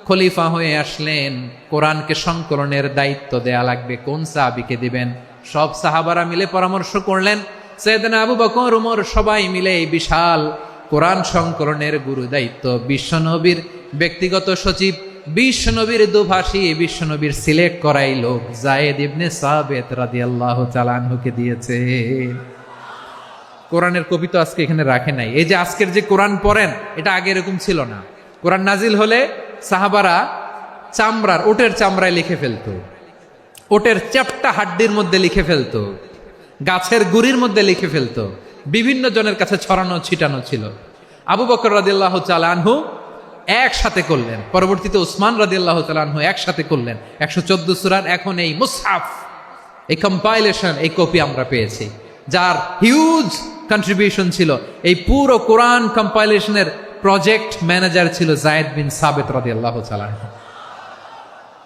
খলিফা হয়ে আসলেন, কোরআনকে সংকলনের দায়িত্ব দেয়া লাগবে, কোন সাহাবীকে দিবেন? সব সাহাবারা মিলে পরামর্শ করলেন। সাইয়েদনা আবু বকর, ওমর সবাই মিলে এই বিশাল কোরআন সংকলনের গুরু দায়িত্ব বিশ্বনবীর ব্যক্তিগত সচিব, বিশ্বনবীর দোভাষী, বিশ্বনবীর সিলেক্ট করাই লোক যায়েদ ইবনে সাবেত রাদিয়াল্লাহু তাআলা আনহুকে দিয়েছে। কোরআনের কপি তো আজকে এখানে রাখে নাই। এই যে আজকের যে কোরআন পড়েন, এটা আগে এরকম ছিল না। কোরআন নাজিল হলে সাহাবারা চামড়ার, ওটের চামড়ায় লিখে ফেলতো, ওটের চ্যাপ্টা হাড্ডির মধ্যে লিখে ফেলতো, গাছের গুড়ির মধ্যে লিখে ফেলতো, বিভিন্ন জনের কাছে ছড়ানো ছিটানো ছিল। আবু বকর রাদিয়াল্লাহু তাআলা আনহু একসাথে করলেন, পরবর্তীতে উসমান রাদিয়াল্লাহু তাআলা আনহু একসাথে করলেন। 114 সূরার এখন এই মুসহাফ, এই কম্পাইলেশন, এই কপি আমরা পেয়েছি, যার হিউজ কন্ট্রিবিউশন ছিল। এই পুরো কোরআন কম্পাইলেশনের প্রজেক্ট ম্যানেজার ছিল যায়েদ বিন সাবেত রাদিয়াল্লাহু তাআলা আনহু।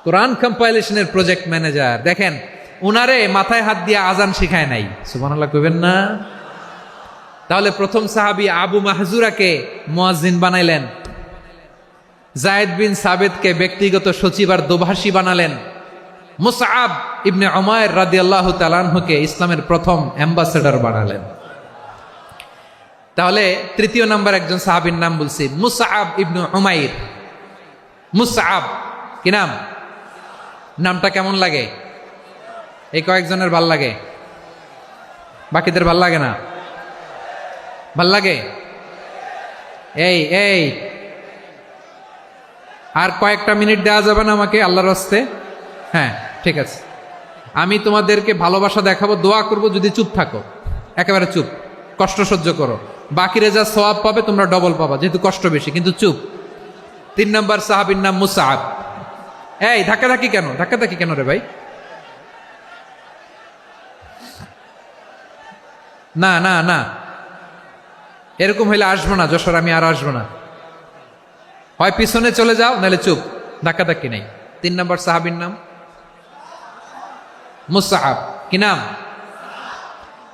কোরআন কম্পাইলেশনের প্রজেক্ট ম্যানেজার। দেখেন, উনারে মাথায় হাত দিয়ে আজান শিখায় নাই। সুবহানাল্লাহ কইবেন না? তাহলে প্রথম সাহাবী আবু মাহজুরাকে মুয়াজ্জিন বানাইলেন, যায়েদ বিন সাবেতকে ব্যক্তিগত সচিব আর দোভাষী বানালেন, মুসআব ইবনে উমাইর রাদিয়াল্লাহু তাআলা আনহুকে ইসলামের প্রথম অ্যাম্বাসেডর বানালেন। তাহলে তৃতীয় নাম্বার একজন সাহাবীর নাম বলছি, মুসআব ইবনে উমাইর। মুসআব কি নাম? নামটা কেমন লাগে? এই কয়েকজনের ভাল লাগে, বাকিদের ভাল লাগে না? ভাল লাগে? এই আর কয়েকটা মিনিট দেওয়া যাবে না আমাকে আল্লাহর রাস্তে? হ্যাঁ, ঠিক আছে। আমি তোমাদেরকে ভালোবাসা দেখাবো, দোয়া করব, যদি চুপ থাকো, একেবারে চুপ, কষ্ট সহ্য করো, বাকিরে যা সওয়াব পাবে তোমরা ডবল পাবা, যেহেতু কষ্ট বেশি, কিন্তু চুপ। 3 নম্বর সাহাবীর নাম মুসআব। এই ধাক্কাধাক্কি কেন রে ভাই? না, এরকম হইলে আসবো না যশোর, আমি আর আসবো না। হয় পিছনে চলে যাও, নাহলে চুপ, ধাক্কাধাক্কি নাই। 3 নম্বর সাহাবীর নাম মুসআব। কি নাম?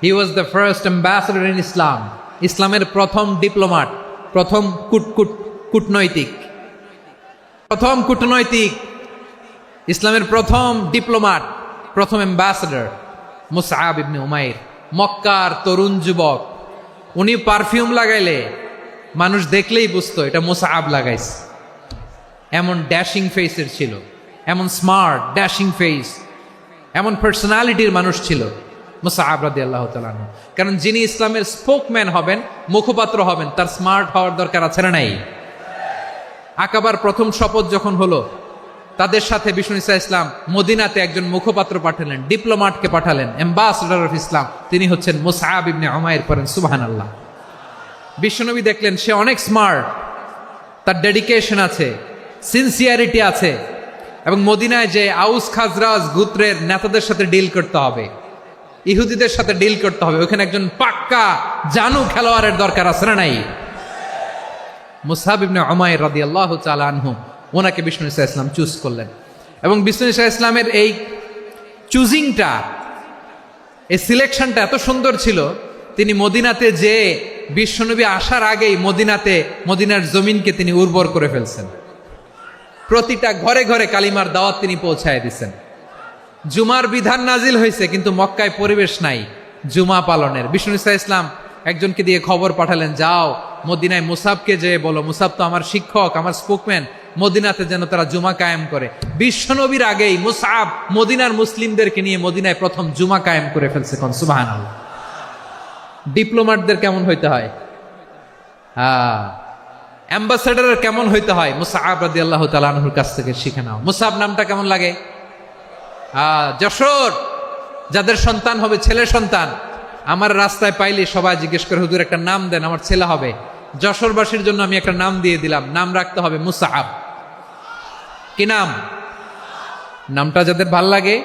He was the first ambassador in Islam. ইসলামের প্রথম ডিপ্লোমাট, প্রথম কূটনৈতিক, ইসলামের প্রথম ডিপ্লোমাট, প্রথম অ্যাম্বাসেডর মুসআব ইবনে উমাইর। মক্কার তরুণ যুবক, উনি পারফিউম লাগাইলে মানুষ দেখলেই বুঝতো এটা মুসআব লাগাইছে। এমন ড্যাশিং ফেসের ছিল, এমন স্মার্ট ড্যাশিং ফেস, এমন পার্সোনালিটির মানুষ ছিল মুসআব রাদিয়াল্লাহু তাআলা আনহু। কারণ যিনি ইসলামের স্পোকম্যান হবেন, মুখপাত্র হবেন, তার স্মার্ট হওয়ার দরকার আছে না নাই? আকাবার প্রথম শপথ যখন হলো, তাদের সাথে বিষ্ণু ঈসা ইসলাম মদিনাতে একজন মুখপাত্র পাঠালেন, ডিপ্লোমাটকে পাঠালেন, অ্যাম্বাসেডর অফ ইসলাম। তিনি হচ্ছেন মুসআব ইবনে উমাইর। পড়েন সুবহানাল্লাহ। বিশ্বনবী দেখলেন সে অনেক স্মার্ট, তার ডেডিকেশন আছে, সিনসিয়ারিটি আছে, এবং মদিনায় যে আউস খাজরাজ গোত্রের নেতাদের সাথে ডিল করতে হবে, ইহুদিদের সাথে ডিল করতে হবে, ওখানে একজন পাক্কা জানু খেলোয়াড়ের দরকার আছে না নাই? মুসআব ইবনে উমাইর রাদিয়াল্লাহু তাআলা আনহু, ওনাকে বিষ্ণু ইসা ইসলাম চুজ করলেন। এবং বিষ্ণু ইসা ইসলামের এই চুজিংটা, এই সিলেকশনটা এত সুন্দর ছিল, তিনি মদিনাতে যে বিশ্বনবী আসার আগেই মদিনার জমিনকে তিনি উর্বর করে ফেলছেন। প্রতিটা ঘরে ঘরে কালিমার দাওয়াত তিনি পৌঁছায় দিচ্ছেন। জুমার বিধান নাজিল হয়েছে, কিন্তু মক্কায় পরিবেশ নাই জুমা পালনের। বিষ্ণু ইসা ইসলাম একজনকে দিয়ে খবর পাঠালেন, যাও মদিনায় মুসাবকে যে বলো, মুসাব তো আমার শিক্ষক, আমার স্পোকম্যান, মদিনাতে যেন তারা জুমা কায়েম করে। বিশ্বনবীর আগেই মুসাব মদিনার মুসলিমদেরকে নিয়ে মদিনায় প্রথম জুমা কায়েম করে ফেলছে। কোন সুবহানাল্লাহ। ডিপ্লোম্যাটদের কেমন হইতে হয়, অ্যাম্বাসেডারের কেমন হইতে হয়, মুসআব রাদিয়াল্লাহু তাআলা আনহুর কাছ থেকে শিখে নাও। মুসআব নামটা কেমন লাগে? যশোর, যাদের সন্তান হবে ছেলে সন্তান, আমার রাস্তায় পাইলে সবাই জিজ্ঞেস করে, হুজুর একটা নাম দেন, আমার ছেলে হবে। যশোরবাসীর জন্য আমি একটা নাম দিয়ে দিলাম, নাম রাখতে হবে মুসআব। কি নাম? নামটা যাদের ভাল লাগে,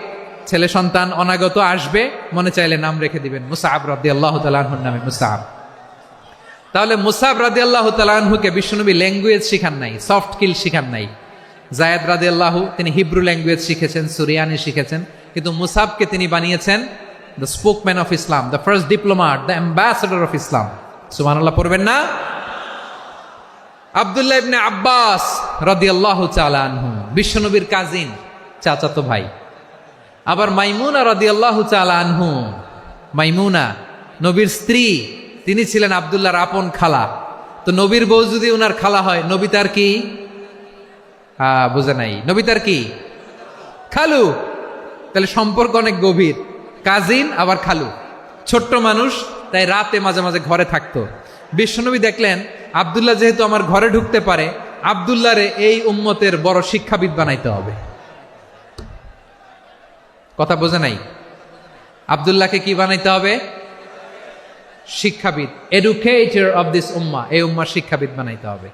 ছেলে সন্তান অনাগত আসবে, মনে চাইলে নাম রেখে দিবেন মুসআব রাদিয়াল্লাহু তাআলা আনহুর নামে মুসআব। তাহলে মুসআব রাদিয়াল্লাহু তাআলা আনহুকে বিশ্বনবী ল্যাঙ্গুয়েজ শিখান নাই, সফট স্কিল শিখান নাই। যায়েদ রাদিয়াল্লাহু তিনি হিব্রু ল্যাঙ্গুয়েজ শিখেছেন, সুরিয়ানি শিখেছেন, কিন্তু মুসআবকে তিনি বানিয়েছেন the spokesman of Islam, the first diplomat, the ambassador of Islam. সুবহানাল্লাহ পড়বেন না? আব্দুল্লাহ ইবনে আব্বাস রাদিয়াল্লাহু তাআলা আনহু বিশ্বনবীর কাজিন, চাচাতো ভাই। আবার মাইমুনা রাদিয়াল্লাহু তাআলা আনহু, মাইমুনা নবীর স্ত্রী, তিনি ছিলেন আব্দুল্লাহর আপন খালা। তো নবীর বউ যদি উনার খালা হয়, নবী তার কি? বুঝে নাই, নবী তার কি? খালু। তাহলে সম্পর্ক অনেক গভীর, কাজিন আবার খালু। ছোট্ট মানুষ, তাই রাতে মাঝে মাঝে ঘরে থাকতো। বিশ্বনবী দেখলেন আব্দুল্লাহ যেহেতু আমার ঘরে ঢুকতে পারে, আব্দুল্লাহরে এই উম্মতের বড় শিক্ষাবিদ বানাইতে হবে। কথা বোঝে নাই? আব্দুল্লাহকে কি বানাইতে হবে? শিক্ষাবিদ, এডুকেটর অফ দিস উম্মা, এই উম্মার শিক্ষাবিদ বানাইতে হবে।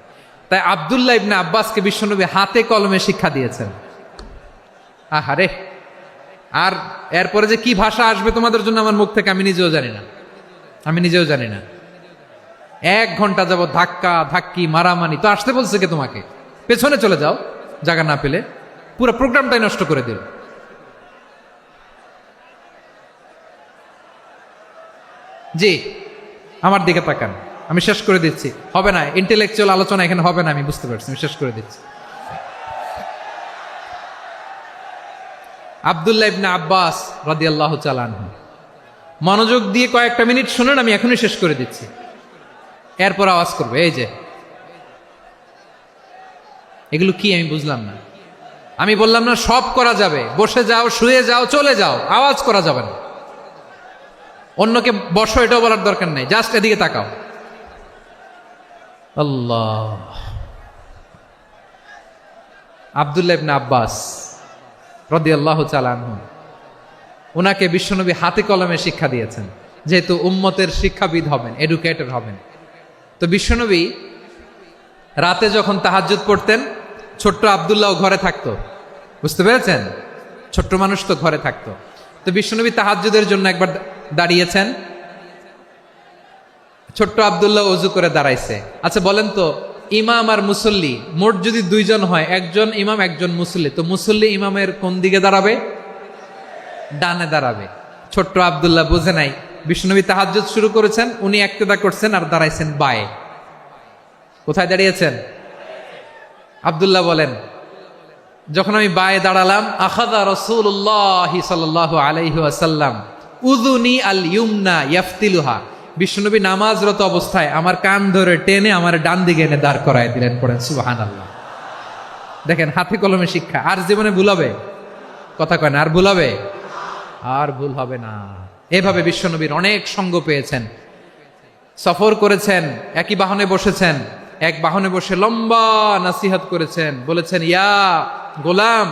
তাই আব্দুল্লাহ ইবনে আব্বাসকে বিশ্বনবী হাতে কলমে শিক্ষা দিয়েছেন। আহারে, আর এরপরে যে কি ভাষা আসবে তোমাদের জন্য আমার মুখ থেকে আমি নিজেও জানি না। 1 ঘন্টা যাবত ধাক্কা ধাক্কি মারামারি, তো আসতে বলছে কে তোমাকে? পেছনে চলে যাও, জায়গা না পেলে। পুরো প্রোগ্রামটাই নষ্ট করে দিল। জি, আমার দিকে তাকান, আমি শেষ করে দিচ্ছি। হবে না, ইন্টেলেকচুয়াল আলোচনা এখানে হবে না, আমি বুঝতে পারছি, আমি শেষ করে দিচ্ছি। আব্দুল্লাহ ইবনে আব্বাস রাদিয়াল্লাহু তাআলা আনহু, মনোযোগ দিয়ে কয়েকটা মিনিট শুনুন, আমি এখনই শেষ করে দিচ্ছি, এরপর আওয়াজ করবে। এই যে এগুলো কি আমি বুঝলাম না। আমি বললাম না সব করা যাবে, বসে যাও, শুয়ে যাও, চলে যাও, আওয়াজ করা যাবে না। অন্যকে বসো এটাও বলার দরকার নাই, জাস্ট এদিকে তাকাও। আল্লাহ। আব্দুল্লাহ ইবনে আব্বাস রাদিয়াল্লাহু তাআলা আনহু, ওনাকে বিশ্বনবী হাতে কলমে শিক্ষা দিয়েছেন, যেহেতু উম্মতের শিক্ষাবিদ হবেন, এডুকেটর হবেন। তো বিশ্বনবী রাতে যখন তাহাজ্জুদ পড়তেন, ছোট্ট আব্দুল্লাহ ঘরে থাকতো। বুঝতে পেরেছেন? ছোট্ট মানুষ তো ঘরে থাকতো। তো বিশ্বনবী তাহাজ্জুদের জন্য একবার দাঁড়িয়েছেন, ছোট্ট আব্দুল্লাহ ওযু করে দাঁড়াইছে। আচ্ছা বলেন তো, ইমাম আর মুসল্লি মোট যদি 2 জন হয়, একজন ইমাম একজন মুসল্লি, তো মুসল্লি ইমামের কোন দিকে দাঁড়াবে? ডানে দাঁড়াবে। ছোট্ট আব্দুল্লাহ বুঝে নাই, বিশ্বনবী তাহাজ্জুদ শুরু করেছেন, উনি ইক্তেদা করছেন আর দাঁড়াইছেন বায়ে। কোথায় দাঁড়িয়েছেন? আব্দুল্লাহ বলেন, যখন আমি বায়ে দাঁড়ালাম, আখাযা রাসূলুল্লাহ সাল্লাল্লাহু আলাইহি ওয়াসাল্লাম উযুনি আল ইউমনা ইয়াফতিলুহা, বিশ্বনবী নামাজরত অবস্থায় আমার কান ধরে টেনে আমার ডান দিকে এনে দাঁড় করায় দিলেন। পড়েন সুবহানাল্লাহ। দেখেন, হাতে কলমে শিক্ষা। আর জীবনে ভুল হবে? কথা কয় না, আর ভুল হবে? আর ভুল হবে না। এভাবে বিশ্বনবীর অনেক সঙ্গ পেয়েছেন, সফর করেছেন, একই বাহনে বসেছেন, এক বাহনে বসে লম্বা নাসিহত করেছেন, বলেছেন, ইয়া গোলাম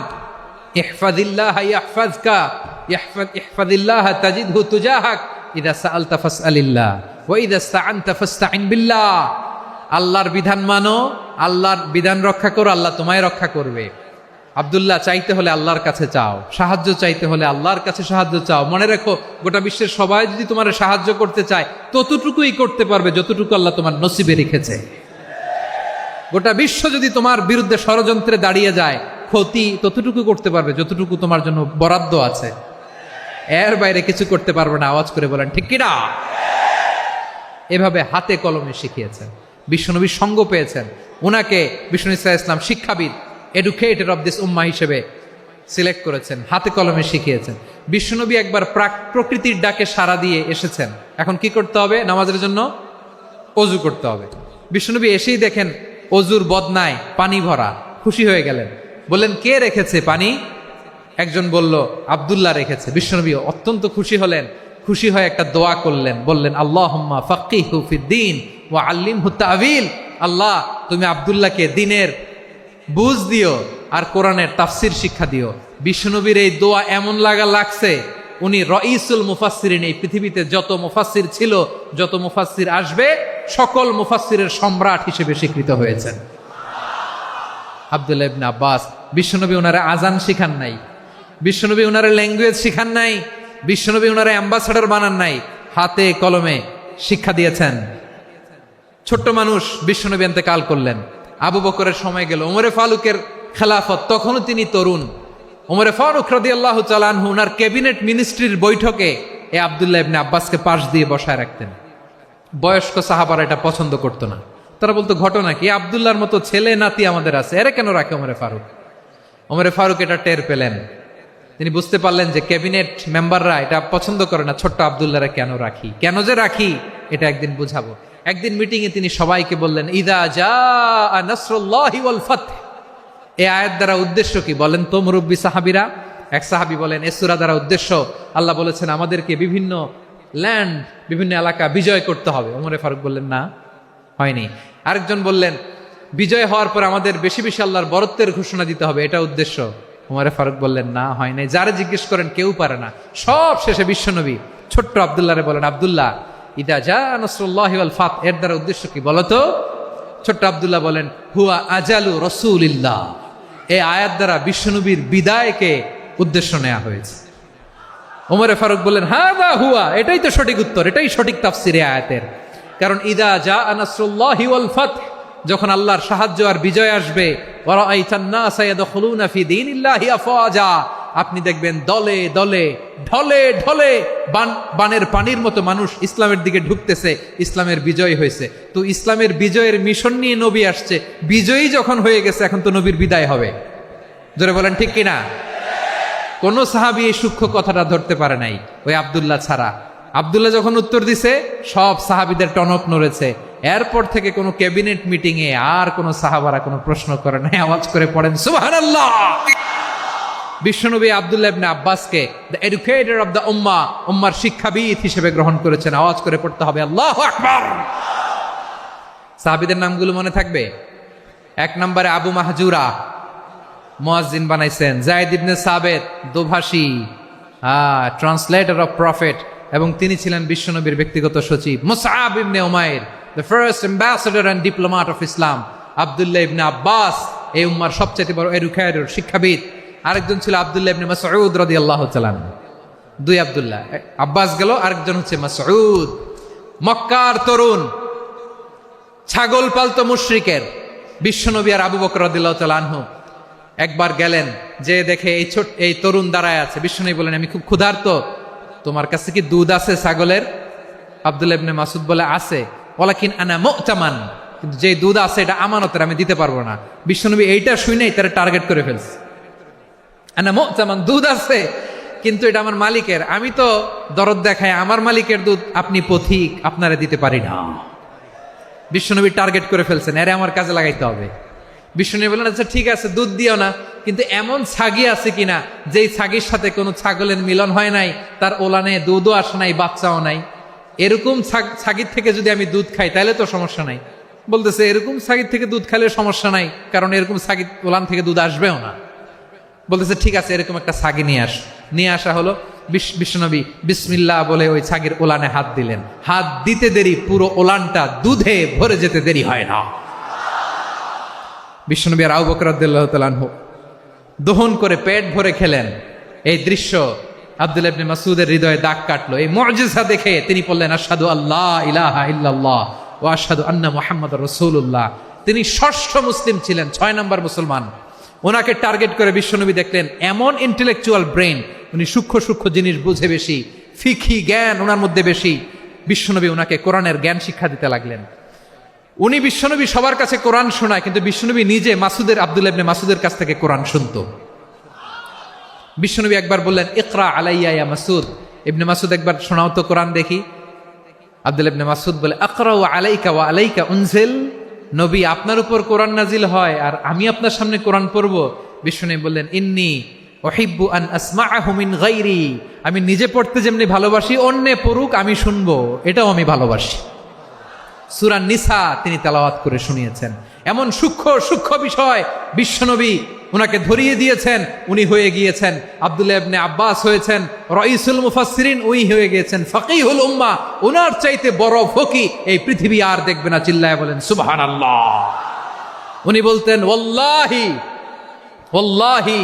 ইহফাজিল্লাহ ইয়াহফাজকা, ইহফাজিল্লাহ তাজিদহু তুজাহাক, ইযা সাআলতা ফাসআলিল্লাহ ওয়া ইযা ইসতাআনতা ফাসতাইন বিল্লাহ। আল্লাহর বিধান মানো, আল্লাহর বিধান রক্ষা করো, আল্লাহ তোমায় রক্ষা করবে। আব্দুল্লাহ, চাইতে হলে আল্লাহর কাছে চাও, সাহায্য চাইতে হলে আল্লাহর কাছে সাহায্য চাও। মনে রেখো, গোটা বিশ্বের সবাই যদি তোমার সাহায্য করতে চায়, ততটুকুই করতে পারবে যতটুকু আল্লাহ তোমার নসিবে রেখেছে। গোটা বিশ্ব যদি তোমার বিরুদ্ধে ষড়যন্ত্রে দাঁড়িয়ে যায়, ক্ষতি ততটুকু করতে পারবে যতটুকু তোমার জন্য বরাদ্দ আছে, এর বাইরে কিছু করতে পারবে না। আওয়াজ করে বলেন ঠিক কিনা? এভাবে হাতে কলমে শিখিয়েছেন। বিশ্বনবীর সঙ্গ পেয়েছেন, উনাকে বিষ্ণু ইসলাম শিক্ষাবিদ, এডুকেটর অফ দিস উম্মাহ হিসেবে সিলেক্ট করেছেন, হাতে কলমে শিখিয়েছেন। বিশ্বনবী একবার প্রকৃতির ডাকে সাড়া দিয়ে এসেছেন, এখন কি করতে হবে? নামাজের জন্য অজু করতে হবে। বিশ্বনবী এসেই দেখেন অজুর বদনায় পানি ভরা, খুশি হয়ে গেলেন, বললেন কে রেখেছে পানি? একজন বলল আব্দুল্লাহ রেখেছে। বিশ্বনবী অত্যন্ত খুশি হলেন, খুশি হয়ে একটা দোয়া করলেন, বললেন আল্লাহুম্মা ফাক্কিহু ফিদ্দীন ওয়া আল্লিমহু তা'ওয়ীল। আল্লাহ তুমি আব্দুল্লাহকে দ্বীনের বুঝ দিও আর কোরআনের তাফসির শিক্ষা দিও। বিশ্বনবীর এই দোয়া এমন লাগছে, উনি রাইসুল মুফাসসিরিন, এই পৃথিবীতে যত মুফাসসির ছিল, যত মুফাসসির আসবে, সকল মুফাসসিরের সম্রাট হিসেবে স্বীকৃত হয়েছেন আব্দুল্লাহ ইবনে আব্বাস। বিশ্বনবী ওনারে আজান শিখান নাই, বিশ্বনবী ওনারে ল্যাঙ্গুয়েজ শিখান নাই, বিশ্বনবী ওনারে অ্যাম্বাসাডর বানান নাই, হাতে কলমে শিক্ষা দিয়েছেন। ছোট্ট মানুষ, বিশ্বনবী ইন্তেকাল করলেন, আবু বকরের সময় গেল, ওমরে ফারুকের খেলাফত, তখনও তিনি তরুণ। ওমরে ফারুক রাদিয়াল্লাহু তাআলা আনহু ওনার ক্যাবিনেট মিনিস্ট্রির বৈঠকে এ আব্দুল্লাহ ইবনে আব্বাসকে পাশ দিয়ে বসায় রাখতেন। বয়স্ক সাহাবারা এটা পছন্দ করতো না, তারা বলতো ঘটনা কি, আব্দুল্লাহর মতো ছেলে নাতি আমাদের আছে, এরা কেন রাখে ওমরে ফারুক? ওমরে ফারুক এটা টের পেলেন, তিনি বুঝতে পারলেন যে ক্যাবিনেট মেম্বাররা এটা পছন্দ করে না, ছোট্ট আব্দুল্লাহরা কেন রাখি, কেন যে রাখি এটা একদিন বুঝাবো। একদিন মিটিংয়ে তিনি সবাইকে বললেন ইদা জাআ নাসরুল্লাহি ওয়াল ফাতহ। এই আয়াত দ্বারা উদ্দেশ্য কি বলেন তো মুরব্বী সাহাবীরা? এক সাহাবী বলেন এই সূরা দ্বারা উদ্দেশ্য, আল্লাহ বলেছেন আমাদেরকে বিভিন্ন ল্যান্ড, বিভিন্ন এলাকা বিজয় করতে হবে। ওমরে ফারুক বললেন না, হয়নি। আরেকজন বললেন বিজয় হওয়ার পর আমাদের বেশি বেশি আল্লাহর বরত্বের ঘোষণা দিতে হবে, এটা উদ্দেশ্য। ওমরে ফারুক বললেন না, হয় নাই। যারা জিজ্ঞেস করেন কেউ পারে না। সব শেষে বিশ্বনবী ছোট্ট আব্দুল্লাহরে বলেন আব্দুল্লাহ ইদা জাআ নাসরুল্লাহি ওয়াল ফাতহ এর দ্বারা উদ্দেশ্য কি বলতো? ছোট্ট আব্দুল্লাহ বলেন হুয়া আজালু রাসূলিল্লাহ। এই আয়াত দ্বারা বিশ্বনবীর বিদায়কে উদ্দেশ্য নেওয়া হয়েছে। ওমরে ফারুক বললেন হাযা হুয়া, এটাই তো সঠিক উত্তর, এটাই সঠিক তাফসীর এই আয়াতের। কারণ ইদা জাআ নাসরুল্লাহি ওয়াল ফাতহ, যখন আল্লাহর সাহায্য আর বিজয় আসবে, ওয়া রাআইতান নাসা ইয়াদখুলুনা ফি দীনিল্লাহি আফওয়াজা, আপনি দেখবেন দলে দলে ঢলে ঢলে বানের পানির মতো মানুষ ইসলামের দিকে ঢুকতেছে, ইসলামের বিজয় হয়েছে। তো ইসলামের বিজয়ের মিশন নিয়ে নবী আসছে, বিজয়ী যখন হয়ে গেছে এখন তো নবীর বিদায় হবে। জোরে বলেন ঠিক কিনা? কোন সাহাবী এই সূক্ষ্ম কথাটা ধরতে পারে নাই, ওই আব্দুল্লাহ ছাড়া। আব্দুল্লাহ যখন উত্তর দিছে সব সাহাবীদের টনক নড়েছে। এরপর থেকে কোনো ক্যাবিনেট মিটিং এ আর কোনো সাহাবারা কোনো প্রশ্ন করে নাই। আওয়াজ করে পড়েন সুবহানাল্লাহ। বিশ্বনবী আব্দুল্লাহ ইবনে আব্বাসকে দ্য এডুকেটর অফ দ্য উম্মাহ, উম্মার শিক্ষাবিদ হিসেবে গ্রহণ করেছেন। আওয়াজ করে পড়তে হবে আল্লাহু আকবার। সাহাবীদের নামগুলো মনে থাকবে? এক নম্বরে আবু মাহজুরা, মুয়াজ্জিন বানাইছেন। যায়েদ ইবনে সাবিত, দোভাষী, ট্রান্সলেটর অফ প্রফেট, এবং তিনি ছিলেন বিশ্বনবীর ব্যক্তিগত সচিব। মুসআব ইবনে উমাইর, the first ambassador and diplomat of Islam. আব্দুল্লাহ ইবনে আব্বাস, এই উম্মার সবচেয়ে বড় এডুকেটর, শিক্ষাবিদ। আরেকজন ছিল আব্দুল্লাহ ইবনে মাসউদ রাদিয়াল্লাহু তাআলা। দুই আব্দুল্লাহ, আব্বাস গেল, আরেকজন হচ্ছে মাসউদ। মক্কার তরুণ, ছাগল পালতো মুশরিকের। বিশ্বনবী আর আবু বকর রাদিয়াল্লাহু তাআলা আনহু একবার গেলেন, যে দেখে এই তরুণ দাঁড়ায় আছে। বিশ্বনবী বলেন আমি খুব ক্ষুধার্ত, তোমার কাছে কি দুধ আছে ছাগলের? আব্দুল্লাহ ইবনে মাসউদ বলে আছে। ওয়ালাকিন আনা মু'তামান, কিন্তু যে দুধ আছে এটা আমানতের, আমি দিতে পারবো না। বিশ্বনবী এইটা শুনেই তারা টার্গেট করে ফেলছে। আনা মু'তামান, দুধ আছে কিন্তু এটা আমার মালিকের, আমি তো দরদ দেখাই, আমার মালিকের দুধ আপনি পথিক, আপনারে দিতে পারি না। বিশ্বনবী টার্গেট করে ফেলছেন, এরে আমার কাজে লাগাইতে হবে। বিশ্বনবী বললেন আচ্ছা ঠিক আছে, দুধ দিও না, কিন্তু এমন ছাগি আছে কিনা যেই ছাগির সাথে কোনো ছাগলের মিলন হয় নাই, তার ওলানে দুধও আসে নাই, বাচ্চাও নাই, এরকম ছাগির থেকে যদি আমি দুধ খাই তাহলে তো সমস্যা নাই। বলতেছে এরকম ছাগির থেকে দুধ খাইলে সমস্যা নাই, কারণ এরকম ছাগির ওলান থেকে দুধ আসবেও না। বলতেছে ঠিক আছে, এরকম একটা ছাগি নিয়ে আসা হলো। বিশ্বনবী বিসমিল্লাহ বলে ওই ছাগির ওলানে হাত দিলেন। হাত দিতে দেরি, পুরো ওলানটা দুধে ভরে যেতে দেরি হয় না। বিশ্বনবী আর আবু বকর রাদিয়াল্লাহু তাআলা আনহু দহন করে পেট ভরে খেলেন। এই দৃশ্য আব্দুল্লাহ ইবনে মাসউদের হৃদয়ে দাগ কাটলো। এই মুজিজা দেখে তিনি বললেন আশহাদু আল্লা ইলাহা ইল্লাল্লাহ ওয়া আশহাদু আন্না মুহাম্মাদুর রাসূলুল্লাহ। তিনি ষষ্ঠ মুসলিম ছিলেন, 6 নম্বর মুসলমান। ওনাকে টার্গেট করে বিশ্বনবী দেখলেন এমন ইন্টেলেকচুয়াল ব্রেন, উনি সূক্ষ্ম সূক্ষ্ম জিনিস বুঝে বেশি, ফিকহি জ্ঞান ওনার মধ্যে বেশি। বিশ্বনবী ওনাকে কোরআনের জ্ঞান শিক্ষা দিতে লাগলেন। উনি বিশ্বনবী সবার কাছে কোরআন শোনায়, কিন্তু বিশ্বনবী নিজে আব্দুল্লাহ ইবনে মাসুদের কাছ থেকে কোরআন শুনতো। বিশ্বনবী একবার বললেন, ইকরা আলাইয়া ইয়া মাসুদ। ইবনে মাসুদ একবার শোনাও তো কোরআন দেখি। আব্দুল্লাহ ইবনে মাসুদ বলে, আকরাউ আলাইকা ওয়া আলাইকা উনজিল। নবী, আপনার উপর কোরআন নাজিল হয় আর আমি আপনার সামনে কোরআন পড়ব। বিশ্বনবী বললেন, ইন্নী উহিব্বু আন আসমাআহু মিন গায়রি। আমি নিজে পড়তে যেমনি ভালোবাসি, অন্যে পড়ুক আমি শুনবো, এটাও আমি ভালোবাসি। সূরা নিসা তিনি তেলাওয়াত করে শুনিয়েছেন। এমন সূক্ষ্ম সূক্ষ্ম বিষয় বিশ্বনবী উনাকে ধরিয়ে দিয়েছেন। উনি হয়ে গিয়েছেন আব্দুল্লাহ ইবনে আব্বাস, হয়েছেন রাইসুল মুফাসসিরিন, উনি হয়ে গিয়েছেন ফাকিহুল উম্মাহ। উনার চাইতে বড় ফকি এই পৃথিবী আর দেখবে না। চিল্লায় বলেন সুবহানাল্লাহ। উনি বলতেন, ওয়াল্লাহি ওয়াল্লাহি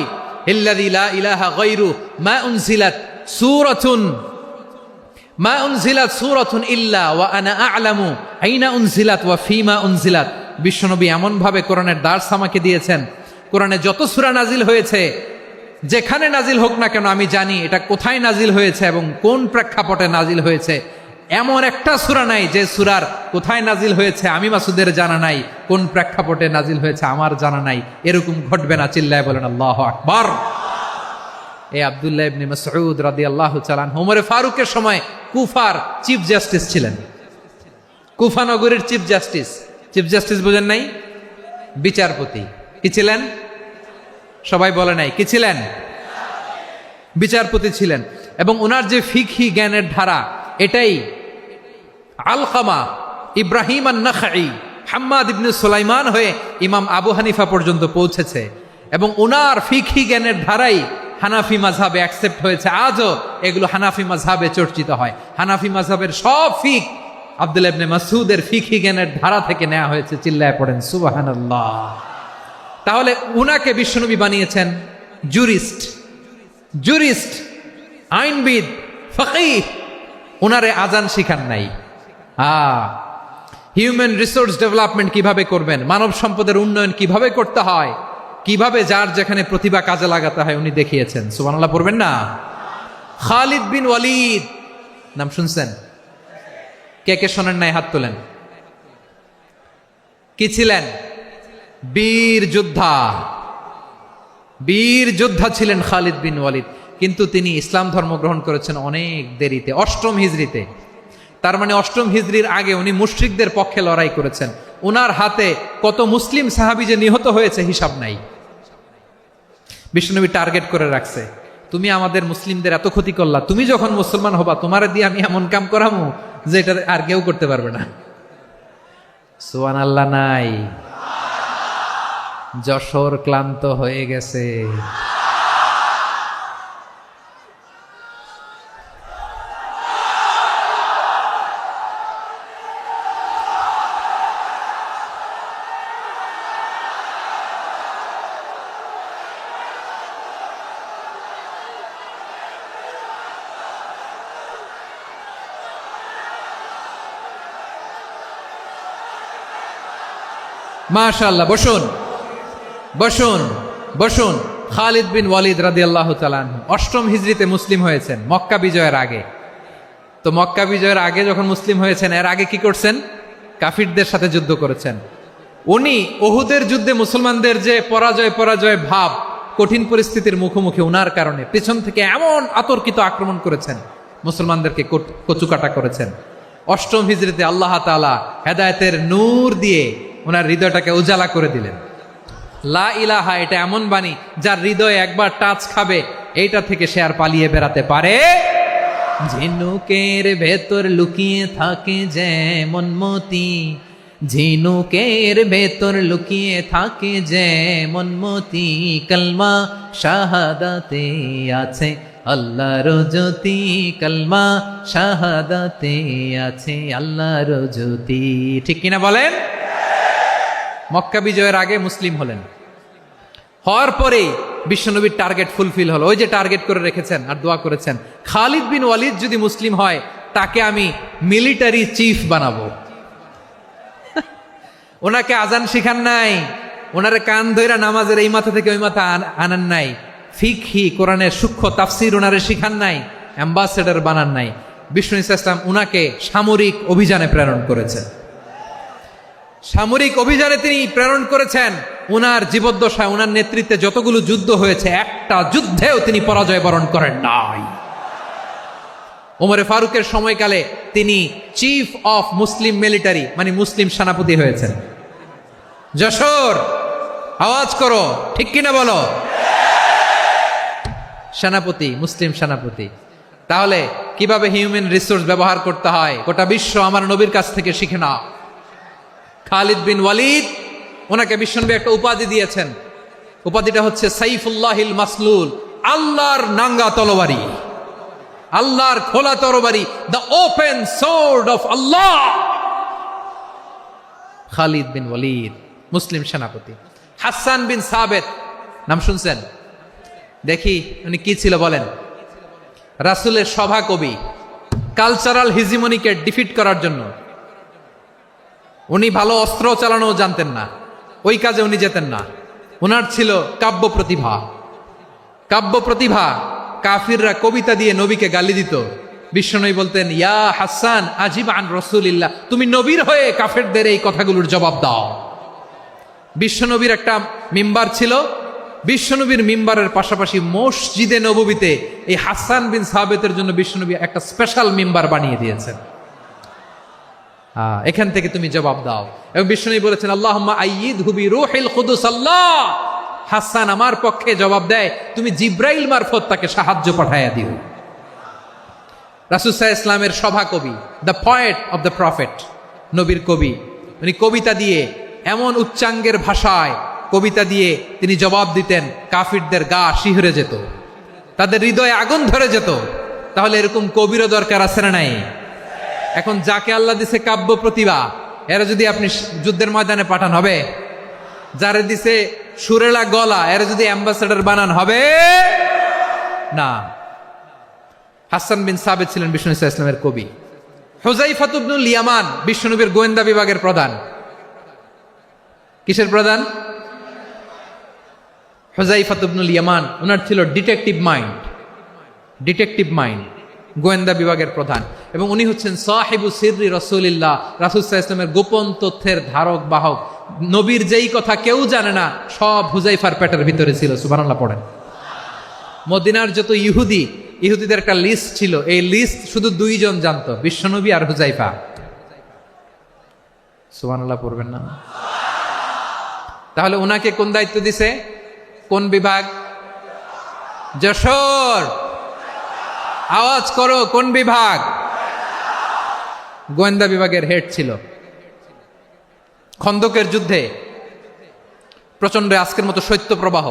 ইল্লাযী লা ইলাহা গায়রু মা উনজিলাত সূরাতুন ইল্লা ওয়া আনা আ'লামু আইনা উনজিলাত ওয়া ফীমা উনজিলাত। বিশ্বনবী এমন ভাবে কোরআনের দার্স আমাকে দিয়েছেন, কোরআনে যত সূরা নাজিল হয়েছে, যেখানে নাজিল হোক না কেন আমি জানি এটা কোথায় নাজিল হয়েছে এবং কোন প্রেক্ষাপটে নাজিল হয়েছে। এমন একটা সূরা নাই যে সূরার কোথায় নাজিল হয়েছে আমি মাসুদের জানা নাই, কোন প্রেক্ষাপটে নাজিল হয়েছে আমার জানা নাই। এরকম ঘটবে না। চিল্লায় বলেন আল্লাহু আকবার। এই আব্দুল্লাহ ইবনে মাসউদ রাদিয়াল্লাহু তাআলা আনহু ওমর ফারুকের সময় কুফার চিফ জাস্টিস ছিলেন। কুফা নগরীর চিফ জাস্টিস। চিফ জাস্টিস বোঝেন নাই? বিচারপতি। কি ছিলেন? সবাই বলে নাই, কি ছিলেন? বিচারপতি ছিলেন। এবং ওনার যে ফিকহি জ্ঞানের ধারা, এটাই আলকামা, ইব্রাহিম আন-নাখাই, হাম্মাদ ইবনে সুলাইমান হয়ে ইমাম আবু হানিফা পর্যন্ত পৌঁছেছে। এবং ওনার ফিকহি জ্ঞানের ধারাই হানাফি মাযহাবে অ্যাকসেপ্ট হয়েছে। আজও এগুলো হানাফি মাযহাবে চর্চিত হয়। হানাফি মাযহাবের সব ফিক আব্দুল্লাহ ইবনে মাসউদের ফিকহি জ্ঞানের ধারা থেকে নেওয়া হয়েছে। চিল্লায় পড়েন সুবহানাল্লাহ। তাহলে উনাকে বিশ্বনবী বানিয়েছেন জুরিস্ট, আইনবিদ, ফকিহ। উনারে আজান শিখান নাই। হিউম্যান রিসোর্স ডেভেলপমেন্ট কিভাবে করবেন, মানব সম্পদের উন্নয়ন কিভাবে করতে হয়, কিভাবে যার যেখানে প্রতিভা কাজে লাগাতে হয় উনি দেখিয়েছেন। সুবহানাল্লাহ পড়বেন না? খালিদ বিন ওয়ালিদ নাম শুনছেন? কে কে শোনেন নাই হাত তোলেন। কি ছিলেন? বীর যোদ্ধা ছিলেন খালিদ বিন ওয়ালিদ। কিন্তু তিনি ইসলাম ধর্ম গ্রহণ করেছেন অনেক দেরিতে, 8ম হিজরিতে। তার মানে 8ম হিজরির আগে উনি মুশরিকদের পক্ষে লড়াই করেছেন। ওনার হাতে কত মুসলিম সাহাবী যে নিহত হয়েছে হিসাব নাই। বিশ্বনবী টার্গেট করে রাখছে, তুমি আমাদের মুসলিমদের এত ক্ষতি করলা, তুমি যখন মুসলমান হবা তোমারে দিয়ে আমি এমন কাম করামু যে এটা আর কেউ করতে পারবে না। সুবহানাল্লাহ নাই? যশোর ক্লান্ত হয়ে গেছে। মাশাআল্লাহ। বসুন। খালিদ বিন ওয়ালিদ রাদিয়াল্লাহু তাআলা আনহু 8ম হিজরিতে মুসলিম হয়েছেন, মক্কা বিজয়ের আগে। তো মক্কা বিজয়ের আগে যখন মুসলিম হয়েছেন, এর আগে কি করছেন? কাফিরদের সাথে যুদ্ধ করেছেন। উনি উহুদের যুদ্ধে মুসলমানদের যে পরাজয় ভাব, কঠিন পরিস্থিতির মুখোমুখি উনার কারণে পেছন থেকে এমন আতর্কিত আক্রমণ করেছেন, মুসলমানদেরকে কচুকাটা করেছেন। 8ম হিজরিতে আল্লাহ তাআলা হেদায়েতের নূর দিয়ে ওনার হৃদয়টাকে উজালা করে দিলেন। লা ইলাহা এটা এমন বাণী যার হৃদয়ে একবার টাচ খাবে, এইটা থেকে সে আর পালিয়ে বেড়াতে পারে। ঝিনুকের ভেতর লুকিয়ে থাকে যেমন মতি, ঝিনুকের ভেতর লুকিয়ে থাকে যেমন মতি, কলমা শাহাদাতে আছে আল্লাহর জ্যোতি, কলমা শাহাদাতে আছে আল্লাহর জ্যোতি। ঠিক কিনা বলেন? মক্কা বিজয়ের আগে মুসলিম হলেন, হওয়ার পরেই বিশ্বনবীর টার্গেট ফুলফিল হলো। ওই যে টার্গেট করে রেখেছেন আর দোয়া করেছেন, খালিদ বিন ওয়ালিদ যদি মুসলিম হয় তাকে আমি মিলিটারি চিফ বানাবো। ওনাকে আজান শিখান নাই, ওনারে কান ধইরা নামাজের এই মাথা থেকে ওই মাথা আনান নাই, ফিকহি কোরআনের সূক্ষ্ম তাফসীর ওনারে শিখান নাই, অ্যাম্বাসেডর বানান নাই। বিষ্ণু ইসলাম উনাকে সামরিক অভিযানে প্রেরণ করেছেন। সামরিক অভিযানে তিনি প্রেরণ করেছেন। উনার জীবদ্দশায় উনার নেতৃত্বে যতগুলো যুদ্ধ হয়েছে একটা যুদ্ধেও তিনি পরাজয় বরণ করেন নাই। ওমরে ফারুকের সময়কালে তিনি চিফ অফ মুসলিম মিলিটারি মানে মুসলিম সেনাপতি হয়েছেন। যশোর আওয়াজ করো, ঠিক কিনা বলো? সেনাপতি, মুসলিম সেনাপতি। তাহলে কিভাবে হিউম্যান রিসোর্স ব্যবহার করতে হয় গোটা বিশ্ব আমার নবীর কাছ থেকে শিখে নাও। খালিদ বিন ওয়ালিদ, ওনাকে বিশ্বনবী একটা উপাধি দিয়েছেন। উপাধিটা হচ্ছে সাইফুল্লাহিল মাসলুল, আল্লাহর নাঙ্গা তরবারি, আল্লাহর খোলা তরবারি, দ্য ওপেন সোর্ড অফ আল্লাহ। খালিদ বিন ওয়ালিদ মুসলিম সেনাপতি। হাসান বিন সাবেত নাম শুনছেন? দেখি উনি কি ছিল বলেন। রাসূলের সভা কবি, কালচারাল হিজিমনিকে ডিফিট করার জন্য। উনি ভালো অস্ত্র চালানো জানতেন না, ওই কাজে উনি যেতেন না। ওনার ছিল কাব্য প্রতিভা। কাব্য প্রতিভা, কাফিররা কবিতা দিয়ে নবীকে গালি দিত। বিশ্বনবী বলতেন, ইয়া হাসান আজিব আন রাসূলিল্লাহ, তুমি নবীর হয়ে কাফেরদের এই কথাগুলোর জবাব দাও। বিশ্বনবীর একটা মিম্বার ছিল। বিশ্বনবীর মিম্বারের পাশাপাশি মসজিদে নববীতে এই হাসান বিন সাবেতের জন্য বিশ্বনবী একটা স্পেশাল মিম্বার বানিয়ে দিয়েছেন। এখান থেকে তুমি জবাব দাও। এবং বিশ্বনবী বলেছেন, আল্লাহুম্মা আইয়িদহু বিরূহিল কুদুস। আল্লাহ, হাসান আমার পক্ষে জবাব দেয়, তুমি জিব্রাইল মারফত তাকে সাহায্য পাঠাইয়া দিও। রাসূল সাল্লাল্লাহু আলাইহি ইসলামের সভা কবি, the poet of the prophet, নবীর কবি। উনি কবিতা দিয়ে এমন উচ্চাঙ্গের ভাষায় কবিতা দিয়ে তিনি জবাব দিতেন, কাফিরদের গা শিহরে যেত, তাদের হৃদয়ে আগুন ধরে যেত। তাহলে এরকম কবিরও দরকার আছে না নাই? এখন যাকে আল্লাহ দিছে কাব্য প্রতিভা, এরা যদি আপনি যুদ্ধের ময়দানে পাঠান হবে? যারে দিছে সুরেলা গলা, এরা যদি অ্যাম্বাসেডর বানান হবে না। হাসান বিন সাবেত ছিলেন বিষ্ণু ইসলামের কবি। হুযায়ফা ইবনুল ইয়ামান বিশ্বনবীর গোয়েন্দা বিভাগের প্রধান। কিসের প্রধান? হুযায়ফা ইবনুল ইয়ামান। ওনার ছিল ডিটেকটিভ মাইন্ড, ডিটেকটিভ মাইন্ড, গোয়েন্দা বিভাগের প্রধান। এবং উনি হচ্ছেন সাহিবু সিররি রাসূলিল্লাহ, রাসূল সাল্লাল্লাহু আলাইহি ওয়াসাল্লামের গোপন তথ্যের ধারক বাহক। নবীর যেই কথা কেউ জানে না, সব হুযায়ফার পেটের ভিতরে ছিল। সুবহানাল্লাহ পড়েন। মদিনার যত ইহুদিদের একটা লিস্ট ছিল, এই লিস্ট শুধু দুইজন জানতো, বিশ্বনবী আর হুযায়ফা। সুবহানাল্লাহ পড়বেন না? তাহলে উনাকে কোন দায়িত্ব দিছে? কোন বিভাগ? যশোর আওয়াজ করো, কোন বিভাগ? গোয়েন্দা বিভাগের হেড ছিল। খন্দকের যুদ্ধে প্রচন্ড আজকের মতো শৈত্য প্রবাহ,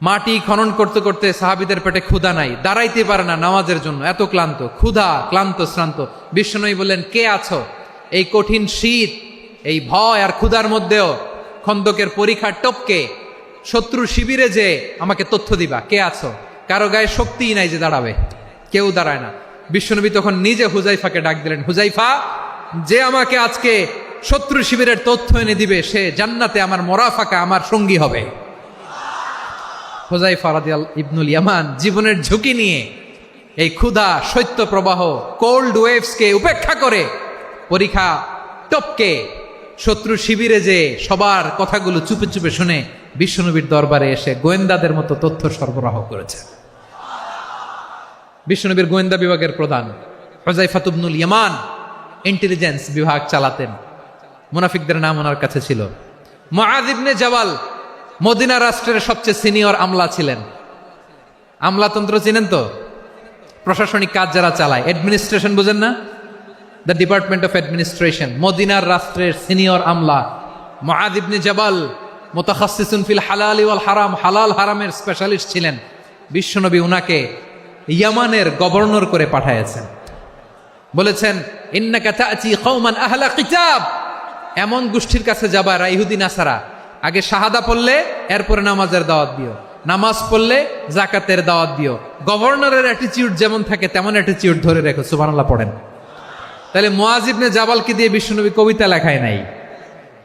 মাটি খনন করতে করতে সাহাবীদের পেটে ক্ষুধা নাই, দাঁড়াইতে পারে না নামাজের জন্য, এত ক্লান্ত, ক্ষুধা, ক্লান্ত, শ্রান্ত। বিশ্বনবী বললেন, কে আছো? এই কঠিন শীত, এই ভয় আর ক্ষুধার মধ্যেও খন্দকের পরীক্ষার টপকে শত্রু শিবিরে যে আমাকে তথ্য দিবা, কে আছো? কারো গায়ে শক্তিই নাই যে দাঁড়াবে, কেউ দাঁড়ায় না। বিশ্বনবী তখন নিজে হুযায়ফাকে ডাক দিলেন, হুযায়ফা, যে আমাকে আজকে শত্রু শিবিরের তথ্য এনে দিবে, সে জান্নাতে আমার মোরাফাকা, আমার সঙ্গী হবে। হুযায়ফা রাদিয়াল্লাহু ইবনুল ইয়ামান জীবনের ঝুঁকি নিয়ে এই ক্ষুধা, শৈত্য প্রবাহ, কোল্ড ওয়েভসকে উপেক্ষা করে পরীক্ষা টপকে শত্রু শিবিরে যে সবার কথাগুলো চুপে চুপে শুনে বিশ্বনবীর দরবারে এসে গোয়েন্দাদের মতো তথ্য সরবরাহ করেছে। বিশ্বনবীর গোয়েন্দা বিভাগের প্রধান হুযায়ফা ইবনুল ইয়ামান ইন্টেলিজেন্স বিভাগ চালাতেন। মুনাফিকদের নাম ওনার কাছে ছিল। মুআয ইবনে জাবাল মদিনা রাষ্ট্রের সবচেয়ে সিনিয়র আমলা ছিলেন। আমলাতন্ত্র চিনেন তো? প্রশাসনিক কাজ যারা চালায়, অ্যাডমিনিস্ট্রেশন বুঝেন না? The department of administration. মদিনার রাষ্ট্রের সিনিয়র আমলা মুআয ইবনে জাবাল মুতাখাসসিসুন ফিল হালাল ওয়াল হারাম, হালাল হারামের স্পেশালিস্ট ছিলেন। বিশ্বনবী উনাকে ইয়ামানের গভর্নর করে পাঠাইছেন। বলেছেন, ইন্নাকা তা'তি কওমান আহলা কিতাব, এমন গোষ্ঠীর কাছে যাবা যারা ইহুদি নাসারা, আগে শাহাদা পড়লে এরপরে নামাজের দাওয়াত দিও, নামাজ পড়লে যাকাতের দাওয়াত দিও। গভর্নরের অ্যাটিটিউড যেমন থাকে তেমন অ্যাটিটিউড ধরে রেখো। সুবহানাল্লাহ পড়েন। তাহলে মুআয ইবনে জাবালকে দিয়ে বিশ্বনবী কবিতা লেখায় নাই,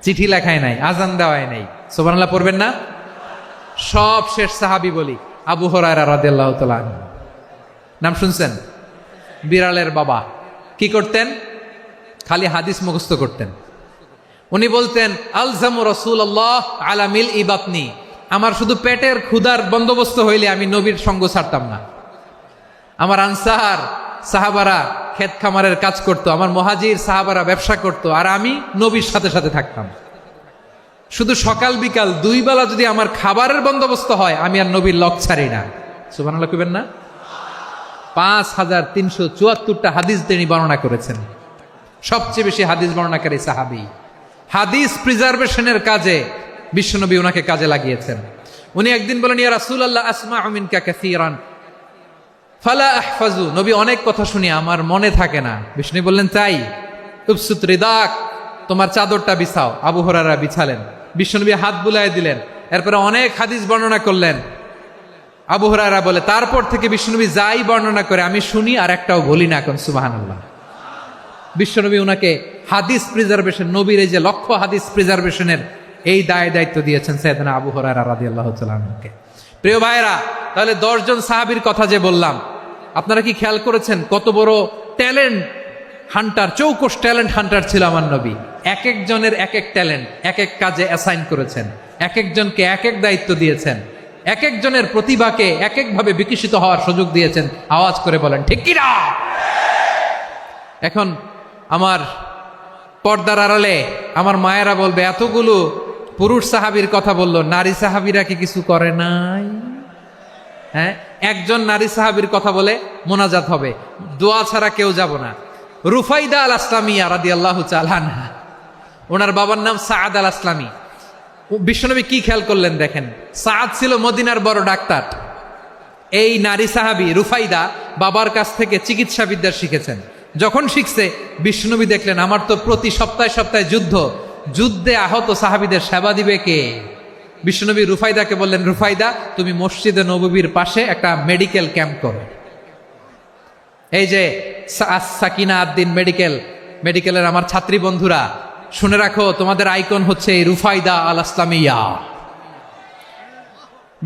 চিঠি লেখায় নাই, আজান দেওয়ায় নাই। সুবহানাল্লাহ পড়বেন না? সব শেষ সাহাবী বলি আবু হুরায়রা রাদিয়াল্লাহু তাআলা আনহু। নাম শুনছেন? বিড়ালের বাবা। কি করতেন? খালি হাদিস মুখস্থ করতেন। উনি বলতেন আলজামু রাসূলুল্লাহ আলা মিল ইবাতনি, আমার শুধু পেটের ক্ষুধার বন্দোবস্ত হইলে আমি নবীর সঙ্গ ছাড়তাম না। আমার আনসার সাহাবারা ক্ষেত খামারের কাজ করত, আমার মুহাজির সাহাবারা ব্যবসা করত, আর আমি নবীর সাথে সাথে থাকতাম। শুধু সকাল বিকাল দুই বেলা যদি আমার খাবারের বন্দোবস্ত হয়, আমি আর নবীর লক ছাড়ি না। সুবহানাল্লাহ কইবেন না? 5374টা হাদিস তিনি বর্ণনা করেছেন। সবচেয়ে বেশি হাদিস বর্ণনাকারী সাহাবী। হাদিস প্রিজার্ভেশনের কাজে বিশ্বনবী ওনাকে কাজে লাগিয়েছেন। উনি একদিন বলেন, ইয়া রাসূলুল্লাহ আসমাউ মিনকা কাসীরান ফালা আহফাজু, নবী অনেক কথা শুনি আমার মনে থাকে না। বিষ্ণু বললেন তাই? উবসুত রিদাক, তোমার চাদরটা বিছাও। আবু হুরায়রা বিছালেন, বিশ্বনবী হাত বুলায় দিলেন, এরপরে অনেক হাদিস বর্ণনা করলেন। আবু হুরায়রা বলে, তারপর থেকে বিশ্বনবী যাই বর্ণনা করে আমি শুনি আর একটাও বলি না। এখন সুবহানাল্লাহ। বিশ্বনবী ওনাকে হাদিস প্রিজার্ভেশন, নবীর এই যে লক্ষ্য হাদিস প্রিজার্ভেশনের এই দায়িত্ব দিয়েছেন সাইয়েদনা আবু হুরায়রা রাদিয়াল্লাহু তাআলা আনহুকে। প্রিয় ভাইরা, তাহলে 10 জন সাহাবীর কথা যে বললাম, আপনারা কি খেয়াল করেছেন কত বড় ট্যালেন্ট হান্টার, চৌকস ট্যালেন্ট হান্টার ছিল আমার নবী। এক একজনের এক এক ট্যালেন্ট, এক এক কাজে অ্যাসাইন করেছেন, এক একজনকে এক এক দায়িত্ব দিয়েছেন, এক একজনের প্রতিভাকে এক একভাবে বিকশিত হওয়ার সুযোগ দিয়েছেন। আওয়াজ করে বলেন ঠিক কি না? এখন আমার পর্দার আড়ালে আমার মায়েরা বলবে, এতগুলো পুরুষ সাহাবীর কথা বললো, নারী সাহাবীরা কি কিছু করে নাই? হ্যাঁ, একজন নারী সাহাবীর কথা বলে মোনাজাত হবে, দোয়া ছাড়া কেউ যাব না। রুফাইদা আল আসলামিয়া রাদিয়াল্লাহু তাআলা আনহা, ওনার বাবার নাম সাআদ আল আসলামি। বিশ্বনবী কি খেয়াল করলেন দেখেন, সাআদ ছিল মদিনার বড় ডাক্তার। এই নারী সাহাবী রুফাইদা বাবার কাছ থেকে চিকিৎসা বিদ্যা শিখেছেন। যখন শিখছে, বিশ্বনবী দেখলেন আমার তো প্রতি সপ্তাহে সপ্তাহে যুদ্ধে আহত সাহাবীদের সেবা দিবে কে? বিশ্বনবী রুফাইদাকে বললেন, রুফাইদা তুমি মসজিদে নববীর পাশে একটা মেডিকেল ক্যাম্প করো। এই যে সাকিনা আদ্দিন মেডিকেলের আমার ছাত্রী বন্ধুরা, শুনে রাখো, তোমাদের আইকন হচ্ছে এই রুফাইদা আল আসলামিয়া।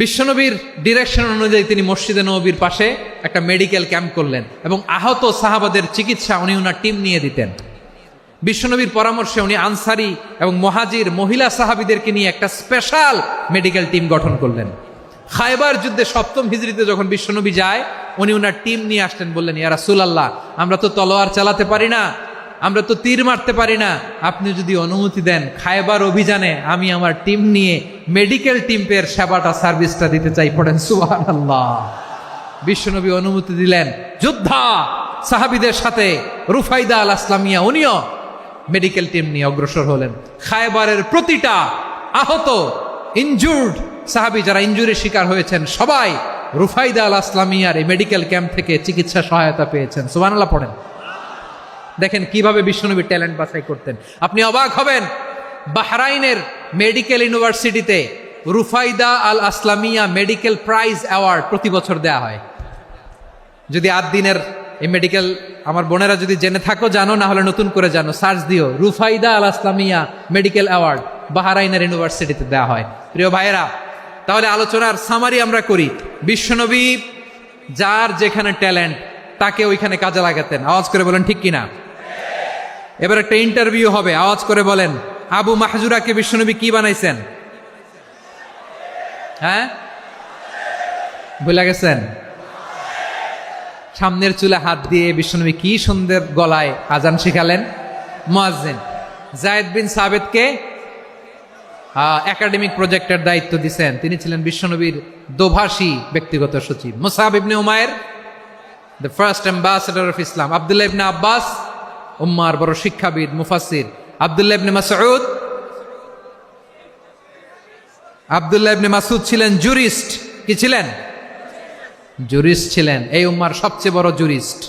বিশ্বনবীর ডিরেকশন অনুযায়ী তিনি মসজিদে নববীর পাশে একটা মেডিকেল ক্যাম্প করলেন এবং আহত সাহাবাদের চিকিৎসা উনি ওনার টিম নিয়ে দিতেন। বিশ্বনবীর পরামর্শে উনি আনসারি এবং মুহাজির মহিলা সাহাবীদেরকে নিয়ে একটা স্পেশাল মেডিকেল টিম গঠন করলেন। খায়বার যুদ্ধে 7ম হিজরিতে যখন বিশ্বনবী যায়, উনি ওনার টিম নিয়ে আসলেন, বললেন, ইয়া রাসূলুল্লাহ আমরা তো তলোয়ার চালাতে পারি না, আমরা তো তীর মারতে পারি না, আপনি যদি অনুমতি দেন খায়বার অভিযানে আমি আমার টিম নিয়ে মেডিকেল টিমের সেবাটা সার্ভিসটা দিতে চাই। পড়েন সুবহানাল্লাহ। বিশ্বনবী অনুমতি দিলেন, যোদ্ধা সাহাবীদের সাথে রুফাইদা আল আসলামিয়া উনিও মেডিকেল টিম নিয়ে অগ্রসর হলেন। খায়বারের প্রতিটা আহত ইনজুর্ড সাহাবী যারা ইনজুরির শিকার হয়েছেন, সবাই রুফাইদা আল আসলামিয়ার এই মেডিকেল ক্যাম্প থেকে চিকিৎসা সহায়তা পেয়েছেন। সুবহানাল্লাহ পড়েন। দেখেন কিভাবে বিশ্বনবী ট্যালেন্ট বাছাই করতেন। আপনি অবাক হবেন, বাহরাইনের মেডিকেল ইউনিভার্সিটিতে রুফাইদা আল আসলামিয়া মেডিকেল প্রাইজ অ্যাওয়ার্ড প্রতি বছর দেয়া হয়। যদি 8 দিনের এই মেডিকেল আমার বোনেরা যদি জেনে থাকো জানো, না হলে নতুন করে জানো, সার্চ দিও রুফাইদা আল আসলামিয়া মেডিকেল অ্যাওয়ার্ড বাহরাইনের ইউনিভার্সিটিতে দেওয়া হয়। প্রিয় ভাইয়েরা, তাহলে আলোচনার সামারি আমরা করি। বিশ্বনবী যার যেখানে ট্যালেন্ট তাকে ওইখানে কাজে লাগাতেন। আওয়াজ করে বলেন ঠিক কিনা? এবার একটা ইন্টারভিউ হবে, আওয়াজ করে বলেন, আবু মাহজুরাকে বিশ্বনবী কি বানাইছেন? হ্যাঁ, ভুলে গেছেন? সামনের চুলে হাত দিয়ে বিশ্বনবী কি সুন্দর গলায় আজান শিখালেন। মুয়াজ্জিন। যায়েদ বিন সাবিতকে একাডেমিক প্রজেক্টের দায়িত্ব দিয়েছেন, তিনি ছিলেন বিশ্বনবীর দোভাষী ব্যক্তিগত সচিব। মুসআব ইবনে Umair the first ambassador of Islam. Abdullah ইবনে আব্বাস উম্মার বড় শিক্ষাবিদ মুফাসসির। আব্দুল্লাহ ইবনে মাসউদ ছিলেন জুরিস্ট। কি ছিলেন? জুরিস্ট ছিলেন, এই উম্মার সবচেয়ে বড় জুরিস্ট।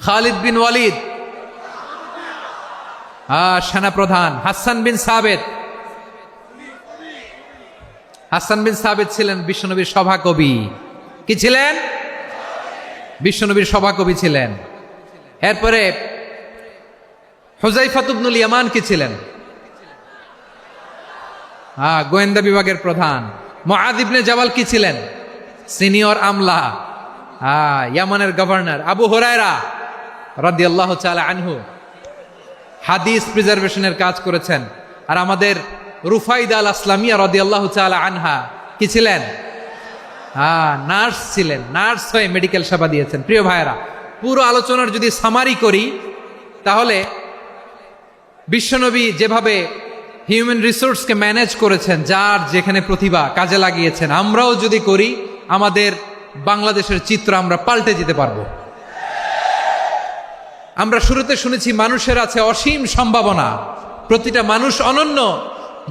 খালিদ বিন ওয়ালিদ সেনাপ্রধান। হাসান বিন সাবিত ছিলেন বিশ্বনবীর সভাকবি। কি ছিলেন? বিশ্বনবীর সভাকবি ছিলেন। এরপরে হুযায়ফা ইবনুল ইয়ামান কি ছিলেন? গোয়েন্দা বিভাগের প্রধান। মুআয ইবনে জাবাল কি ছিলেন? সিনিয়র আমলা। ইয়ামানের গভর্নর। আবু হুরায়রা রাদিয়াল্লাহু তাআলা আনহু হাদিস প্রিজার্ভেশনের কাজ করেছেন। আর আমাদের রুফাইদা আল আসলামিয়া রাদিয়াল্লাহু তাআলা আনহা কি ছিলেন? নার্স ছিলেন। নার্স হয়ে মেডিকেল সেবা দিয়েছেন। প্রিয় ভাইয়েরা, পুরো আলোচনার যদি সামারি করি তাহলে বিশ্বনবী যেভাবে হিউম্যান রিসোর্সকে ম্যানেজ করেছেন, যার যেখানে প্রতিভা কাজে লাগিয়েছেন, আমরাও যদি করি আমাদের বাংলাদেশের চিত্র আমরা পাল্টে যেতে পারবো। আমরা শুরুতে শুনেছি মানুষের আছে অসীম সম্ভাবনা, প্রতিটা মানুষ অনন্য,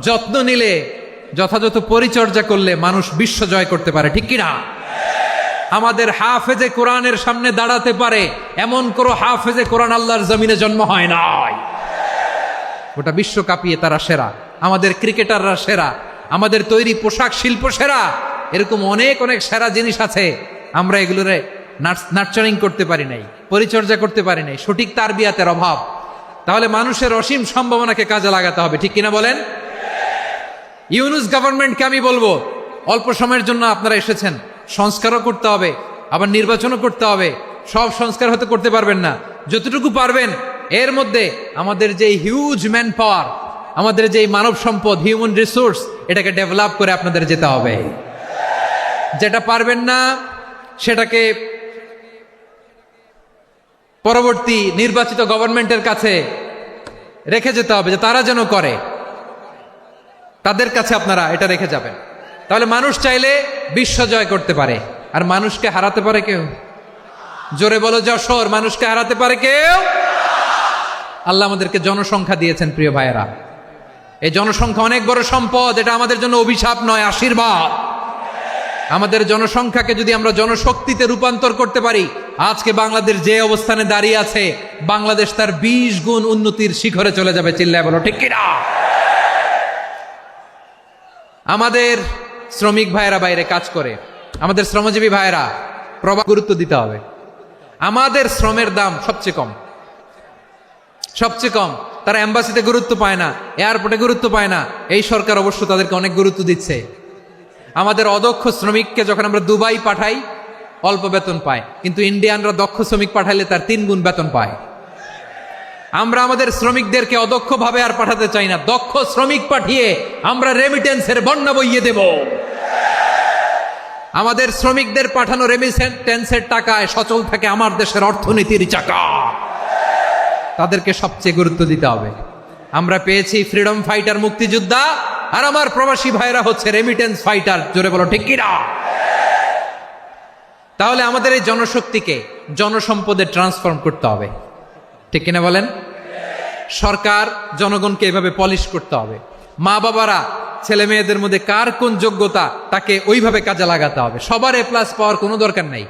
যত্ন নিলে, যথাযথ পরিচর্যা করলে মানুষ বিশ্ব জয় করতে পারে, ঠিক কিনা? আমাদের হাফেজে কোরআনের সামনে দাঁড়াতে পারে এমন কোনো হাফেজে কোরআন আল্লাহর জমিনে জন্ম হয় নাই। গোটা বিশ্ব কাঁপিয়ে তারা সেরা, আমাদের ক্রিকেটাররা সেরা, আমাদের তৈরি পোশাক শিল্প সেরা। এরকম অনেক অনেক সেরা জিনিস আছে, আমরা এগুলোরে নার্চারিং করতে পারি নাই, পরিচর্যা করতে পারি নাই, সঠিক তারবিয়াতের অভাব। তাহলে মানুষের অসীম সম্ভাবনাকে কাজে লাগাতে হবে, ঠিক কিনা বলেন? ইউনুস গভর্নমেন্টকে আমি বলবো, অল্প সময়ের জন্য আপনারা এসেছেন, সংস্কারও করতে হবে, আবার নির্বাচনও করতে হবে। সব সংস্কার হয়তো করতে পারবেন না, যতটুকু পারবেন এর মধ্যে আমাদের যে হিউজ ম্যান পাওয়ার, আমাদের যে মানব সম্পদ, হিউম্যান রিসোর্স, এটাকে ডেভেলপ করে আপনাদের যেতে হবে। যেটা পারবেন না সেটাকে পরবর্তী নির্বাচিত গভর্নমেন্টের কাছে রেখে যেতে হবে, যে তারা যেন করে, তাদের কাছে আপনারা এটা রেখে যাবেন। তাহলে মানুষ চাইলে বিশ্ব জয় করতে পারে। আর মানুষকে হারাতে পারে কেউ? জোরে বলো যশোর, মানুষকে হারাতে পারে কেউ? আল্লাহ আমাদেরকে জনসংখ্যা দিয়েছেন প্রিয় ভাইয়েরা। এই জনসংখ্যা অনেক বড় সম্পদ, এটা আমাদের জন্য অভিশাপ নয়, আশীর্বাদ। আমাদের জনসংখ্যাকে যদি আমরা জনশক্তিতে রূপান্তর করতে পারি, আজকে বাংলাদেশ যে অবস্থানে দাঁড়িয়ে আছে, বাংলাদেশ তার 20 গুণ উন্নতির শিখরে চলে যাবে। চিল্লায় বলো ঠিক কিনা? আমাদের শ্রমিক ভাইয়েরা বাইরে কাজ করে, আমাদের শ্রমজীবী ভাইয়েরা প্রবাহ গুরুত্ব দিতে হবে। আমাদের শ্রমের দাম সবচেয়ে কম, সবচেয়ে কম। তারা এম্বাসিতে গুরুত্ব পায় না, এয়ারপোর্টে গুরুত্ব পায় না। এই সরকার অবশ্য তাদেরকে অনেক গুরুত্ব দিচ্ছে। আমাদের অদক্ষ শ্রমিককে যখন আমরা দুবাই পাঠাই, অল্প বেতন পায়, কিন্তু ইন্ডিয়ানরা দক্ষ শ্রমিক পাঠাইলে তার 3 গুণ বেতন পায়। আমরা আমাদের শ্রমিকদেরকে অদক্ষ ভাবে আর পাঠাতে চাই না, দক্ষ শ্রমিক পাঠিয়ে আমরা রেমিটেন্সের বন্যা বইয়ে দেব। আমাদের শ্রমিকদের পাঠানো রেমিটেন্সের টাকায় সচল থাকে আমার দেশের অর্থনীতির চাকা। তাদেরকে সবচেয়ে গুরুত্ব দিতে হবে। আমরা পেয়েছি ফ্রিডম ফাইটার, মুক্তিযোদ্ধা, আর আমার প্রবাসী ভাইরা হচ্ছে রেমিটেন্স ফাইটার। জোরে বলো ঠিক কিনা? তাহলে আমাদের এই জনশক্তিকে জনসম্পদে ট্রান্সফর্ম করতে হবে, ঠিক কিনা বলেন? সরকার জনগণকে এভাবে পলিশ করতে হবে। মা বাবারা ছেলে মেয়েদের মধ্যে কার কোন যোগ্যতা তাকে ওইভাবে কাজে লাগাতে হবে। সবার এ প্লাস পাওয়ার কোনো দরকার নাই।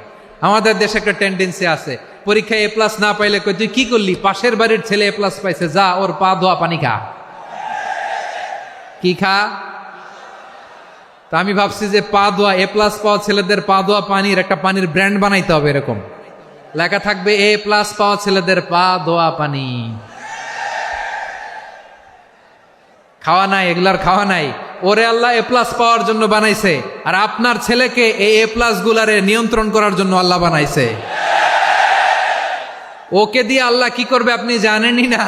আমাদের দেশে একটা টেন্ডেন্সি আছে, পরীক্ষায় এ প্লাস না পাইলে কই তুই কি করলি, পাশের বাড়ির ছেলে এ প্লাস পাইছে, যা ওর পা ধোয়া পানি খা। কি খা? তা আমি ভাবছি যে পা ধোয়া, এ প্লাস পাওয়া ছেলেদের পা ধোয়া পানির একটা পানির ব্র্যান্ড বানাইতে হবে। এরকম লেখা থাকবে, এ প্লাস পাওয়া ছেলেদের পা ধোয়া পানি। খাওয়া নাই, এগুলার খাওয়া নাই। ওরে আল্লাহ এ প্লাস পাওয়ার জন্য বানাইছে, আর আপনার ছেলেকে এই এ প্লাস গুলারে নিয়ন্ত্রণ করার জন্য আল্লাহ বানাইছে। ওকে দিয়ে আল্লাহ কি করবে আপনি জানেনই না।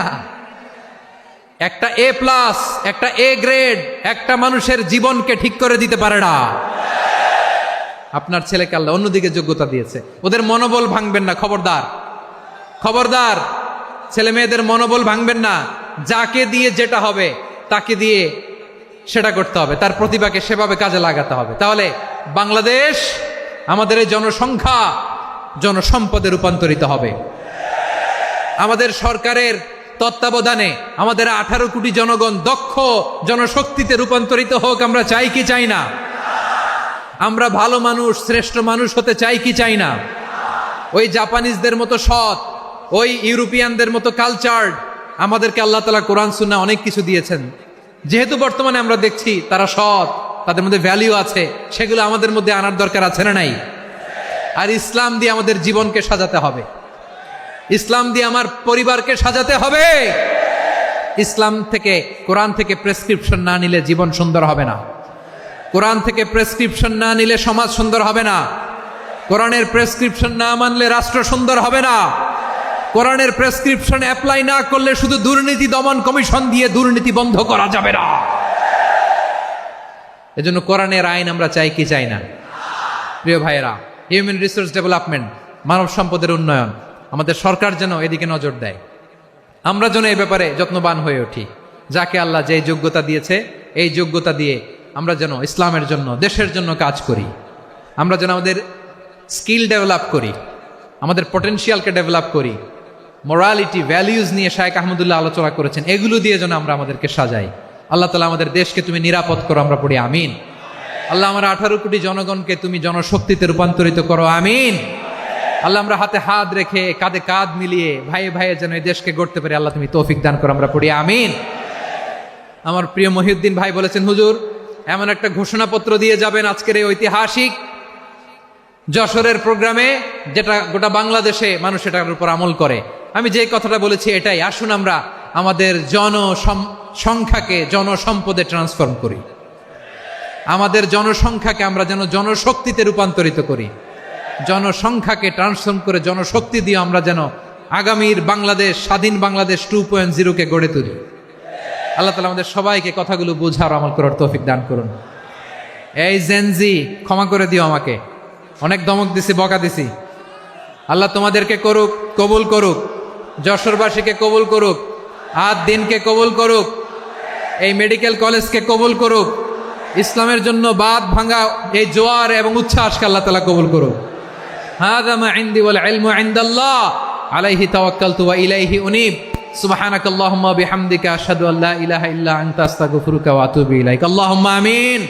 একটা এ প্লাস, একটা এ গ্রেড একটা মানুষের জীবনকে ঠিক করে দিতে পারে না। আপনার ছেলেকে আল্লাহ অন্যদিকে যোগ্যতা দিয়েছে। ওদের মনোবল ভাঙবেন না, খবরদার, খবরদার। ছেলে মেয়েদের মনোবল ভাঙবেন না। যাকে দিয়ে যেটা হবে তাকে দিয়ে সেটা করতে হবে, তার প্রতিভাকে সেভাবে কাজে লাগাতে হবে। তাহলে বাংলাদেশ, আমাদের এই জনসংখ্যা জনসম্পদে রূপান্তরিত হবে। আমাদের সরকারের তত্ত্বাবধানে আমাদের 18 কোটি জনগণ দক্ষ জনশক্তিতে রূপান্তরিত হোক। আমরা চাই কি চাই না? আমরা ভালো মানুষ, শ্রেষ্ঠ মানুষ হতে চাই কি চাই না? ওই জাপানিজদের মতো সৎ, ওই ইউরোপিয়ানদের মতো কালচার্ড। আমাদেরকে আল্লাহ তাআলা কোরআন সুন্নাহ অনেক কিছু দিয়েছেন। যেহেতু বর্তমানে আমরা দেখছি তারা সৎ, তাদের মধ্যে ভ্যালিউ আছে, সেগুলো আমাদের মধ্যে আনার দরকার আছে না নাই? আর ইসলাম দিয়ে আমাদের জীবনকে সাজাতে হবে, ইসলাম দিয়ে আমার পরিবারকে সাজাতে হবে। ইসলাম থেকে, কোরআন থেকে প্রেসক্রিপশন না নিলে জীবন সুন্দর হবে না। কোরআন থেকে প্রেসক্রিপশন না নিলে সমাজ সুন্দর হবে না। কোরআনের প্রেসক্রিপশন না মানলে রাষ্ট্র সুন্দর হবে না। কোরআনের প্রেসক্রিপশন অ্যাপ্লাই না করলে শুধু দুর্নীতি দমন কমিশন দিয়ে দুর্নীতি বন্ধ করা যাবে না। এজন্য কোরআনের আইন আমরা চাই কি চাই না? প্রিয় ভাইয়েরা, হিউম্যান রিসোর্স ডেভেলপমেন্ট, মানব সম্পদের উন্নয়ন, আমাদের সরকার যেন এদিকে নজর দেয়। আমরা যেন এই ব্যাপারে যত্নবান হয়ে উঠি। যাকে আল্লাহ যে যোগ্যতা দিয়েছে, এই যোগ্যতা দিয়ে আমরা যেন ইসলামের জন্য, দেশের জন্য কাজ করি। আমরা যেন আমাদের স্কিল ডেভেলপ করি, আমাদের পটেনশিয়ালকে ডেভেলপ করি। মোরালিটি, ভ্যালিউজ নিয়ে শায়েখ আহমদুল্লাহ আলোচনা করেছেন, এগুলো দিয়ে যেন আমরা আমাদেরকে সাজাই। আল্লাহ তাআলা আমাদের দেশকে তুমি নিরাপদ করো, আমরা পড়ি আমিন। আল্লাহ আমার 18 কোটি জনগণকে তুমি জনশক্তিতে রূপান্তরিত করো, আমিন। আল্লাহ আমরা হাতে হাত রেখে, কাঁধে কাঁধ মিলিয়ে ভাইয়ে ভাইয়ে যেন এই দেশকে গড়তে পারি, আল্লাহ তুমি তৌফিক দান করো, আমরা পড়ি আমিন। আমার প্রিয় মহিউদ্দিন ভাই বলেছেন, হুজুর এমন একটা ঘোষণাপত্র দিয়ে যাবেন আজকের এই ঐতিহাসিক যশোরের প্রোগ্রামে, যেটা গোটা বাংলাদেশে মানুষ এটার উপর আমল করে। আমি যে কথাটা বলেছি এটাই, আসুন আমরা আমাদের জনসংখ্যাকে জনসম্পদে ট্রান্সফর্ম করি। আমাদের জনসংখ্যাকে আমরা যেন জনশক্তিতে রূপান্তরিত করি। জনসংখ্যাকে ট্রান্সফর্ম করে জনশক্তি দিয়ে আমরা যেন আগামীর বাংলাদেশ, স্বাধীন বাংলাদেশ 2.0-কে গড়ে তুলি। আল্লাহ তাআলা আমাদের সবাইকে কথাগুলো বোঝার, আমল করার তৌফিক দান করুন। এই জেনজি, ক্ষমা করে দিও আমাকে, অনেক ধমক দিছি, বকা দিছি। আল্লাহ তোমাদেরকে করুক, কবুল করুক, যশোরবাসীকে কবুল করুক, দিনকে কবুল করুক, এই মেডিকেল কলেজকে কবুল করুক, ইসলামের জন্য বাদ ভাঙা এই জোয়ার এবং উচ্ছ্বাসকে আল্লাহ তাআলা কবুল করুক। হাযা মা ইনদি ওয়াল ইলমু ইনদাল্লাহ আলাইহি তাওয়াক্কালতু ওয়া ইলাইহি উনীব। সুবহানাকাল্লাহুম্মা বিহামদিকা আশহাদু আল্লা ইলাহা ইল্লা আনতা আস্তাগফিরুকা ওয়া আতুবু ইলাইক। আল্লাহুম্মা আমিন।